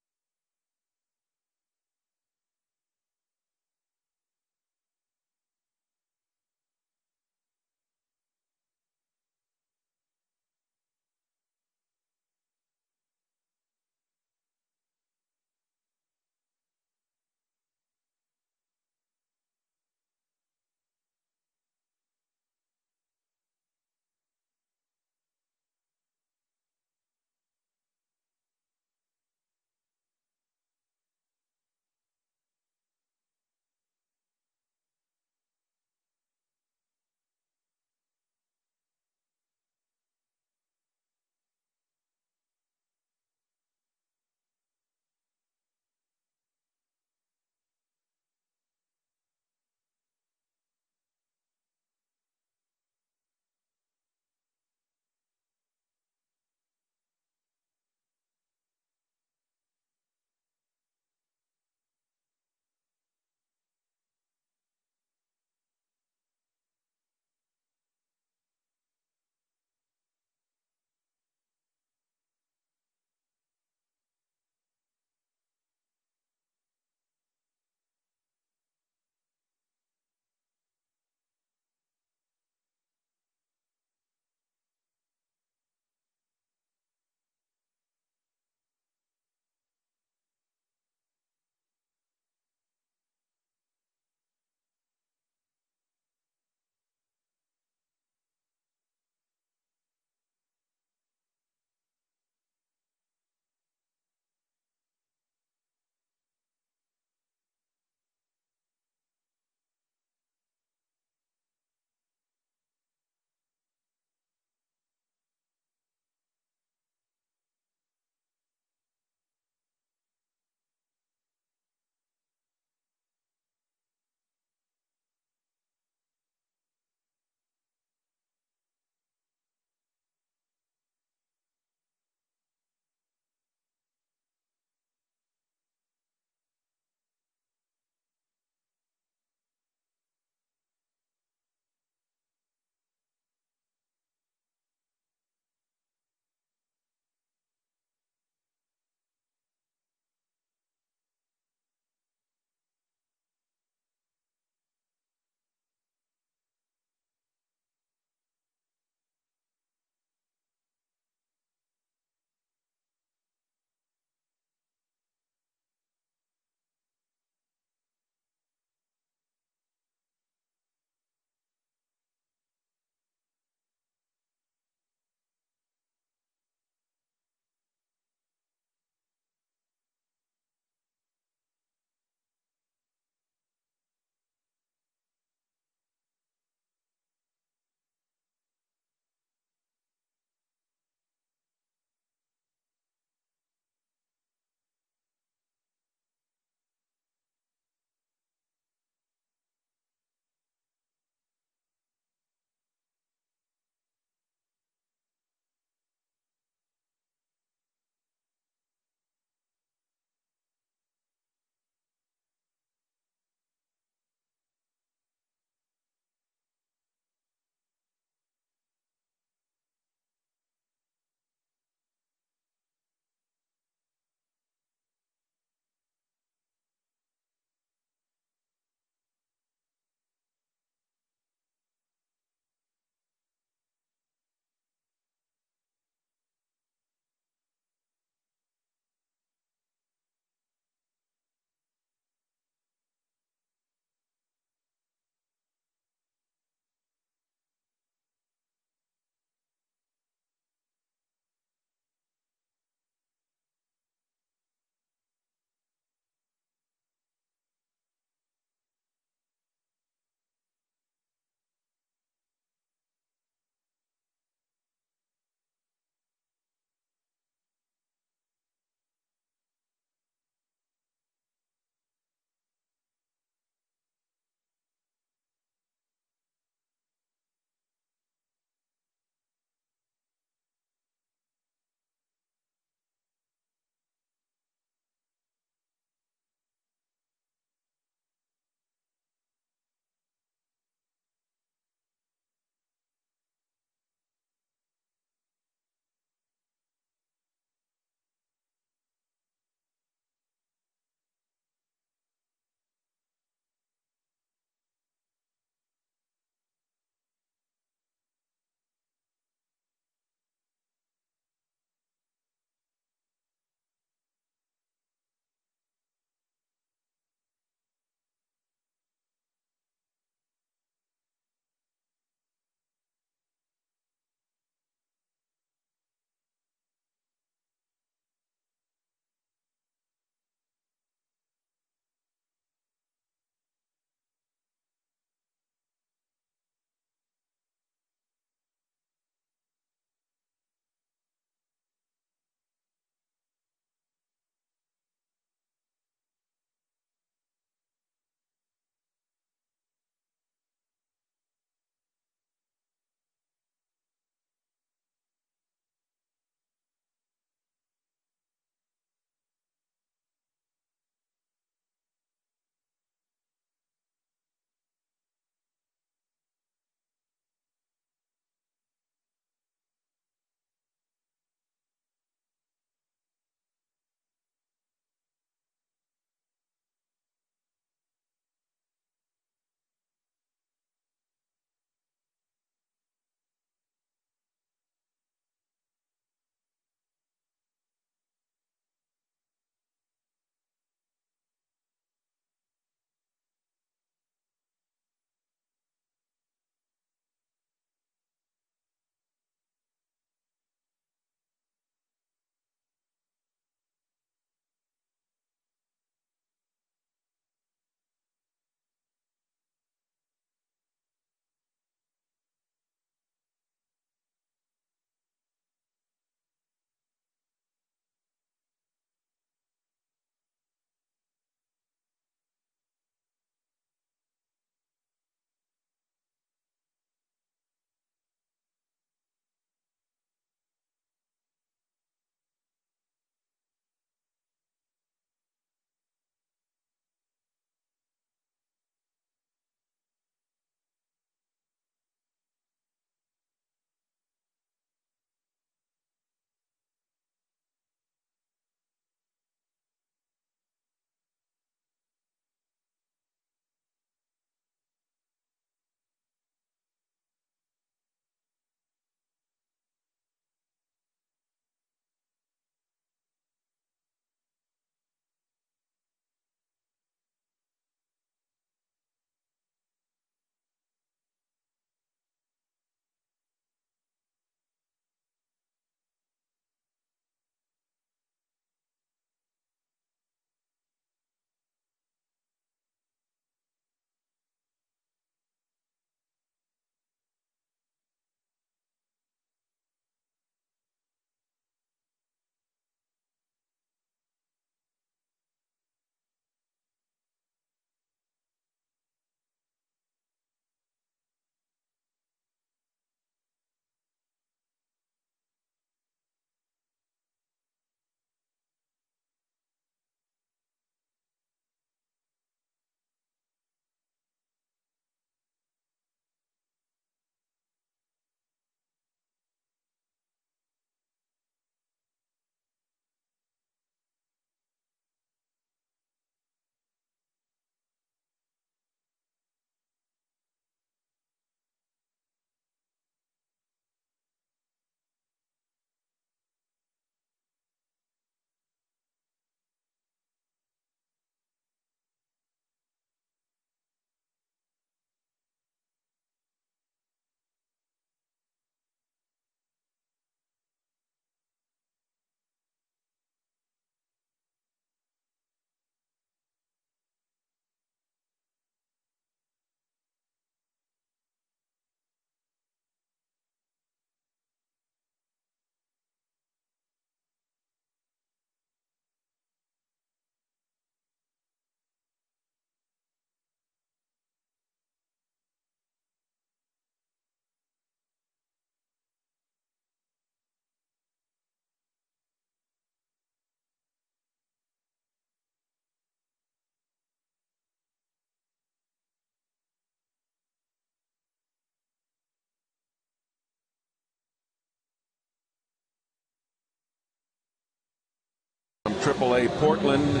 AAA Portland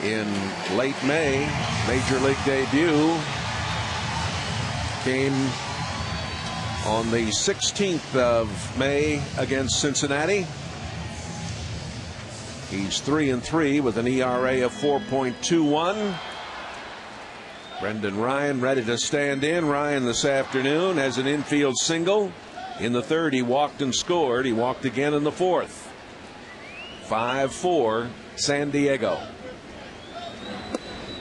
in late May. Major League debut came on the 16th of May against Cincinnati. He's 3-3 with an ERA of 4.21. Brendan Ryan ready to stand in. Ryan this afternoon has an infield single. In the third, he walked and scored. He walked again in the fourth. 5-4 San Diego.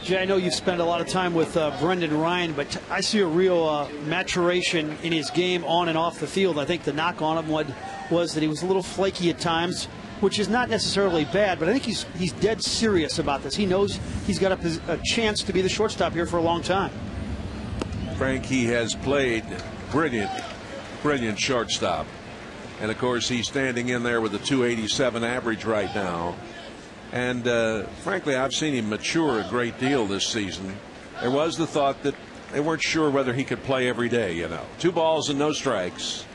Jay, I know you've spent a lot of time with Brendan Ryan, but I see a real maturation in his game on and off the field. I think the knock on him was that he was a little flaky at times, which is not necessarily bad, but I think he's dead serious about this. He knows he's got a chance to be the shortstop here for a long time. Frank, he has played brilliant shortstop. And of course, he's standing in there with a 287 average right now. And frankly, I've seen him mature a great deal this season. There was the thought that they weren't sure whether he could play every day, you know. 2 balls and no strikes.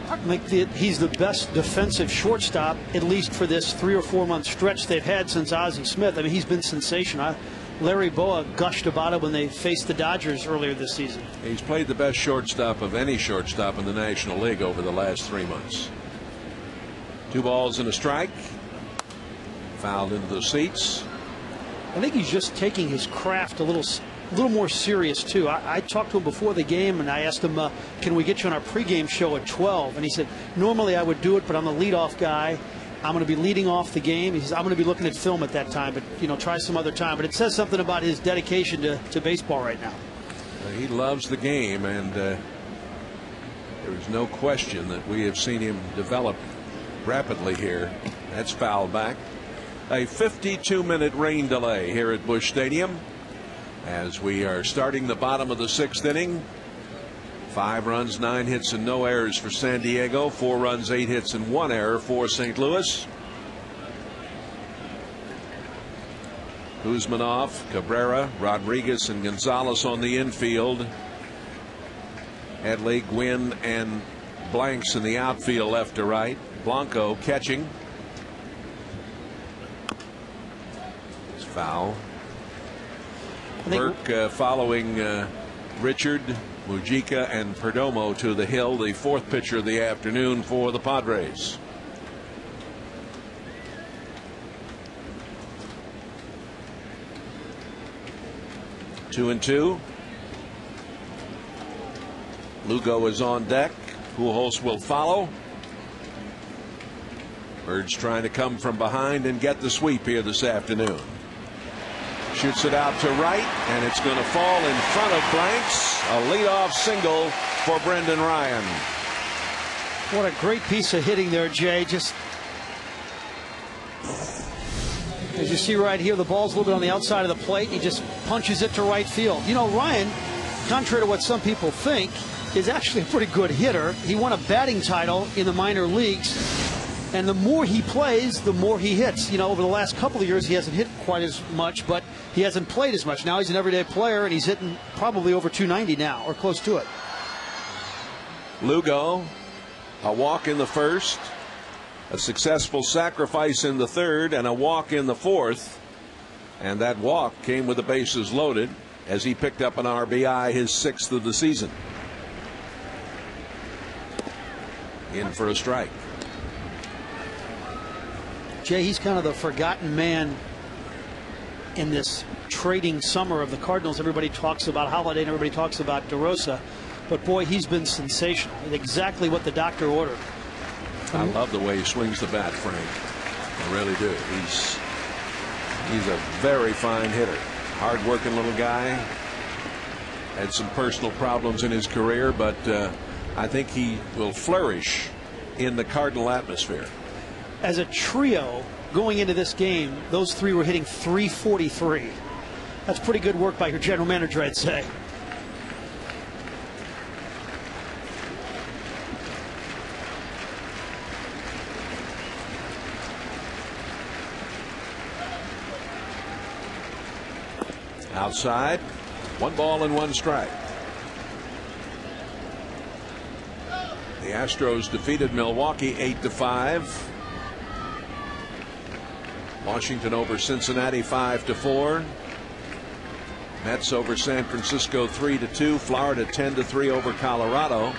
I think that he's the best defensive shortstop, at least for this 3 or 4 month stretch they've had since Ozzie Smith. I mean, he's been sensational. Larry Boa gushed about it when they faced the Dodgers earlier this season. He's played the best shortstop of any shortstop in the National League over the last 3 months. 2 balls and a strike. Fouled into the seats. I think he's just taking his craft a little more serious too. I talked to him before the game and I asked him, can we get you on our pregame show at 12? And he said, normally I would do it, but I'm the leadoff guy. I'm going to be leading off the game. He says, I'm going to be looking at film at that time, but try some other time. But it says something about his dedication to baseball right now. He loves the game, and there is no question that we have seen him develop rapidly here. That's fouled back. A 52-minute rain delay here at Busch Stadium as we are starting the bottom of the 6th inning. 5 runs, 9 hits, and no errors for San Diego. 4 runs, 8 hits, and 1 error for St. Louis. Kuzmanov, Cabrera, Rodriguez, and Gonzalez on the infield. Headley, Gwynn, and Blanks in the outfield left to right. Blanco catching. It's foul. Burke following Richard, Mujica, and Perdomo to the hill, the 4th pitcher of the afternoon for the Padres. Two and two. Lugo is on deck. Pujols will follow. Birds trying to come from behind and get the sweep here this afternoon. Shoots it out to right, and it's going to fall in front of Blanks. A leadoff single for Brendan Ryan. What a great piece of hitting there, Jay. Just as you see right here, the ball's a little bit on the outside of the plate. He just punches it to right field. Ryan, contrary to what some people think, is actually a pretty good hitter. He won a batting title in the minor leagues. And the more he plays, the more he hits. Over the last couple of years, he hasn't hit quite as much, but he hasn't played as much. Now he's an everyday player, and he's hitting probably over 290 now, or close to it. Lugo, a walk in the first, a successful sacrifice in the third, and a walk in the fourth. And that walk came with the bases loaded as he picked up an RBI, his 6th of the season. In for a strike. Jay, he's kind of the forgotten man in this trading summer of the Cardinals. Everybody talks about Holiday and everybody talks about DeRosa, but boy, he's been sensational. Exactly what the doctor ordered. I love the way he swings the bat, Frank. I really do. He's a very fine hitter. Hard-working little guy. Had some personal problems in his career, but I think he will flourish in the Cardinal atmosphere. As a trio going into this game, those 3 were hitting .343. That's pretty good work by your general manager, I'd say. Outside, 1 ball and 1 strike. The Astros defeated Milwaukee 8-5. Washington over Cincinnati 5-4. Mets over San Francisco 3-2. Florida 10-3 over Colorado.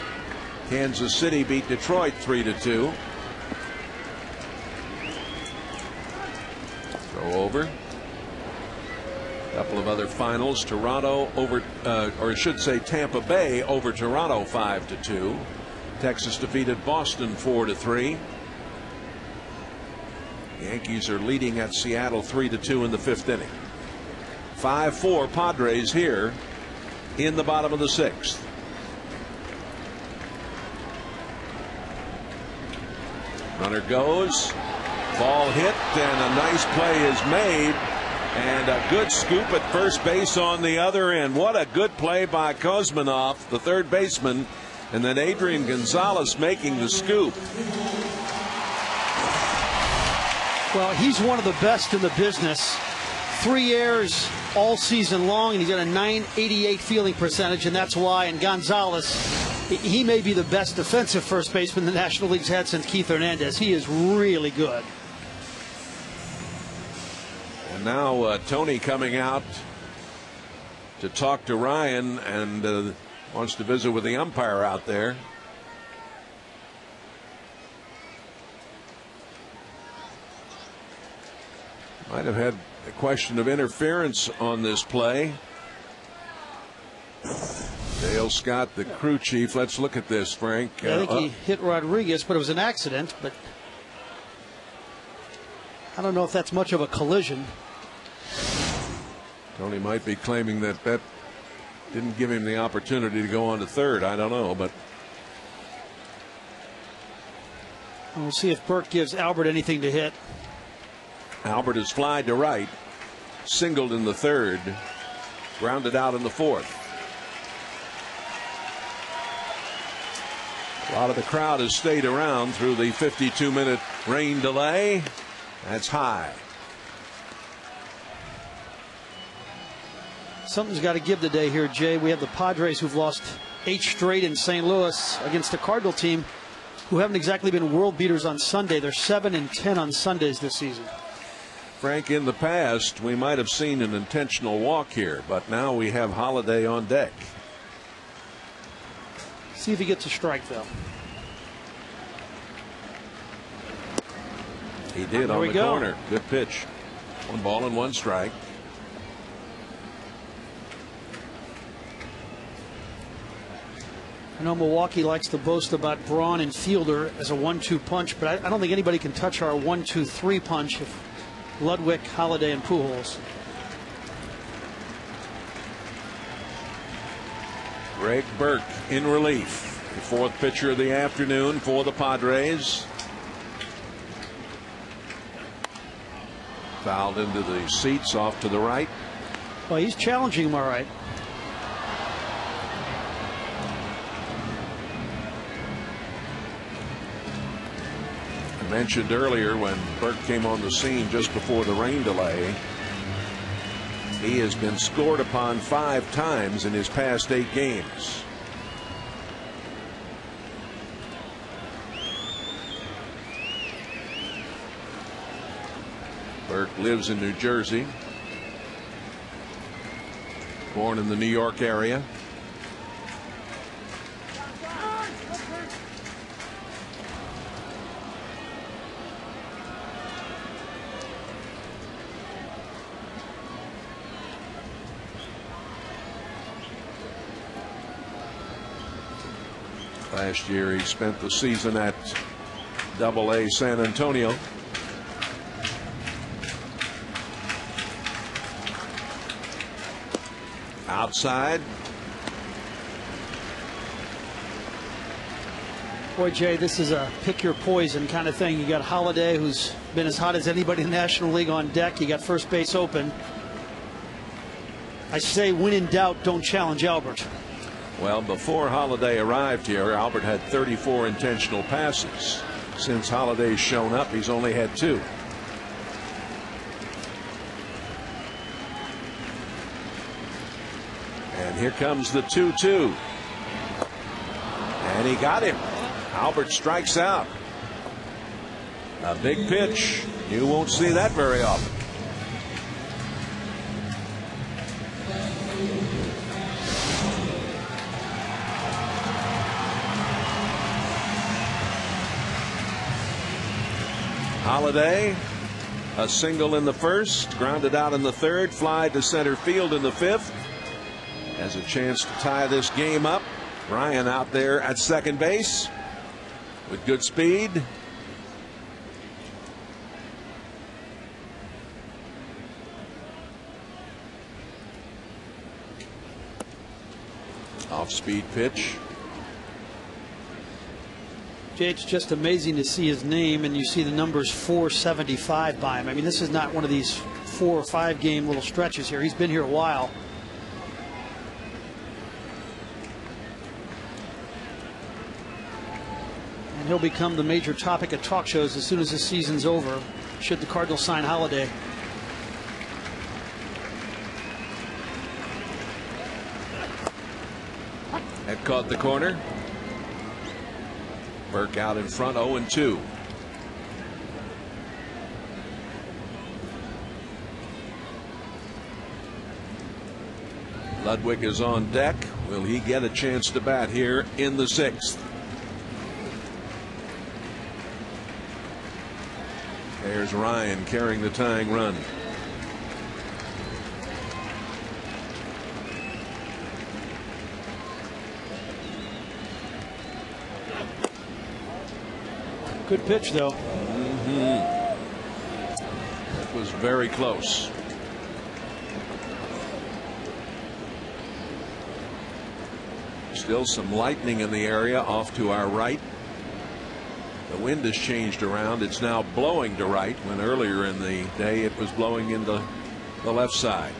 Kansas City beat Detroit 3-2. Throw over. A couple of other finals. Toronto over, or I should say Tampa Bay over Toronto 5-2. Texas defeated Boston 4-3. Yankees are leading at Seattle 3-2 in the 5th inning. 5-4 Padres here in the bottom of the 6th. Runner goes. Ball hit, and a nice play is made. And a good scoop at first base on the other end. What a good play by Kozmanov, the third baseman. And then Adrian Gonzalez making the scoop. Well, he's one of the best in the business. 3 errors all season long, and he's got a .988 fielding percentage, and that's why. And Gonzalez, he may be the best defensive first baseman the National League's had since Keith Hernandez. He is really good. And now Tony coming out to talk to Ryan, and wants to visit with the umpire out there. Might have had a question of interference on this play. Dale Scott, the crew chief. Let's look at this, Frank. Yeah, I think he hit Rodriguez, but it was an accident. But I don't know if that's much of a collision. Tony might be claiming that didn't give him the opportunity to go on to third. I don't know, but we'll see if Burke gives Albert anything to hit. Albert has flied to right, singled in the 3rd, grounded out in the 4th. A lot of the crowd has stayed around through the 52-minute rain delay. That's high. Something's got to give today here, Jay. We have the Padres who've lost 8 straight in St. Louis against a Cardinal team who haven't exactly been world beaters on Sunday. They're 7-10 on Sundays this season. Frank, in the past, we might have seen an intentional walk here, but now we have Holiday on deck. See if he gets a strike, though. He did on the corner. Good pitch. 1 ball and 1 strike. I know Milwaukee likes to boast about Braun and Fielder as a 1-2 punch, but I don't think anybody can touch our 1-2-3 punch if Ludwig, Holiday, and Pujols. Greg Burke in relief. The 4th pitcher of the afternoon for the Padres. Fouled into the seats off to the right. Well, he's challenging him all right. Mentioned earlier when Burke came on the scene just before the rain delay, he has been scored upon 5 times in his past 8 games. Burke lives in New Jersey, born in the New York area. Last year he spent the season at AA San Antonio. Outside. Boy, Jay, this is a pick your poison kind of thing. You got Holiday, who's been as hot as anybody in the National League on deck. You got first base open. I say when in doubt, don't challenge Albert. Well, before Holiday arrived here, Albert had 34 intentional passes. Since Holiday's shown up, he's only had 2. And here comes the 2-2. And he got him. Albert strikes out. A big pitch. You won't see that very often. Holiday, a single in the first, grounded out in the third, fly to center field in the fifth. Has a chance to tie this game up. Ryan out there at second base with good speed. Off-speed pitch. Jay, it's just amazing to see his name and you see the numbers 475 by him. I mean, this is not one of these 4 or 5 game little stretches here. He's been here a while. And he'll become the major topic of talk shows as soon as the season's over, should the Cardinals sign Holiday. That caught the corner. Burke out in front, 0-2. Ludwig is on deck. Will he get a chance to bat here in the sixth? There's Ryan carrying the tying run. Good pitch, though. That was very close. Still some lightning in the area off to our right. The wind has changed around. It's now blowing to right when earlier in the day it was blowing into the left side.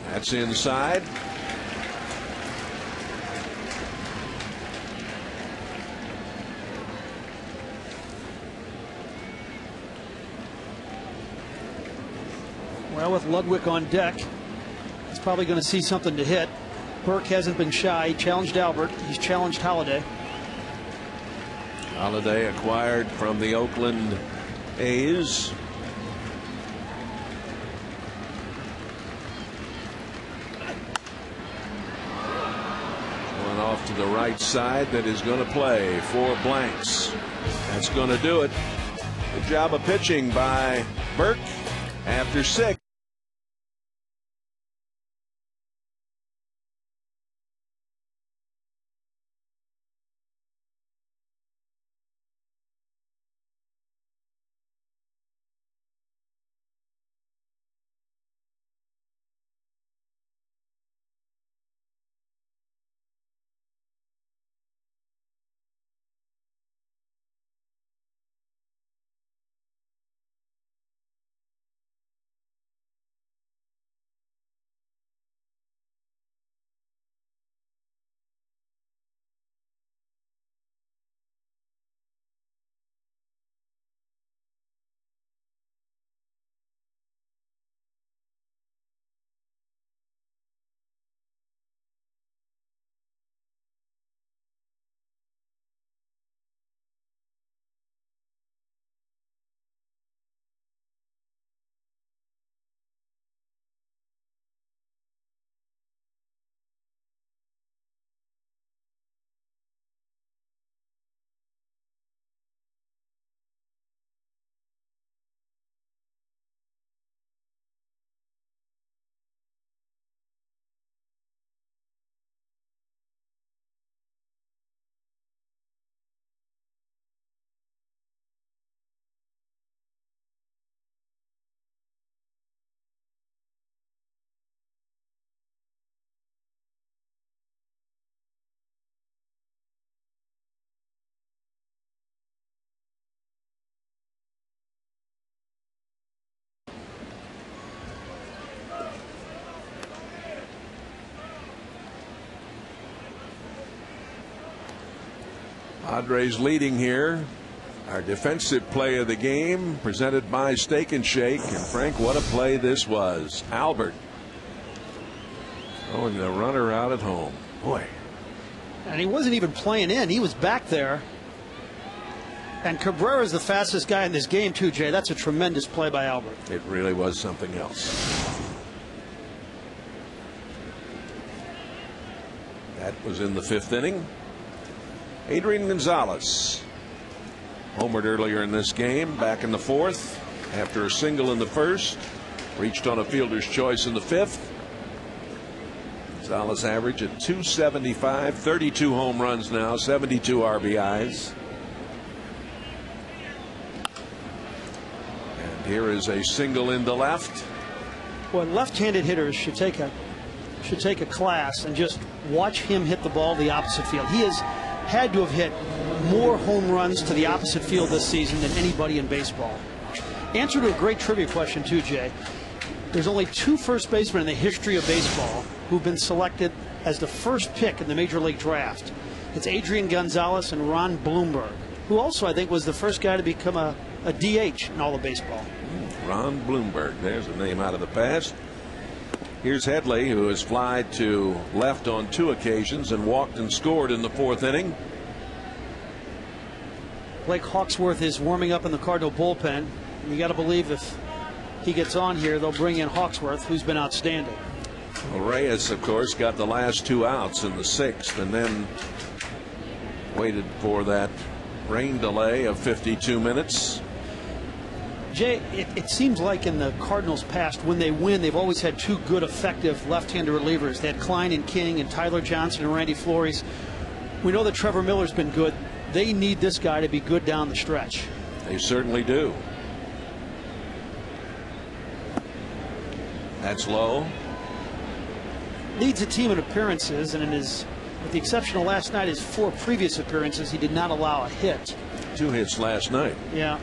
That's inside. Well, with Ludwig on deck, he's probably going to see something to hit. Burke hasn't been shy. He challenged Albert. He's challenged Holiday. Holiday acquired from the Oakland A's. One off to the right side that is going to play 4 blanks. That's going to do it. Good job of pitching by Burke after 6. Padres leading here. Our defensive play of the game presented by Steak and Shake. And Frank, what a play this was. Albert Throwing the runner out at home. Boy. And he wasn't even playing in. He was back there. And Cabrera is the fastest guy in this game, too, Jay. That's a tremendous play by Albert. It really was something else. That was in the 5th inning. Adrian Gonzalez homered earlier in this game, back in the 4th after a single in the 1st. Reached on a fielder's choice in the 5th. Gonzalez average at 275, 32 home runs now, 72 RBIs. And here is a single into left. Well, left-handed hitters should take a class and just watch him hit the ball the opposite field. He has had to have hit more home runs to the opposite field this season than anybody in baseball. Answer to a great trivia question, too, Jay. There's only 2 first basemen in the history of baseball who've been selected as the first pick in the Major League Draft. It's Adrian Gonzalez and Ron Blomberg, who also, I think, was the first guy to become a DH in all of baseball. Ron Blomberg, there's a name out of the past. Here's Headley, who has flied to left on 2 occasions and walked and scored in the 4th inning. Blake Hawksworth is warming up in the Cardinal bullpen. You got to believe if he gets on here, they'll bring in Hawksworth, who's been outstanding. Well, Reyes, of course, got the last 2 outs in the 6th and then waited for that rain delay of 52 minutes. Jay, it seems like in the Cardinals' past, when they win, they've always had 2 good, effective left-handed relievers. They had Klein and King and Tyler Johnson and Randy Flores. We know that Trevor Miller's been good. They need this guy to be good down the stretch. They certainly do. That's low. Leads the team in appearances, and with the exception of last night, his 4 previous appearances, he did not allow a hit. 2 hits last night. Yeah.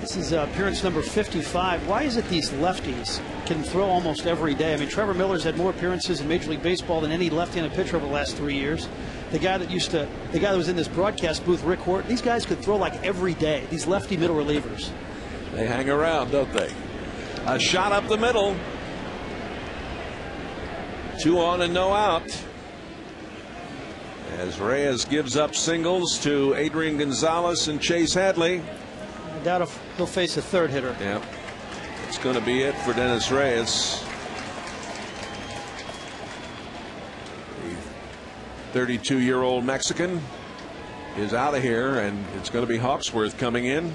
This is appearance number 55. Why is it these lefties can throw almost every day? I mean, Trevor Miller's had more appearances in Major League Baseball than any left-handed pitcher over the last 3 years. The guy that was in this broadcast booth, Rick Horton, these guys could throw like every day. These lefty middle relievers. They hang around, don't they? A shot up the middle. 2 on and no out. As Reyes gives up singles to Adrian Gonzalez and Chase Hadley. I doubt if he'll face a 3rd hitter. Yeah. It's going to be it for Dennis Reyes. The 32-year-old Mexican is out of here, and it's going to be Hawksworth coming in.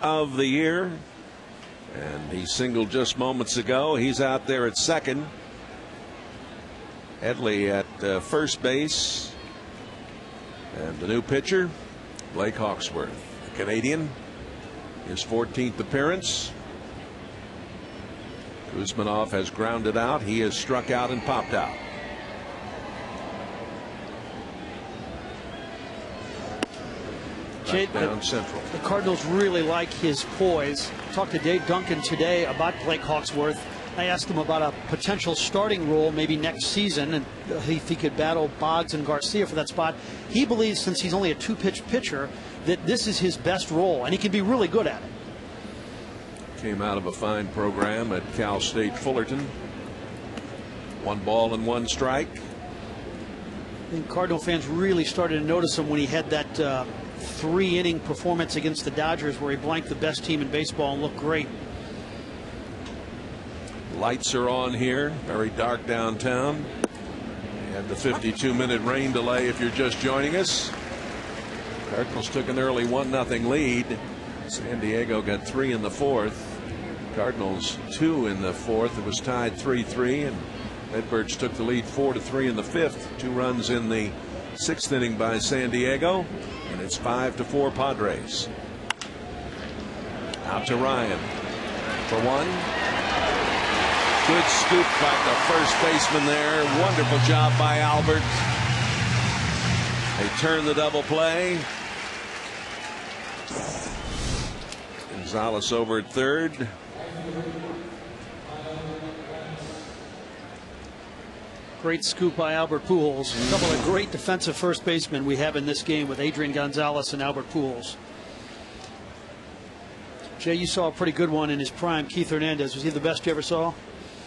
of the year. And he singled just moments ago. He's out there at second. Headley at first base. And the new pitcher, Blake Hawksworth, the Canadian, his 14th appearance. Kuzmanov has grounded out. He has struck out and popped out. Jay, down central. The Cardinals really like his poise. Talked to Dave Duncan today about Blake Hawksworth. I asked him about a potential starting role maybe next season, and if he could battle Boggs and Garcia for that spot. He believes, since he's only a two-pitch pitcher, that this is his best role, and he can be really good at it. Came out of a fine program at Cal State Fullerton. 1 ball and 1 strike. I think Cardinal fans really started to notice him when he had that 3-inning performance against the Dodgers, where he blanked the best team in baseball and looked great. Lights are on here. Very dark downtown. And the 52-minute rain delay if you're just joining us. Cardinals took an early 1-0 lead. San Diego got 3 in the 4th. Cardinals 2 in the 4th. It was tied 3-3, and Redbirds took the lead 4-3 in the 5th. 2 runs in the 6th inning by San Diego, and it's 5-4 Padres. Out to Ryan for 1. Good scoop by the first baseman there. Wonderful job by Albert. They turn the double play. Gonzalez over at third. Great scoop by Albert Pujols. A couple of great defensive first basemen we have in this game with Adrian Gonzalez and Albert Pujols. Jay, you saw a pretty good one in his prime. Keith Hernandez, was he the best you ever saw?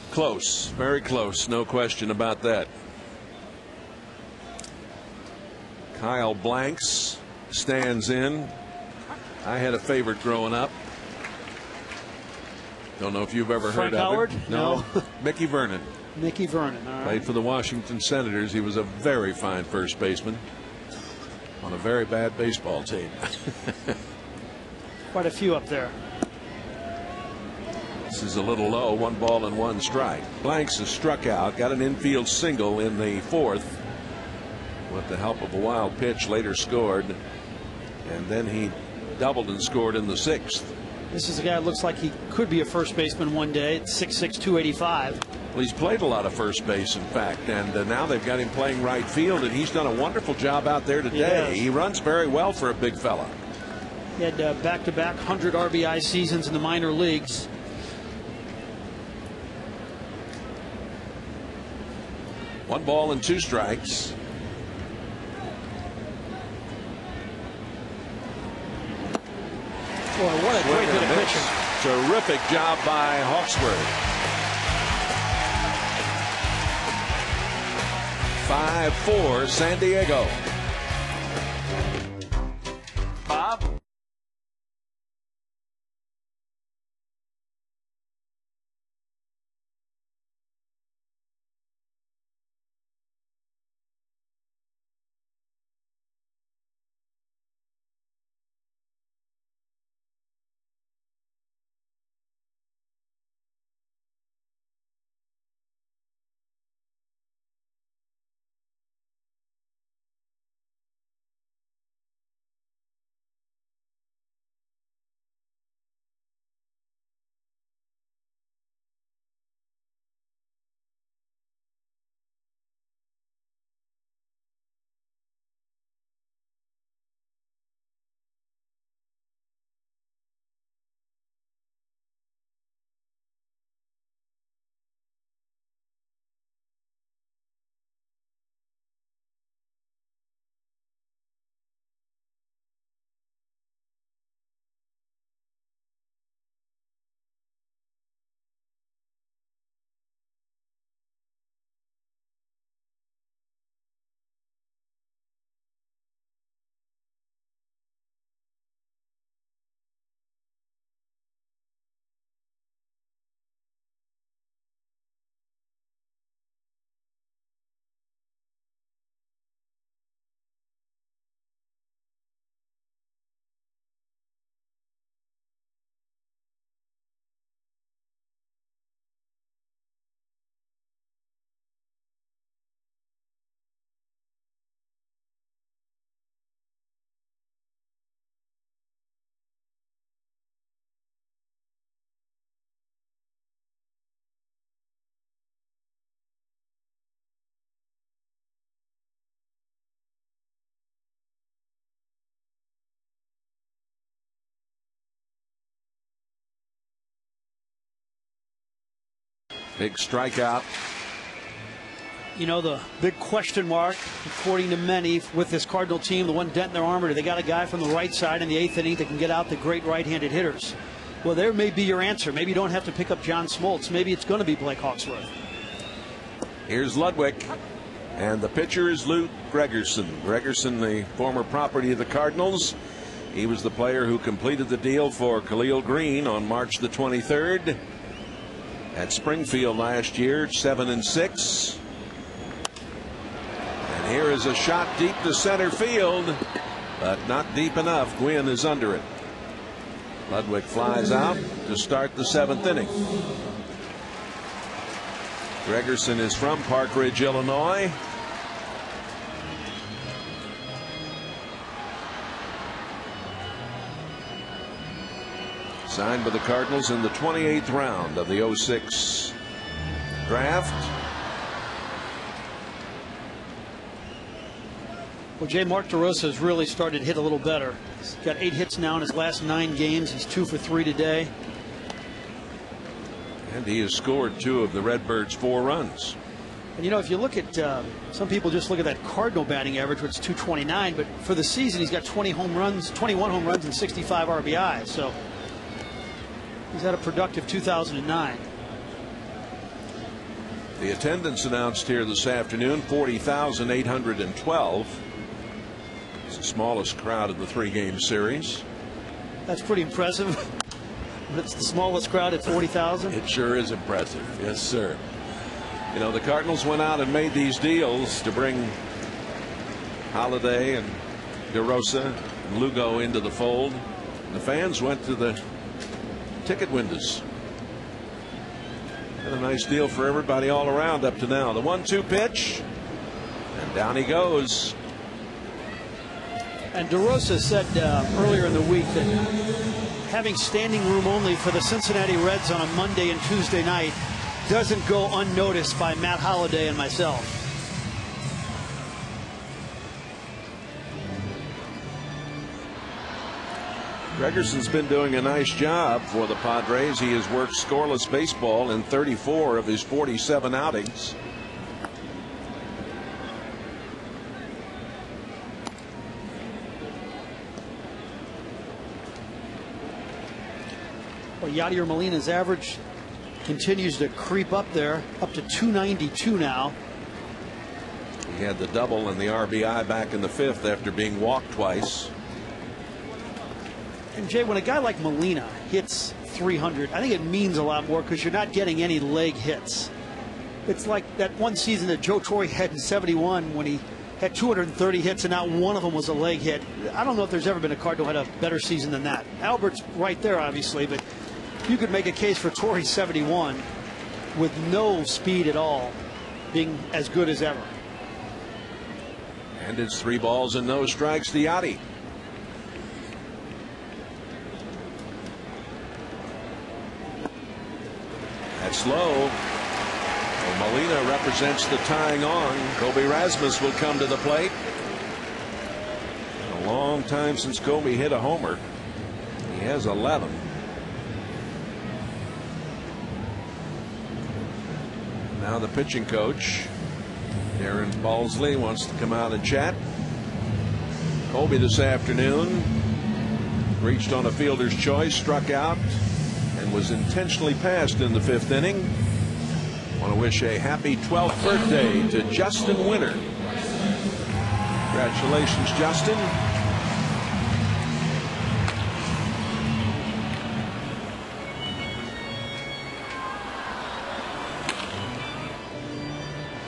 Close, very close, no question about that. Kyle Blanks stands in. I had a favorite growing up. Don't know if you've ever Frank heard of Howard? it. No. Mickey Vernon. Mickey Vernon. All right. Played for the Washington Senators. He was a very fine first baseman on a very bad baseball team. Quite a few up there. This is a little low. 1 ball and 1 strike. Blanks has struck out. Got an infield single in the 4th with the help of a wild pitch. Later scored, and then he doubled and scored in the 6th. This is a guy that looks like he could be a first baseman one day. It's 6'6", 285. Well, he's played a lot of first base, in fact, and now they've got him playing right field, and he's done a wonderful job out there today. He runs very well for a big fella. He had back-to-back 100 RBI seasons in the minor leagues. One ball and 2 strikes. Boy, what a great bit of pitching. Terrific job by Hawksworth. 5-4 San Diego. Big strikeout. You know, the big question mark, according to many, with this Cardinal team, the one dent in their armor, they got a guy from the right side in the 8th inning that can get out the great right-handed hitters. Well, there may be your answer. Maybe you don't have to pick up John Smoltz. Maybe it's going to be Blake Hawksworth. Here's Ludwig, and the pitcher is Lou Gregerson. Gregerson, the former property of the Cardinals. He was the player who completed the deal for Khalil Green on March the 23rd at Springfield last year, 7-6. And here is a shot deep to center field, but not deep enough. Gwynn is under it. Ludwig flies out to start the 7th inning. Gregerson is from Park Ridge, Illinois. Signed by the Cardinals in the 28th round of the 06 draft. Well, Jay, Mark DeRosa has really started to hit a little better. He's got 8 hits now in his last 9 games. He's 2 for 3 today. And he has scored 2 of the Redbirds' 4 runs. And you know, if you look at some people just look at that Cardinal batting average, which is 229, but for the season he's got 21 home runs and 65 RBIs. So he's had a productive 2009. The attendance announced here this afternoon, 40,812. It's the smallest crowd of the 3-game series. That's pretty impressive. But it's the smallest crowd at 40,000. It sure is impressive. Yes, sir. You know, the Cardinals went out and made these deals to bring Holiday and DeRosa and Lugo into the fold. The fans went to the ticket windows. And a nice deal for everybody all around up to now. The 1-2 pitch, and down he goes. And DeRosa said earlier in the week that having standing room only for the Cincinnati Reds on a Monday and Tuesday night doesn't go unnoticed by Matt Holliday and myself. Gregerson's been doing a nice job for the Padres. He has worked scoreless baseball in 34 of his 47 outings. Well, Yadier Molina's average continues to creep up there, up to 292 now. He had the double and the RBI back in the 5th after being walked twice. And Jay, when a guy like Molina hits 300, I think it means a lot more because you're not getting any leg hits. It's like that one season that Joe Torre had in '71 when he had 230 hits and not one of them was a leg hit. I don't know if there's ever been a Cardinal who had a better season than that. Albert's right there, obviously, but you could make a case for Torre 71 with no speed at all being as good as ever. And it's 3 balls and no strikes to Yadi. That's low. Well, Molina represents the tying on. Kobe Rasmus will come to the plate. A long time since Kobe hit a homer. He has 11. Now the pitching coach, Darren Balsley, wants to come out and chat. Kobe this afternoon reached on a fielder's choice, struck out, and was intentionally passed in the 5th inning. Want to wish a happy 12th birthday to Justin Winter. Congratulations, Justin.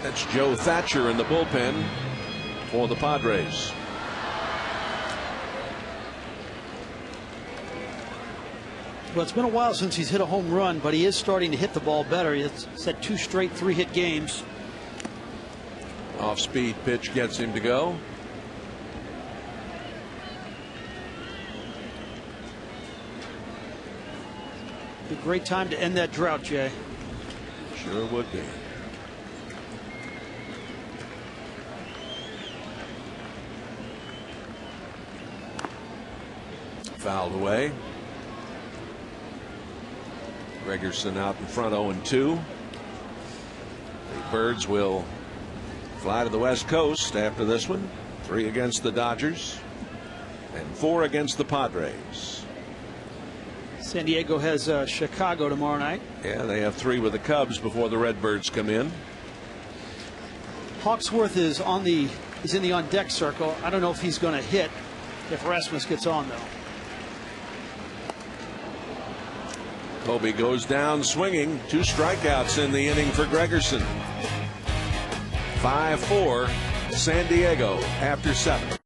That's Joe Thatcher in the bullpen for the Padres. Well, it's been a while since he's hit a home run, but he is starting to hit the ball better. He's had 2 straight 3-hit games. Off-speed pitch gets him to go. Be a great time to end that drought, Jay. Sure would be. Fouled away. Gregerson out in front, 0-2. Redbirds will fly to the West Coast after this one. 3 against the Dodgers and 4 against the Padres. San Diego has Chicago tomorrow night. Yeah, they have 3 with the Cubs before the Redbirds come in. Hawksworth is in the on deck circle. I don't know if he's going to hit if Rasmus gets on, though. Kobe goes down swinging. 2 strikeouts in the inning for Gregerson. 5-4 San Diego after 7.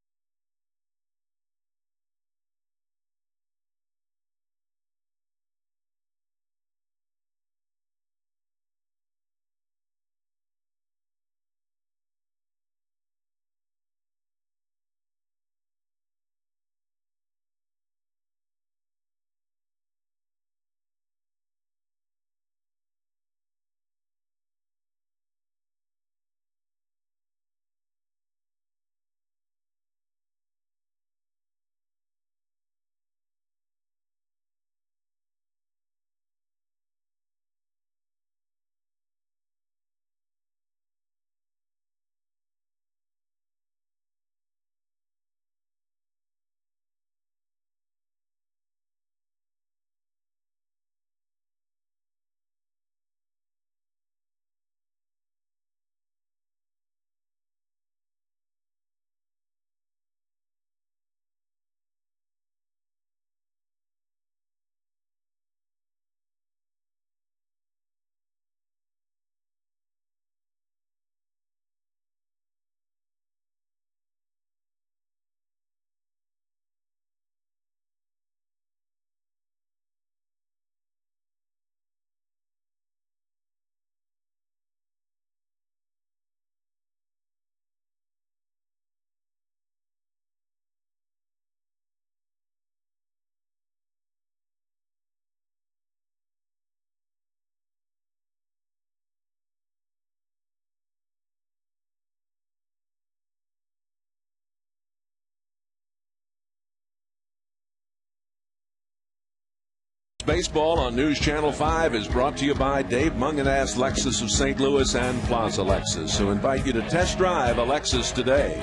Baseball on News Channel 5 is brought to you by Dave Mungenass Lexus of St. Louis and Plaza Lexus, who invite you to test drive a Lexus today.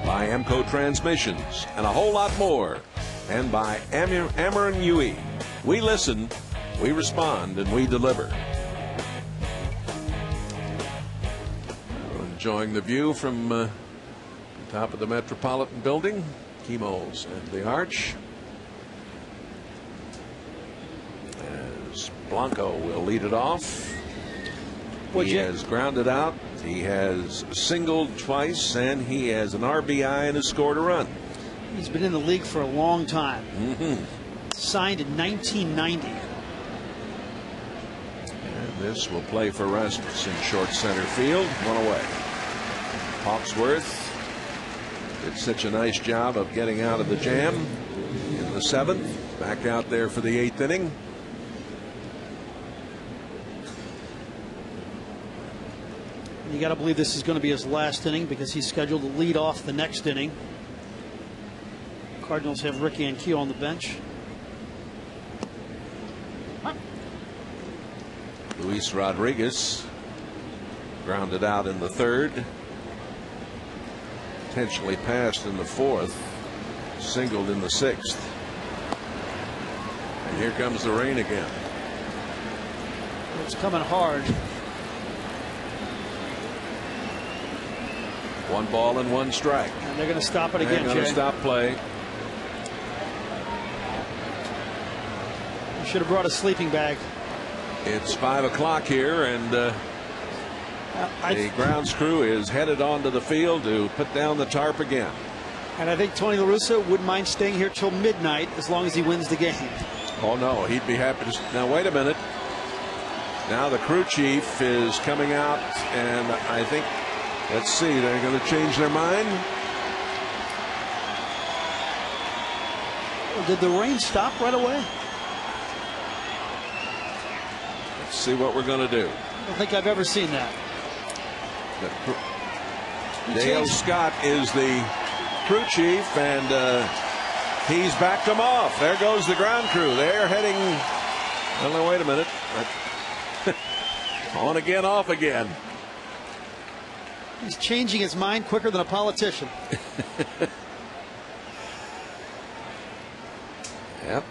By Amco Transmissions and a whole lot more. And by Ameren UE. We listen, we respond, and we deliver. Enjoying the view from the top of the Metropolitan Building. Chemo's and the Arch. Blanco will lead it off. He has grounded out. He has singled twice, and he has an RBI and has scored a run. He's been in the league for a long time. Signed in 1990. And this will play for Rasmus in short center field. 1 away. Hawksworth did such a nice job of getting out of the jam in the 7th. Back out there for the 8th inning. You got to believe this is going to be his last inning because he's scheduled to lead off the next inning. Cardinals have Ricky Anquillo on the bench. Luis Rodriguez grounded out in the 3rd. Potentially passed in the 4th. Singled in the 6th. And here comes the rain again. It's coming hard. 1 ball and 1 strike. And they're going to stop it again, They're going to stop play. You should have brought a sleeping bag. It's 5 o'clock here, and the grounds crew is headed onto the field to put down the tarp again. And I think Tony La Russa wouldn't mind staying here till midnight as long as he wins the game. Oh, no, he'd be happy to. Now, wait a minute. Now the crew chief is coming out, and I think, let's see, they're going to change their mind. Did the rain stop right away? Let's see what we're going to do. I don't think I've ever seen that. Dale Scott is the crew chief, and he's backed them off. There goes the ground crew. They're heading. Well, no, wait a minute. On again, off again. He's changing his mind quicker than a politician. Yep.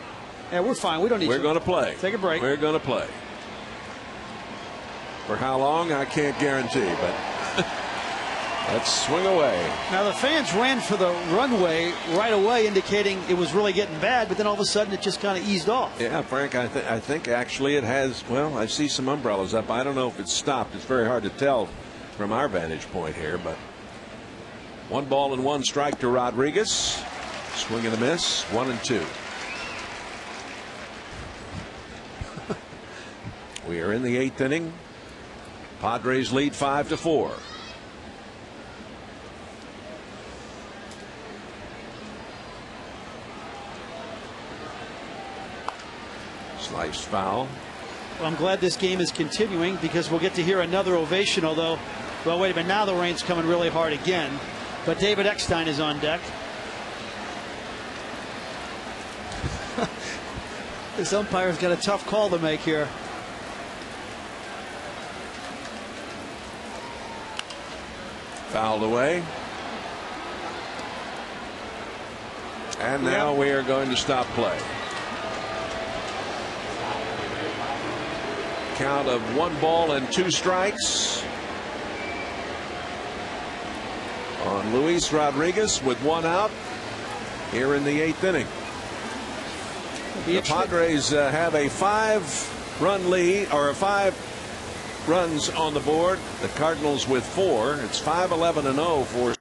Yeah, we're fine. We don't need We're going to play. Take a break. We're going to play. For how long, I can't guarantee, but let's swing away. Now, the fans ran for the runway right away, indicating it was really getting bad, but then all of a sudden it just kind of eased off. Yeah, Frank, I think actually it has. Well, I see some umbrellas up. I don't know if it's stopped. It's very hard to tell from our vantage point here, but 1 ball and 1 strike to Rodriguez. Swing and a miss. 1-2. We are in the 8th inning. Padres lead 5-4. Sliced foul. Well, I'm glad this game is continuing because we'll get to hear another ovation, although, well, wait a minute, now the rain's coming really hard again. But David Eckstein is on deck. This umpire's got a tough call to make here. Fouled away. And now we are going to stop play. Count of 1 ball and 2 strikes on Luis Rodriguez with 1 out here in the 8th inning. The Padres have a 5-run lead, or 5 runs on the board. The Cardinals with 4. It's 5-11-0 for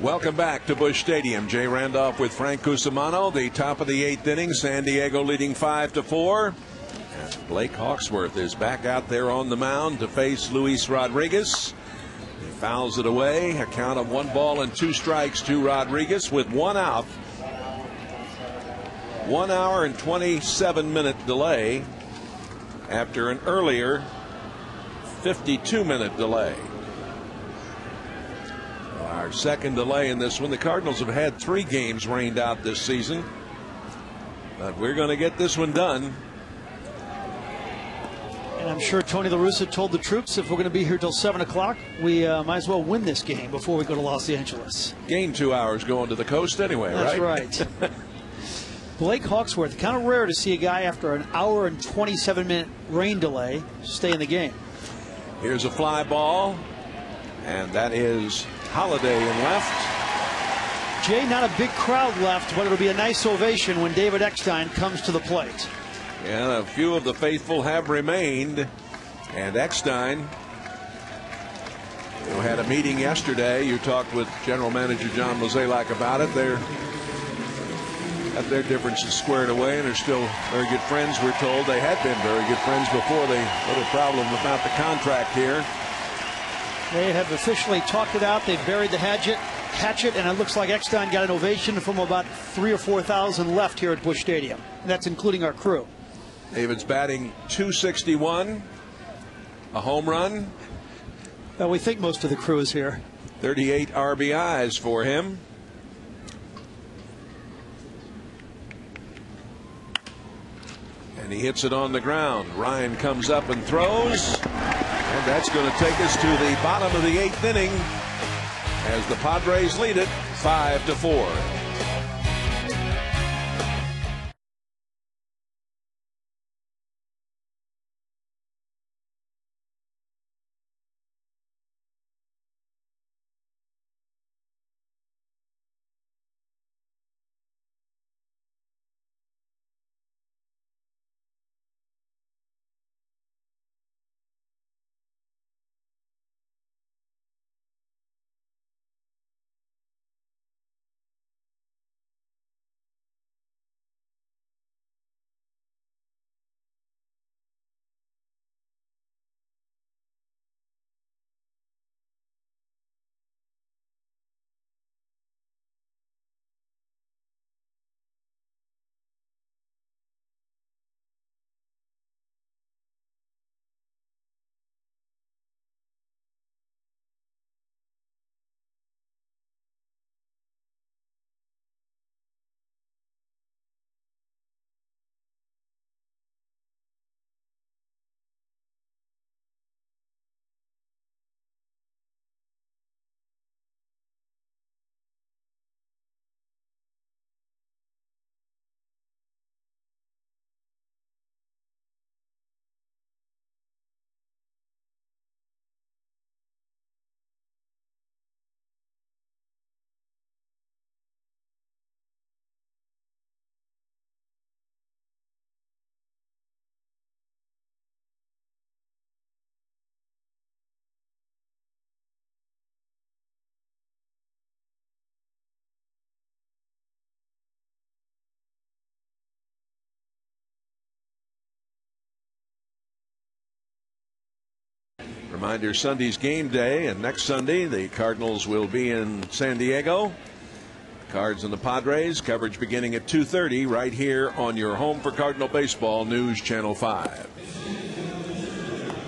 Welcome back to Busch Stadium. Jay Randolph with Frank Cusimano. The top of the 8th inning. San Diego leading 5-4. And Blake Hawksworth is back out there on the mound to face Luis Rodriguez. He fouls it away. A count of 1 ball and 2 strikes to Rodriguez with 1 out. 1 hour and 27-minute delay after an earlier 52-minute delay. Our second delay in this one. The Cardinals have had 3 games rained out this season, but we're going to get this one done. And I'm sure Tony La Russa told the troops, if we're going to be here till 7 o'clock, we might as well win this game before we go to Los Angeles. Gain 2 hours going to the coast anyway, That's right? That's right. Blake Hawksworth, kind of rare to see a guy after an hour and 27-minute rain delay stay in the game. Here's a fly ball, and that is Holiday in left. Jay, not a big crowd left, but it'll be a nice ovation when David Eckstein comes to the plate. And a few of the faithful have remained. And Eckstein, who had a meeting yesterday, you talked with General Manager John Mozeliak about it. They're got their differences squared away and are still very good friends, we're told. They had been very good friends before the little problem about the contract here. They have officially talked it out. They've buried the hatchet, and it looks like Eckstein got an ovation from about 3,000 or 4,000 left here at Busch Stadium. And that's including our crew. David's batting .261, a home run. Well, we think most of the crew is here. 38 RBIs for him. And he hits it on the ground. Ryan comes up and throws. And that's going to take us to the bottom of the 8th inning as the Padres lead it 5-4. Reminder, Sunday's game day, and next Sunday the Cardinals will be in San Diego. Cards and the Padres, coverage beginning at 2:30 right here on your home for Cardinal Baseball, News Channel 5.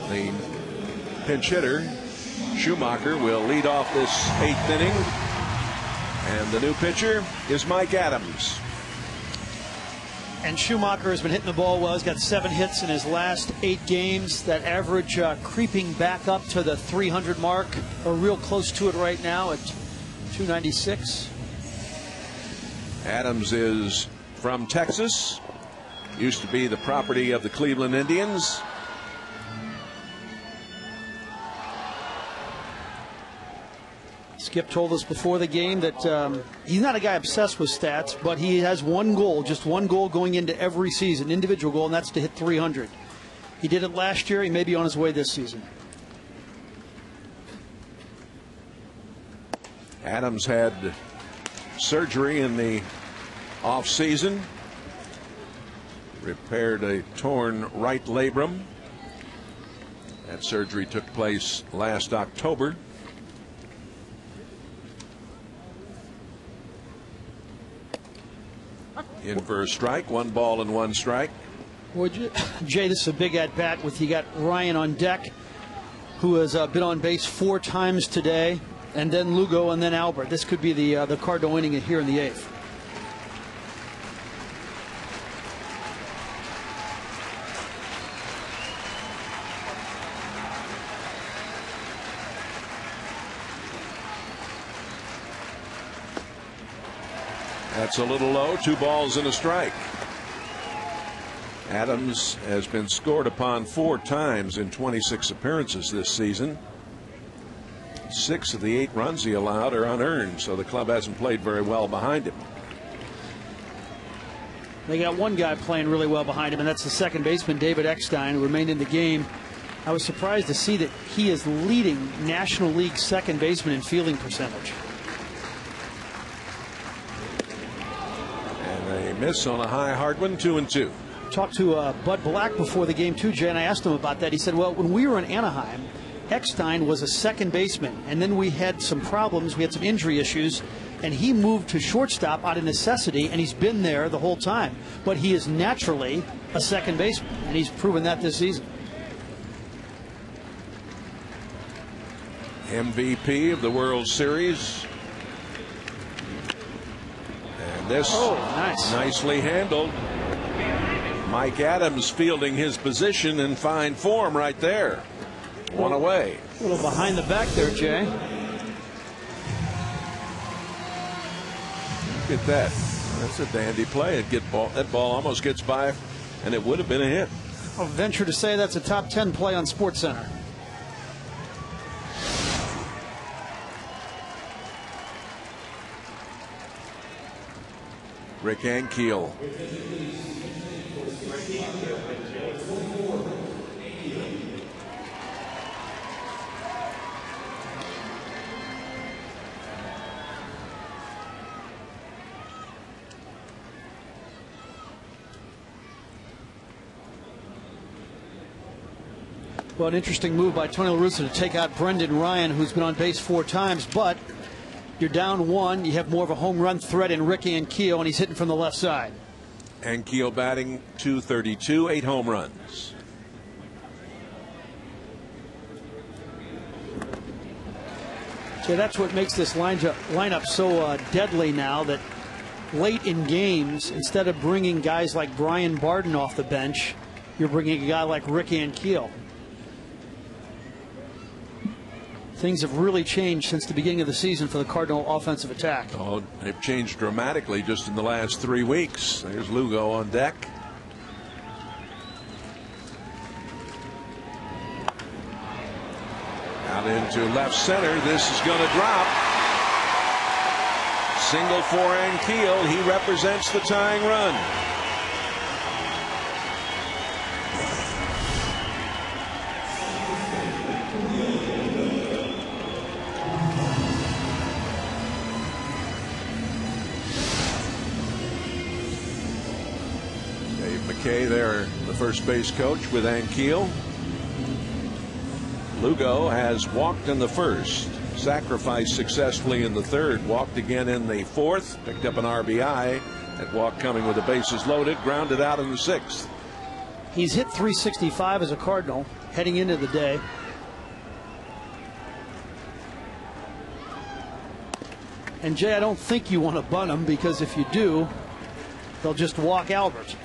The pinch hitter, Schumacher, will lead off this 8th inning. And the new pitcher is Mike Adams. And Schumacher has been hitting the ball well. He's got 7 hits in his last 8 games. That average creeping back up to the 300 mark, or real close to it right now at 296. Adams is from Texas. Used to be the property of the Cleveland Indians. Skip told us before the game that he's not a guy obsessed with stats, but he has one goal, just one goal going into every season, individual goal, and that's to hit 300. He did it last year. He may be on his way this season. Adams had surgery in the off season. Repaired a torn right labrum. That surgery took place last October. In for a strike, 1 ball and 1 strike. Would you, Jay, this is a big at bat with you got Ryan on deck, who has been on base 4 times today, and then Lugo and then Albert. This could be the Cardinal inning here in the 8th. That's a little low. 2 balls and a strike. Adams has been scored upon 4 times in 26 appearances this season. 6 of the 8 runs he allowed are unearned, so the club hasn't played very well behind him. They got one guy playing really well behind him, and that's the second baseman, David Eckstein, who remained in the game. I was surprised to see that he is leading National League second baseman in fielding percentage. Miss on a high hard one, 2-2. Talked to Bud Black before the game too, Jay, and I asked him about that. He said, well, when we were in Anaheim, Eckstein was a second baseman, and then we had some problems. We had some injury issues, and he moved to shortstop out of necessity, and he's been there the whole time. But he is naturally a second baseman, and he's proven that this season. MVP of the World Series. This nicely handled. Mike Adams fielding his position in fine form right there. 1 away. A little behind the back there, Jay. Look at that. That's a dandy play. That ball almost gets by, and it would have been a hit. I'll venture to say that's a top 10 play on SportsCenter. Rick Ankiel. Well, an interesting move by Tony La Russa to take out Brendan Ryan, who's been on base 4 times, but you're down 1. You have more of a home run threat in Rick Ankiel, and he's hitting from the left side. Ankiel batting .232, 8 home runs. So that's what makes this lineup so deadly now, that late in games, instead of bringing guys like Brian Barden off the bench, you're bringing a guy like Rick Ankiel. Things have really changed since the beginning of the season for the Cardinal offensive attack. Oh, they've changed dramatically just in the last 3 weeks. There's Lugo on deck. Out into left center. This is going to drop. Single for Ankiel. He represents the tying run. McKay there, the first base coach with Ankiel. Lugo has walked in the first, sacrificed successfully in the third, walked again in the fourth, picked up an RBI. That walk coming with the bases loaded, grounded out in the 6th. He's hit .365 as a Cardinal heading into the day. And Jay, I don't think you want to bunt him, because if you do, they'll just walk Albert.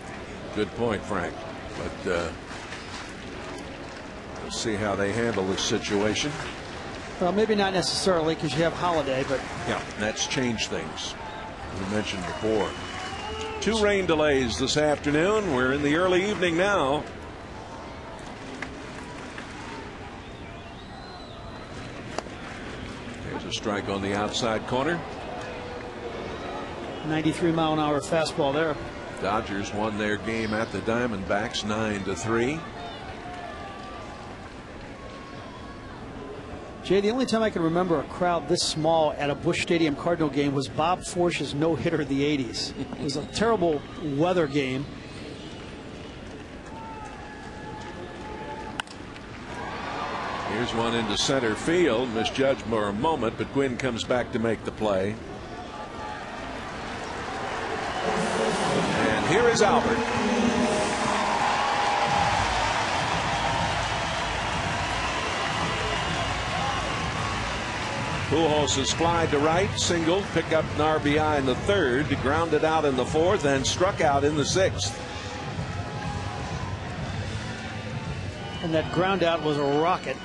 Good point, Frank. But we'll see how they handle this situation. Well, maybe not necessarily, because you have Holiday, but yeah, that's changed things. We mentioned before. 2 rain delays this afternoon. We're in the early evening now. There's a strike on the outside corner. 93-mile-an-hour fastball there. Dodgers won their game at the Diamondbacks 9-3. Jay, the only time I can remember a crowd this small at a Busch Stadium Cardinal game was Bob Forsch's no-hitter of the 80s. It was a terrible weather game. Here's one into center field, misjudged for a moment, but Gwynn comes back to make the play. And here is Albert. Pujols has flied to right, singled, picked up an RBI in the third, grounded out in the fourth, and struck out in the sixth. And that ground out was a rocket.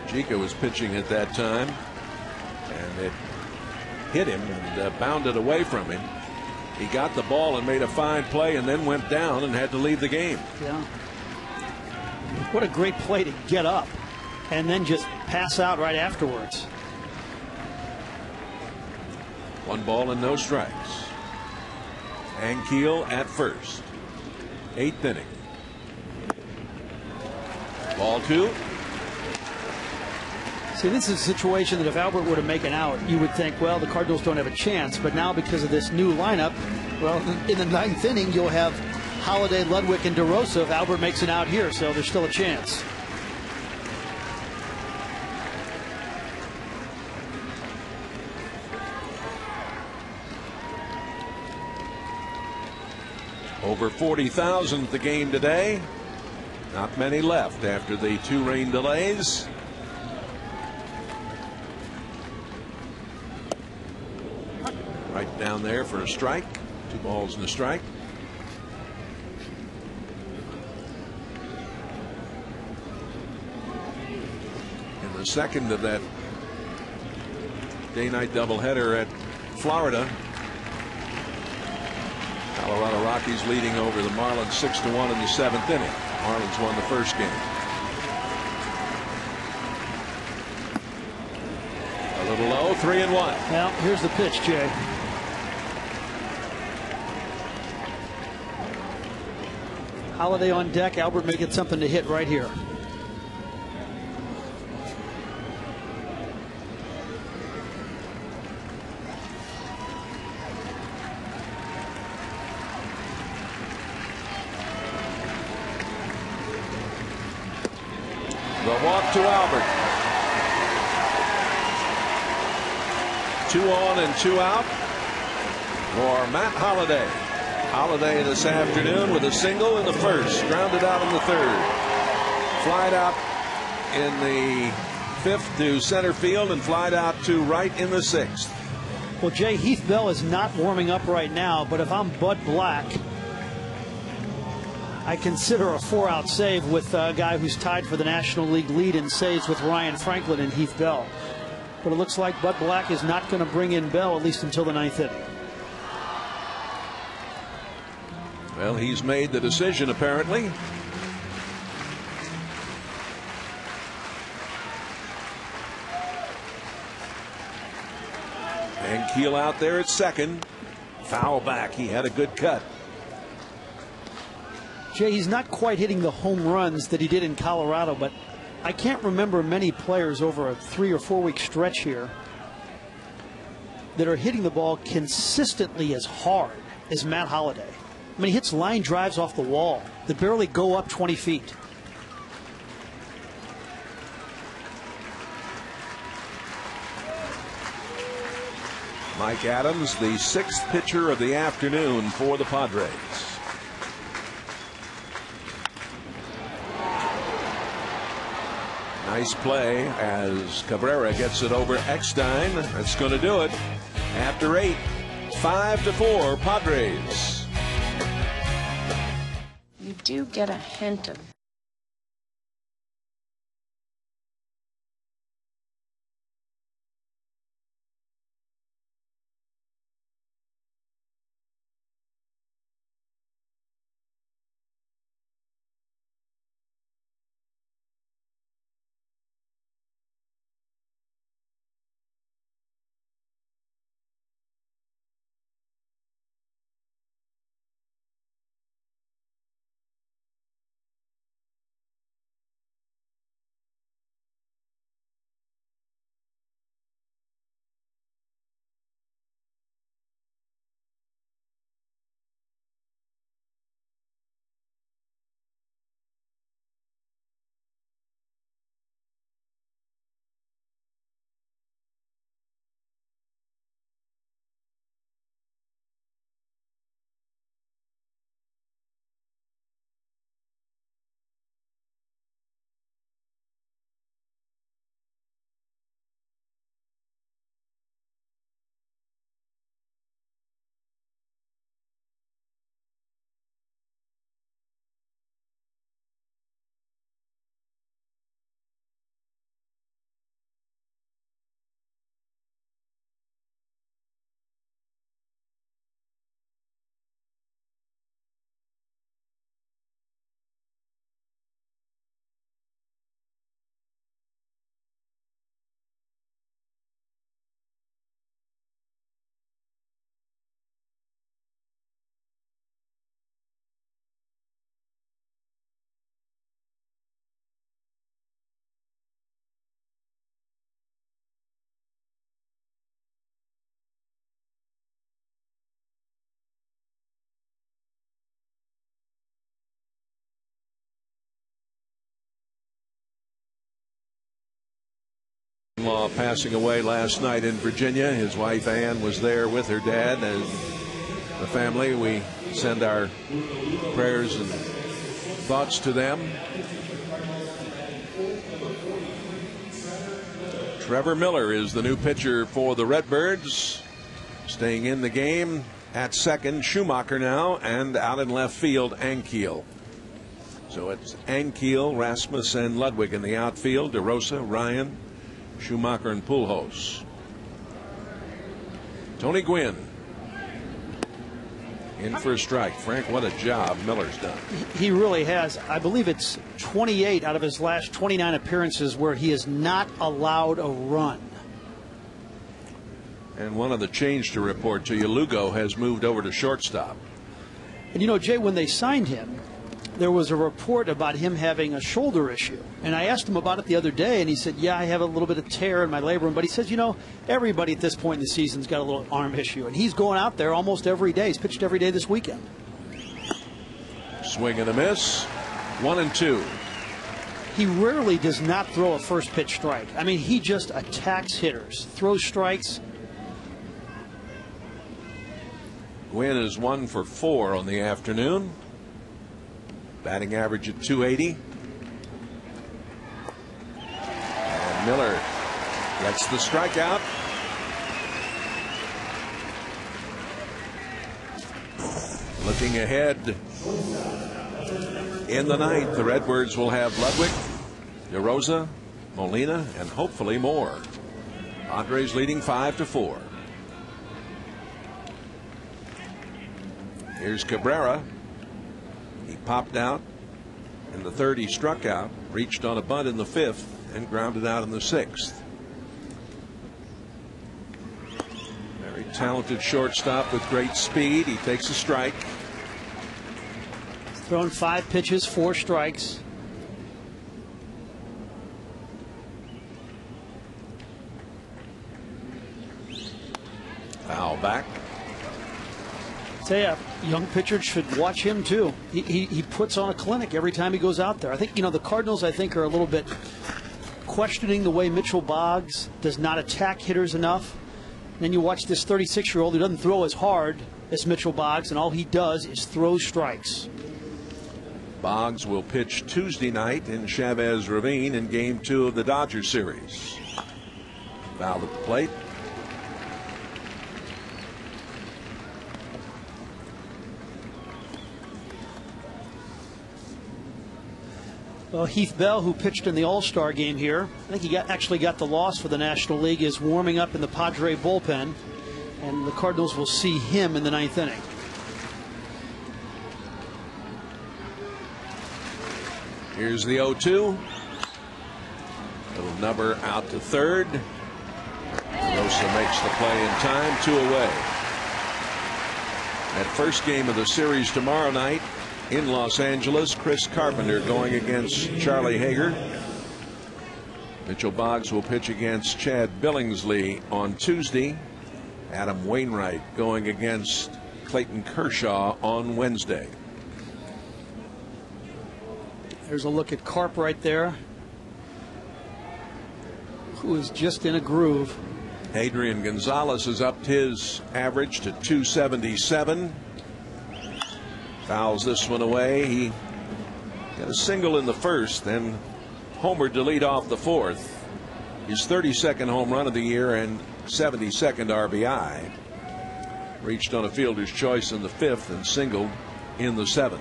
Chico was pitching at that time, and it hit him and bounded away from him. He got the ball and made a fine play, and then went down and had to leave the game. Yeah. What a great play to get up and then just pass out right afterwards. 1 ball and no strikes. Ankiel at first. 8th inning. Ball 2. See, this is a situation that if Albert were to make an out, you would think, well, the Cardinals don't have a chance. But now because of this new lineup, well, in the 9th inning, you'll have Holiday, Ludwig, and DeRosa if Albert makes an out here, so there's still a chance. Over 40,000 at the game today. Not many left after the 2 rain delays. Right down there for a strike. 2 balls and a strike. In the second of that day-night doubleheader at Florida, Colorado Rockies leading over the Marlins 6-1 in the 7th inning. Marlins won the first game. A little low, 3-1. Well, here's the pitch, Jay. Holiday on deck. Albert may get something to hit right here. The walk to Albert. 2 on and 2 out for Matt Holliday. Holliday this afternoon with a single in the first, grounded out in the third, flied out in the 5th to center field, and flied out to right in the 6th. Well, Jay, Heath Bell is not warming up right now, but if I'm Bud Black, I consider a 4-out save with a guy who's tied for the National League lead in saves with Ryan Franklin and Heath Bell. But it looks like Bud Black is not going to bring in Bell, at least until the 9th inning. Well, he's made the decision, apparently. And Keel out there at second. Foul back. He had a good cut. Jay, he's not quite hitting the home runs that he did in Colorado, but I can't remember many players over a 3 or 4 week stretch here that are hitting the ball consistently as hard as Matt Holliday. I mean, he hits line drives off the wall that barely go up 20 feet. Mike Adams, the 6th pitcher of the afternoon for the Padres. Nice play as Cabrera gets it over Eckstein. That's going to do it. After 8, 5-4 Padres. You do get a hint of father-in-law passing away last night in Virginia. His wife Ann was there with her dad and the family. We send our prayers and thoughts to them. Trevor Miller is the new pitcher for the Redbirds. Staying in the game at second, Schumacher now, and out in left field, Ankiel. So it's Ankiel, Rasmus, and Ludwig in the outfield. DeRosa, Ryan, Schumacher, and Pujols. Tony Gwynn in for a strike. Frank, what a job Miller's done. He really has. I believe it's 28 out of his last 29 appearances where he has not allowed a run. And one of the change to report to you, Lugo has moved over to shortstop. And you know, Jay, when they signed him, there was a report about him having a shoulder issue. And I asked him about it the other day, and he said, yeah, I have a little bit of tear in my labrum. But he says, you know, everybody at this point in the season's got a little arm issue. And he's going out there almost every day. He's pitched every day this weekend. Swing and a miss. 1-2. He rarely does not throw a first pitch strike. I mean, he just attacks hitters, throws strikes. Gwynn is 1 for 4 on the afternoon. Batting average at .280. And Miller gets the strikeout. Looking ahead in the ninth, the Redbirds will have Ludwig, DeRosa, Molina, and hopefully more. Padres leading 5-4. Here's Cabrera. He popped out in the third. He struck out, reached on a bunt in the fifth, and grounded out in the sixth. Very talented shortstop with great speed. He takes a strike. He's thrown 5 pitches, 4 strikes. Foul back. Tell you, young pitchers should watch him too. He puts on a clinic every time he goes out there. I think, you know, the Cardinals, I think, are a little bit questioning the way Mitchell Boggs does not attack hitters enough. And then you watch this 36-year-old who doesn't throw as hard as Mitchell Boggs, and all he does is throw strikes. Boggs will pitch Tuesday night in Chavez Ravine in Game 2 of the Dodgers series. Foul at the plate. Well, Heath Bell, who pitched in the All-Star game here, I think he actually got the loss for the National League, is warming up in the Padre bullpen, and the Cardinals will see him in the ninth inning. Here's the 0-2. Little number out to third. Rosa makes the play in time. 2 away. That first game of the series tomorrow night in Los Angeles, Chris Carpenter going against Charlie Hager. Mitchell Boggs will pitch against Chad Billingsley on Tuesday. Adam Wainwright going against Clayton Kershaw on Wednesday. There's a look at Carp right there, who is just in a groove. Adrian Gonzalez has upped his average to .277. Fouls this one away. He got a single in the first, then homered to lead off the fourth. His 32nd home run of the year and 72nd RBI. Reached on a fielder's choice in the fifth and singled in the seventh.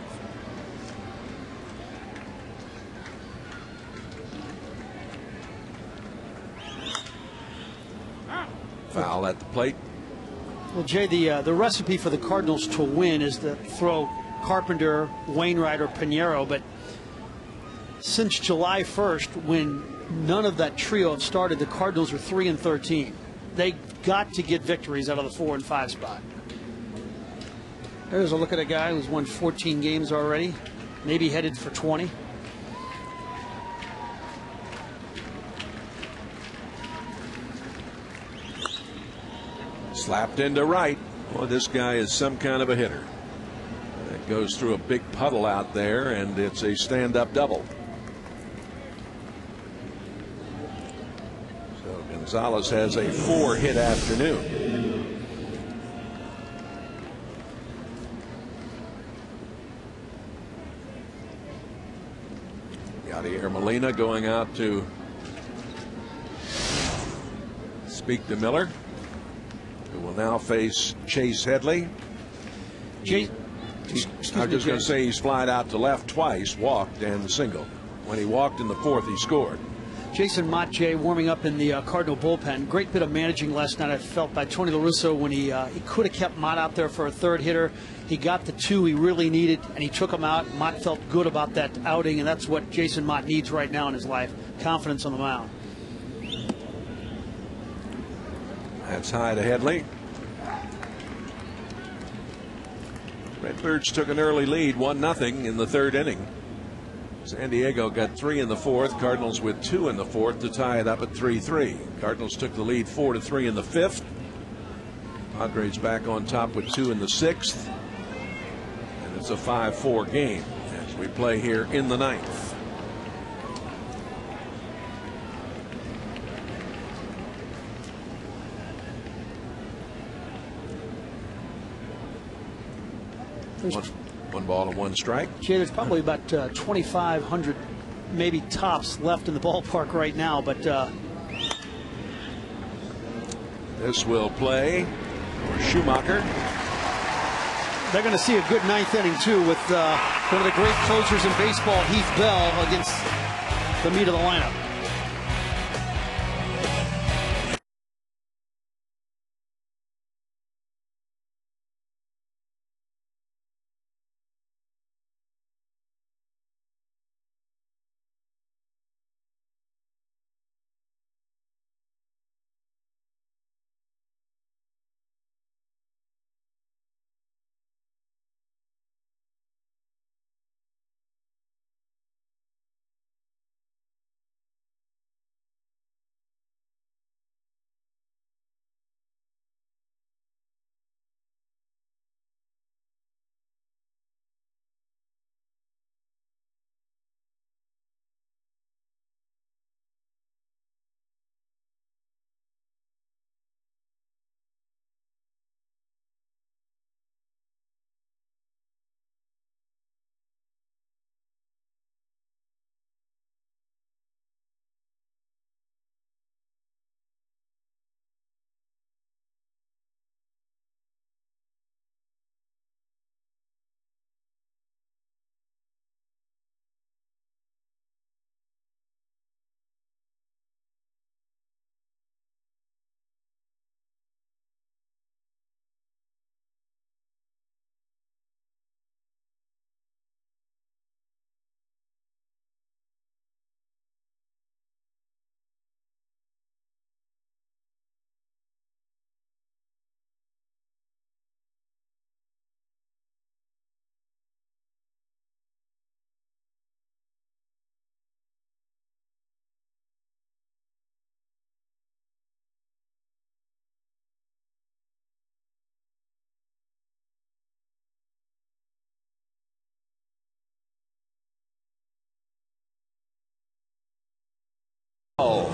Foul at the plate. Well, Jay, the recipe for the Cardinals to win is to throw Carpenter, Wainwright, or Pinheiro, but since July 1st, when none of that trio have started, the Cardinals are 3-13. They got to get victories out of the 4 and 5 spot. There's a look at a guy who's won 14 games already, maybe headed for 20. Slapped into right. Well, this guy is some kind of a hitter. It goes through a big puddle out there, and it's a stand-up double. So going Gonzalez has a 4-hit afternoon. Yadier Molina going out to speak to Miller, who will now face Chase Headley. I was just going to say he's flied out to left twice, walked and singled. When he walked in the fourth, he scored. Jason Mott, Jay, warming up in the Cardinal bullpen. Great bit of managing last night, I felt, by Tony La Russa when he could have kept Mott out there for a third hitter. He got the 2 he really needed, and he took him out. Mott felt good about that outing, and that's what Jason Mott needs right now in his life, confidence on the mound. That's high to Headley. Redbirds took an early lead, 1-0 in the third inning. San Diego got 3 in the fourth. Cardinals with 2 in the fourth to tie it up at 3-3. Cardinals took the lead 4-3 in the fifth. Padres back on top with 2 in the sixth. And it's a 5-4 game as we play here in the ninth. One ball and 1 strike. Jay, there's probably about 2,500 maybe tops left in the ballpark right now, but this will play for Schumacher. They're going to see a good ninth inning too, with one of the great closers in baseball, Heath Bell, against the meat of the lineup.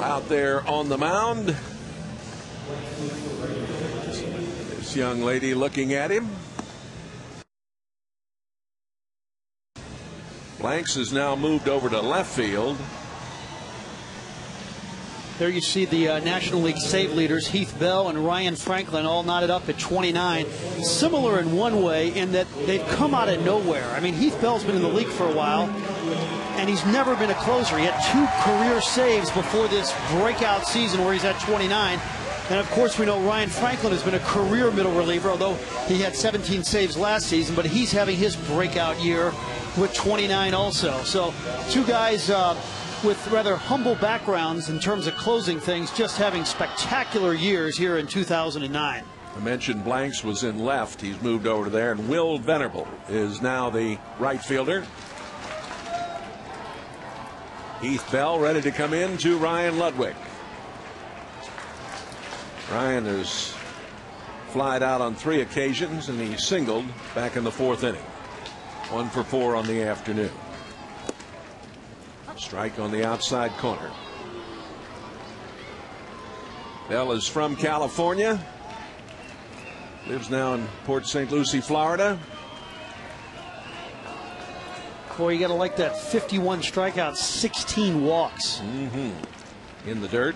Out there on the mound. This young lady looking at him. Blanks has now moved over to left field. There you see the National League save leaders, Heath Bell and Ryan Franklin, all knotted up at 29. Similar in one way in that they've come out of nowhere. I mean, Heath Bell's been in the league for a while, and he's never been a closer. He had 2 career saves before this breakout season where he's at 29. And of course, we know Ryan Franklin has been a career middle reliever, although he had 17 saves last season, but he's having his breakout year with 29 also. So 2 guys with rather humble backgrounds in terms of closing things, just having spectacular years here in 2009. I mentioned Blanks was in left. He's moved over to there, and Will Venable is now the right fielder. Heath Bell ready to come in to Ryan Ludwig. Ryan has flied out on 3 occasions, and he singled back in the 4th inning. 1 for 4 on the afternoon. Strike on the outside corner. Bell is from California. Lives now in Port St. Lucie, Florida. Boy, you got to like that 51 strikeouts, 16 walks. In the dirt.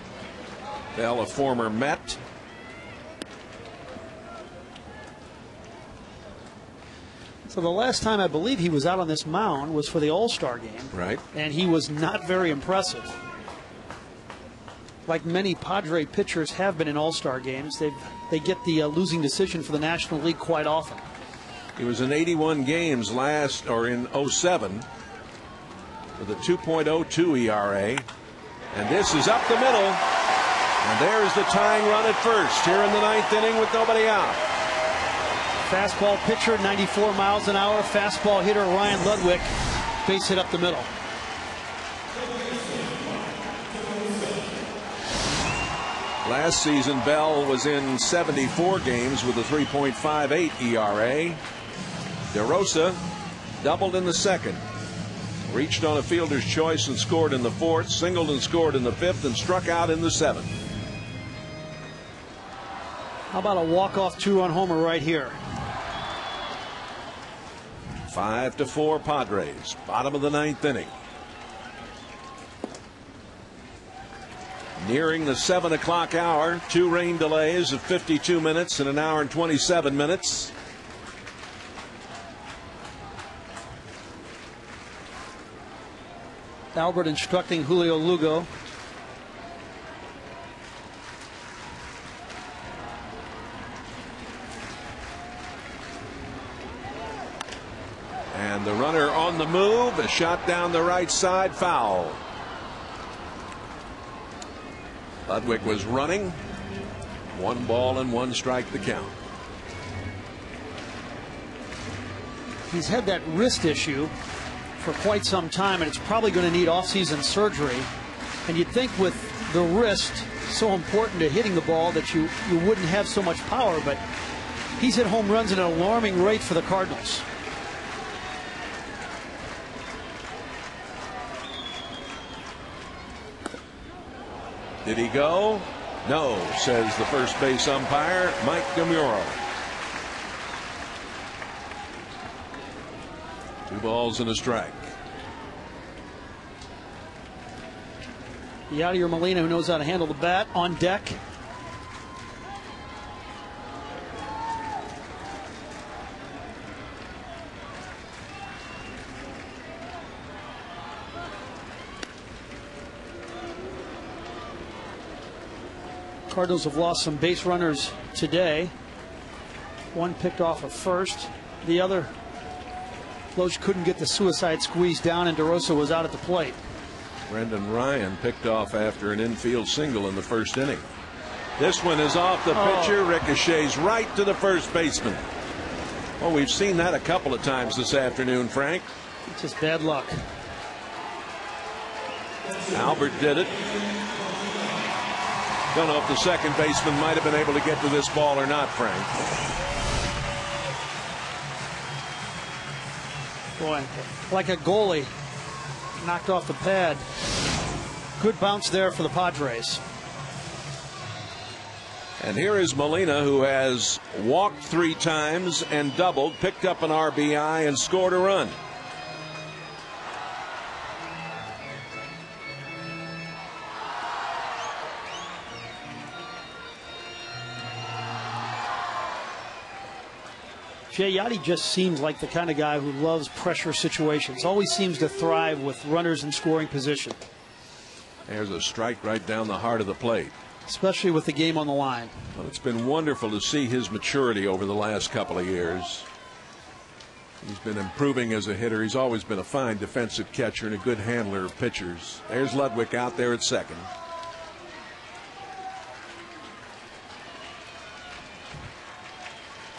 Bell, a former Met. So the last time I believe he was out on this mound was for the All-Star game. Right. And he was not very impressive. Like many Padre pitchers have been in All-Star games, they get the losing decision for the National League quite often. He was in 81 games in 07 with a 2.02 ERA. And this is up the middle. And there's the tying run at first here in the 9th inning with nobody out. Fastball pitcher, 94 miles an hour. Fastball hitter Ryan Ludwig, base hit up the middle. Last season, Bell was in 74 games with a 3.58 ERA. DeRosa doubled in the second. Reached on a fielder's choice and scored in the fourth. Singled and scored in the fifth and struck out in the seventh. How about a walk-off 2-run homer right here? 5-4 Padres. Bottom of the 9th inning. Nearing the 7 o'clock hour. 2 rain delays of 52 minutes and an hour and 27 minutes. Albert instructing Julio Lugo. And the runner on the move. A shot down the right side. Foul. Ludwig was running. 1 ball and 1 strike the count. He's had that wrist issue for quite some time, and it's probably going to need off-season surgery. And you'd think with the wrist so important to hitting the ball that you wouldn't have so much power, but he's hit home runs at an alarming rate for the Cardinals. Did he go? No, says the first base umpire, Mike DeMuro. 2 balls and a strike. Yadier Molina, who knows how to handle the bat, on deck. Cardinals have lost some base runners today. One picked off at first. The other, Loesch couldn't get the suicide squeeze down, and DeRosa was out at the plate. Brendan Ryan picked off after an infield single in the first inning. This one is off the pitcher, ricochets right to the first baseman. Well, we've seen that a couple of times this afternoon, Frank. It's just bad luck. Albert did it. Don't know if the second baseman might have been able to get to this ball or not, Frank. Boy, like a goalie, knocked off the pad. Good bounce there for the Padres. And here is Molina, who has walked 3 times and doubled, picked up an RBI and scored a run. Jay, Yadi just seems like the kind of guy who loves pressure situations. Always seems to thrive with runners in scoring position. There's a strike right down the heart of the plate. Especially with the game on the line. Well, it's been wonderful to see his maturity over the last couple of years. He's been improving as a hitter. He's always been a fine defensive catcher and a good handler of pitchers. There's Ludwig out there at second.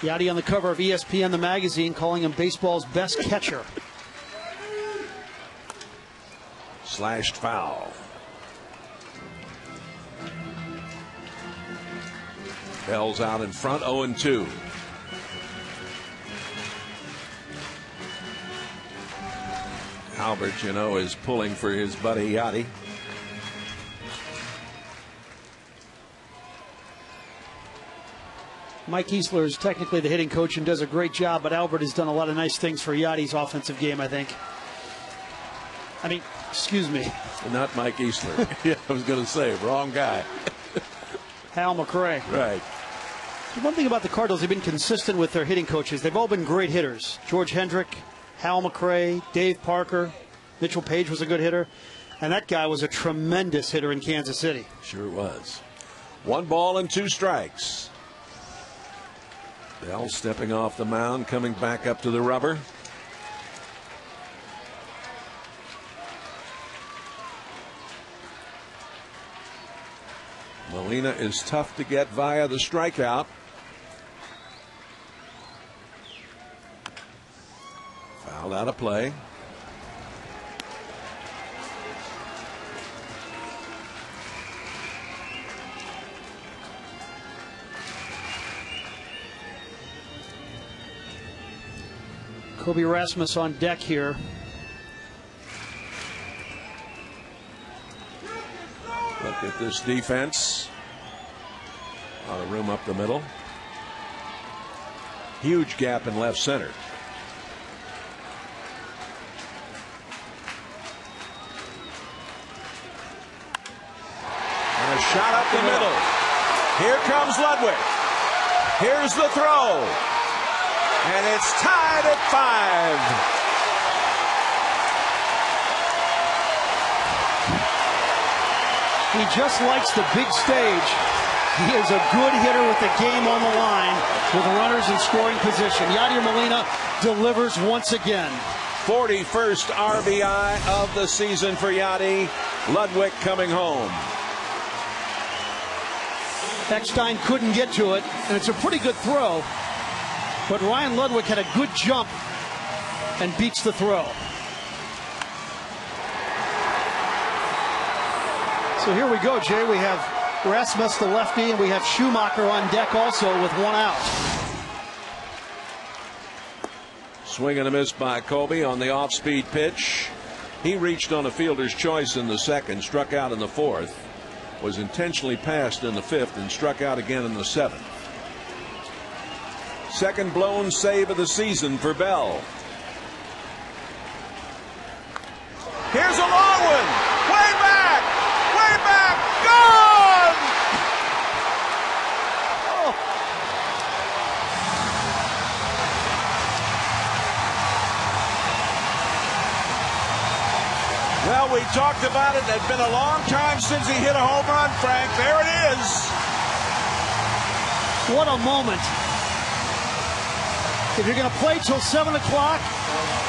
Yadi on the cover of ESPN, the magazine, calling him baseball's best catcher. Slashed foul. Bell's out in front, 0-2. Albert, you know, is pulling for his buddy Yadi. Mike Easler is technically the hitting coach and does a great job, but Albert has done a lot of nice things for Yachty's offensive game, I think. I mean, excuse me. Not Mike Easler. Yeah, I was going to say, wrong guy. Hal McRae. Right. One thing about the Cardinals, they've been consistent with their hitting coaches. They've all been great hitters. George Hendrick, Hal McRae, Dave Parker, Mitchell Page was a good hitter. And that guy was a tremendous hitter in Kansas City. Sure was. 1 ball and 2 strikes. Bell stepping off the mound, coming back up to the rubber. Molina is tough to get via the strikeout. Fouled out of play. Kobe Rasmus on deck here. Look at this defense. A lot of room up the middle. Huge gap in left center. And a shot up the middle. Here comes Ludwig. Here's the throw. And it's tied at 5. He just likes the big stage. He is a good hitter with the game on the line with runners in scoring position. Yadier Molina delivers once again. 41st RBI of the season for Yachty. Ludwig coming home. Eckstein couldn't get to it, and it's a pretty good throw. But Ryan Ludwig had a good jump and beats the throw. So here we go, Jay. We have Rasmus, the lefty, and we have Schumacher on deck also with 1 out. Swing and a miss by Kobe on the off-speed pitch. He reached on a fielder's choice in the second, struck out in the fourth, was intentionally passed in the fifth, and struck out again in the seventh. Second blown save of the season for Bell. Here's a long one. Way back. Way back. Gone. Oh. Well, we talked about it. It had been a long time since he hit a home run, Frank. There it is. What a moment. If you're going to play till 7 o'clock,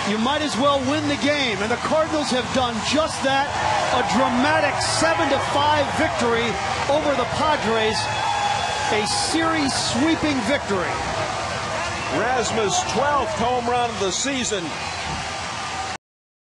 you might as well win the game. And the Cardinals have done just that. A dramatic 7-5 victory over the Padres. A series sweeping victory. Rasmus' 12th home run of the season.